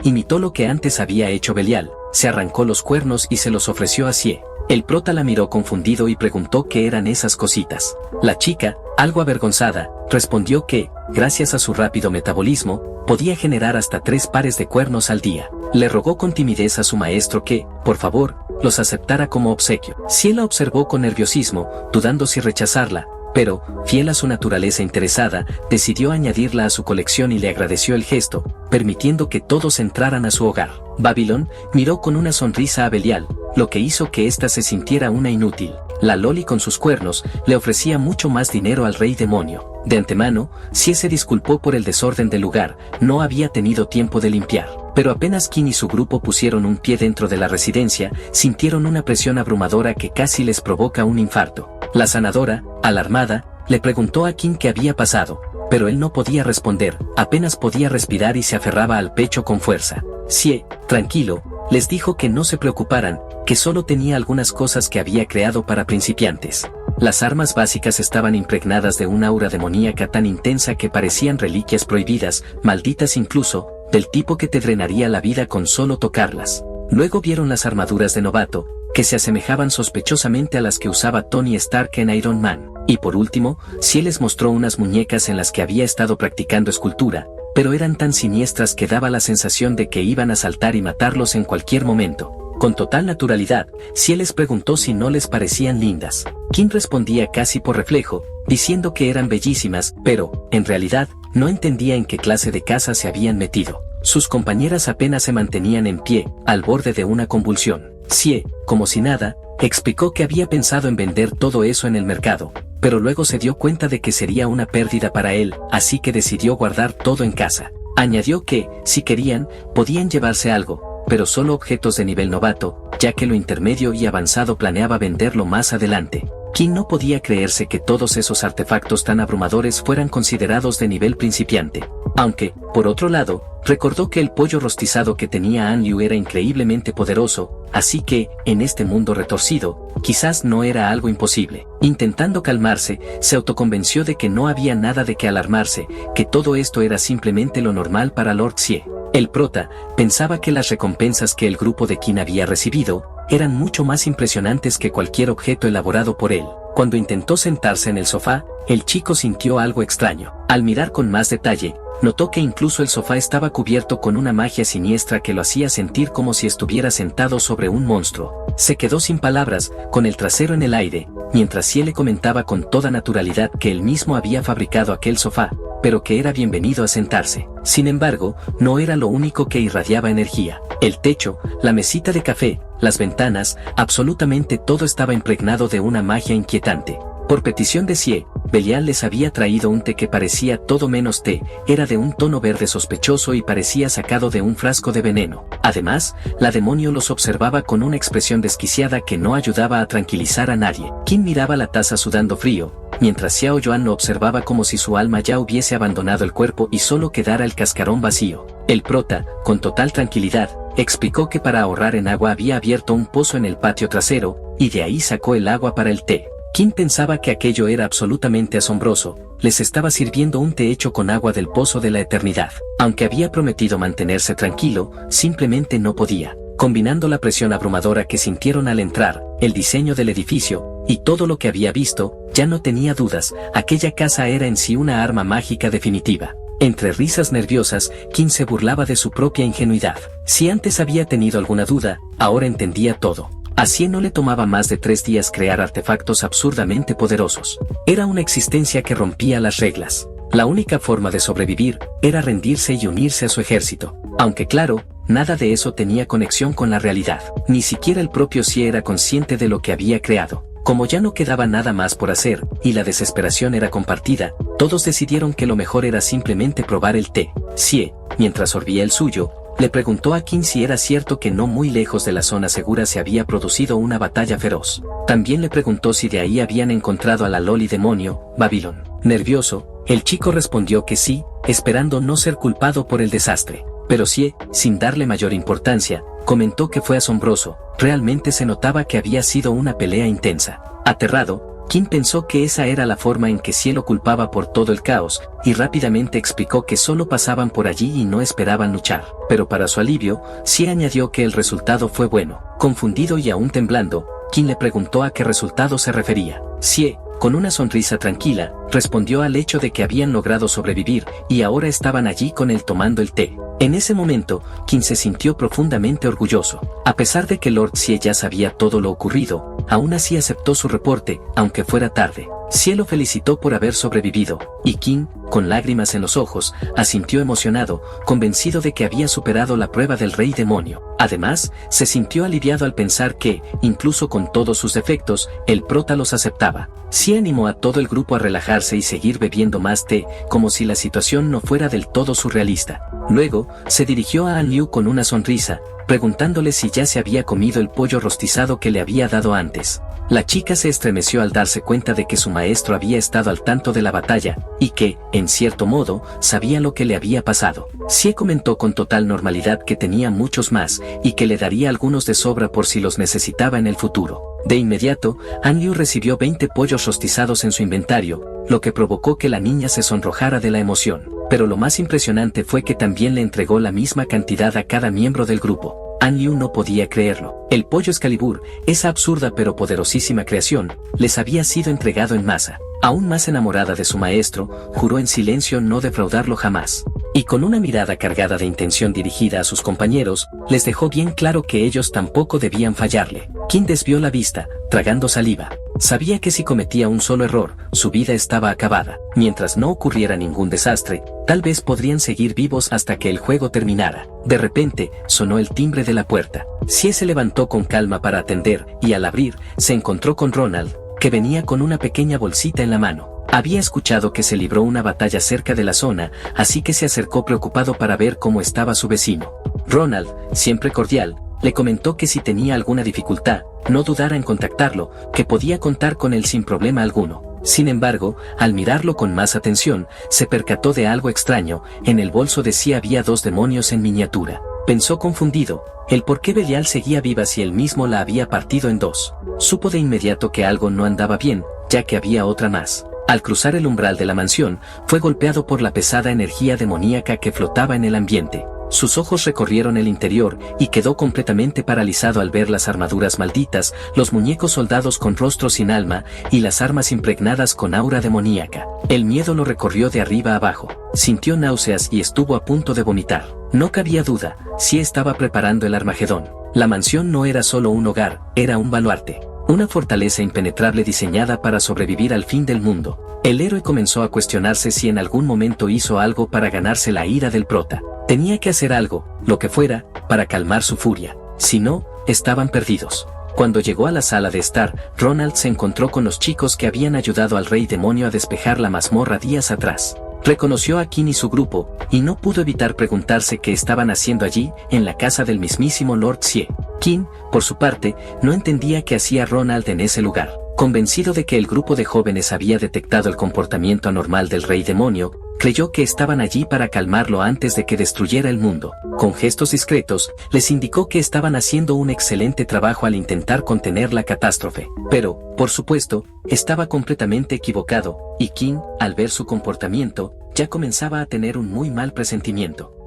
imitó lo que antes había hecho Belial, se arrancó los cuernos y se los ofreció a Xie. El prota la miró confundido y preguntó qué eran esas cositas. La chica, algo avergonzada, respondió que, gracias a su rápido metabolismo, podía generar hasta 3 pares de cuernos al día. Le rogó con timidez a su maestro que, por favor, los aceptara como obsequio. Xie la observó con nerviosismo, dudando si rechazarla, pero, fiel a su naturaleza interesada, decidió añadirla a su colección y le agradeció el gesto, permitiendo que todos entraran a su hogar. Babylon miró con una sonrisa a Belial, lo que hizo que ésta se sintiera una inútil. La loli con sus cuernos le ofrecía mucho más dinero al rey demonio. De antemano, Xie se disculpó por el desorden del lugar, no había tenido tiempo de limpiar. Pero apenas Qin y su grupo pusieron un pie dentro de la residencia, sintieron una presión abrumadora que casi les provoca un infarto. La sanadora, alarmada, le preguntó a Qin qué había pasado, pero él no podía responder, apenas podía respirar y se aferraba al pecho con fuerza. Xie, tranquilo, Les dijo que no se preocuparan, que solo tenía algunas cosas que había creado para principiantes. Las armas básicas estaban impregnadas de un aura demoníaca tan intensa que parecían reliquias prohibidas, malditas incluso, del tipo que te drenaría la vida con solo tocarlas. Luego vieron las armaduras de novato, que se asemejaban sospechosamente a las que usaba Tony Stark en Iron Man. Y por último, Ciel les mostró unas muñecas en las que había estado practicando escultura, pero eran tan siniestras que daba la sensación de que iban a saltar y matarlos en cualquier momento. Con total naturalidad, Ciel les preguntó si no les parecían lindas. Kim respondía casi por reflejo, diciendo que eran bellísimas, pero, en realidad, no entendía en qué clase de casa se habían metido. Sus compañeras apenas se mantenían en pie, al borde de una convulsión. Xie, como si nada, explicó que había pensado en vender todo eso en el mercado, pero luego se dio cuenta de que sería una pérdida para él, así que decidió guardar todo en casa. Añadió que, si querían, podían llevarse algo, pero solo objetos de nivel novato, ya que lo intermedio y avanzado planeaba venderlo más adelante. Kim no podía creerse que todos esos artefactos tan abrumadores fueran considerados de nivel principiante. Aunque, por otro lado, recordó que el pollo rostizado que tenía An Liu era increíblemente poderoso, así que, en este mundo retorcido, quizás no era algo imposible. Intentando calmarse, se autoconvenció de que no había nada de qué alarmarse, que todo esto era simplemente lo normal para Lord Xie. El prota pensaba que las recompensas que el grupo de Qin había recibido eran mucho más impresionantes que cualquier objeto elaborado por él. Cuando intentó sentarse en el sofá, el chico sintió algo extraño. Al mirar con más detalle, notó que incluso el sofá estaba cubierto con una magia siniestra que lo hacía sentir como si estuviera sentado sobre un monstruo. Se quedó sin palabras, con el trasero en el aire, mientras Xie le comentaba con toda naturalidad que él mismo había fabricado aquel sofá, pero que era bienvenido a sentarse. Sin embargo, no era lo único que irradiaba energía. El techo, la mesita de café, las ventanas, absolutamente todo estaba impregnado de una magia inquietante. Por petición de Xie, Belial les había traído un té que parecía todo menos té, era de un tono verde sospechoso y parecía sacado de un frasco de veneno. Además, la demonio los observaba con una expresión desquiciada que no ayudaba a tranquilizar a nadie. Kim miraba la taza sudando frío, mientras Xiao Yuan lo observaba como si su alma ya hubiese abandonado el cuerpo y solo quedara el cascarón vacío. El prota, con total tranquilidad, explicó que para ahorrar en agua había abierto un pozo en el patio trasero, y de ahí sacó el agua para el té. Kim pensaba que aquello era absolutamente asombroso, les estaba sirviendo un té hecho con agua del pozo de la eternidad. Aunque había prometido mantenerse tranquilo, simplemente no podía. Combinando la presión abrumadora que sintieron al entrar, el diseño del edificio, y todo lo que había visto, ya no tenía dudas, aquella casa era en sí una arma mágica definitiva. Entre risas nerviosas, Kim se burlaba de su propia ingenuidad. Si antes había tenido alguna duda, ahora entendía todo. Así no le tomaba más de 3 días crear artefactos absurdamente poderosos. Era una existencia que rompía las reglas. La única forma de sobrevivir era rendirse y unirse a su ejército. Aunque claro, nada de eso tenía conexión con la realidad. Ni siquiera el propio Xie era consciente de lo que había creado. Como ya no quedaba nada más por hacer, y la desesperación era compartida, todos decidieron que lo mejor era simplemente probar el té. Xie, mientras sorbía el suyo, le preguntó a Kim si era cierto que no muy lejos de la zona segura se había producido una batalla feroz. También le preguntó si de ahí habían encontrado a la Loli demonio, Babylon. Nervioso, el chico respondió que sí, esperando no ser culpado por el desastre. Pero Xie, sin darle mayor importancia, comentó que fue asombroso, realmente se notaba que había sido una pelea intensa. Aterrado, Kim pensó que esa era la forma en que Xie lo culpaba por todo el caos, y rápidamente explicó que solo pasaban por allí y no esperaban luchar. Pero para su alivio, Xie añadió que el resultado fue bueno. Confundido y aún temblando, Kim le preguntó a qué resultado se refería. Xie, con una sonrisa tranquila, respondió al hecho de que habían logrado sobrevivir, y ahora estaban allí con él tomando el té. En ese momento, Kim se sintió profundamente orgulloso. A pesar de que Lord Xie ya sabía todo lo ocurrido, aún así aceptó su reporte, aunque fuera tarde. Xie lo felicitó por haber sobrevivido, y Kim, con lágrimas en los ojos, asintió emocionado, convencido de que había superado la prueba del rey demonio. Además, se sintió aliviado al pensar que, incluso con todos sus defectos, el prota los aceptaba. Xie animó a todo el grupo a relajarse y seguir bebiendo más té, como si la situación no fuera del todo surrealista. Luego, se dirigió a An Liu con una sonrisa, preguntándole si ya se había comido el pollo rostizado que le había dado antes. La chica se estremeció al darse cuenta de que su maestro había estado al tanto de la batalla, y que, en cierto modo, sabía lo que le había pasado. Xie comentó con total normalidad que tenía muchos más, y que le daría algunos de sobra por si los necesitaba en el futuro. De inmediato, An Liu recibió 20 pollos rostizados en su inventario, lo que provocó que la niña se sonrojara de la emoción. Pero lo más impresionante fue que también le entregó la misma cantidad a cada miembro del grupo. An Liu no podía creerlo. El pollo Excalibur, esa absurda pero poderosísima creación, les había sido entregado en masa. Aún más enamorada de su maestro, juró en silencio no defraudarlo jamás. Y con una mirada cargada de intención dirigida a sus compañeros, les dejó bien claro que ellos tampoco debían fallarle. Qin desvió la vista, tragando saliva. Sabía que si cometía un solo error, su vida estaba acabada. Mientras no ocurriera ningún desastre, tal vez podrían seguir vivos hasta que el juego terminara. De repente, sonó el timbre de la puerta. Xie se levantó con calma para atender, y al abrir, se encontró con Ronald, que venía con una pequeña bolsita en la mano. Había escuchado que se libró una batalla cerca de la zona, así que se acercó preocupado para ver cómo estaba su vecino. Ronald, siempre cordial, le comentó que si tenía alguna dificultad, no dudara en contactarlo, que podía contar con él sin problema alguno. Sin embargo, al mirarlo con más atención, se percató de algo extraño. En el bolso de Xie había 2 demonios en miniatura. Pensó confundido, el por qué Belial seguía viva si él mismo la había partido en 2. Supo de inmediato que algo no andaba bien, ya que había otra más. Al cruzar el umbral de la mansión, fue golpeado por la pesada energía demoníaca que flotaba en el ambiente. Sus ojos recorrieron el interior y quedó completamente paralizado al ver las armaduras malditas, los muñecos soldados con rostros sin alma y las armas impregnadas con aura demoníaca. El miedo lo recorrió de arriba a abajo. Sintió náuseas y estuvo a punto de vomitar. No cabía duda, Xie estaba preparando el Armagedón. La mansión no era solo un hogar, era un baluarte. Una fortaleza impenetrable diseñada para sobrevivir al fin del mundo. El héroe comenzó a cuestionarse si en algún momento hizo algo para ganarse la ira del prota. Tenía que hacer algo, lo que fuera, para calmar su furia. Si no, estaban perdidos. Cuando llegó a la sala de estar, Ronald se encontró con los chicos que habían ayudado al rey demonio a despejar la mazmorra días atrás. Reconoció a Qin y su grupo, y no pudo evitar preguntarse qué estaban haciendo allí, en la casa del mismísimo Lord Xie. Qin, por su parte, no entendía qué hacía Ronald en ese lugar. Convencido de que el grupo de jóvenes había detectado el comportamiento anormal del rey demonio, creyó que estaban allí para calmarlo antes de que destruyera el mundo. Con gestos discretos, les indicó que estaban haciendo un excelente trabajo al intentar contener la catástrofe. Pero, por supuesto, estaba completamente equivocado, y Qin, al ver su comportamiento, ya comenzaba a tener un muy mal presentimiento.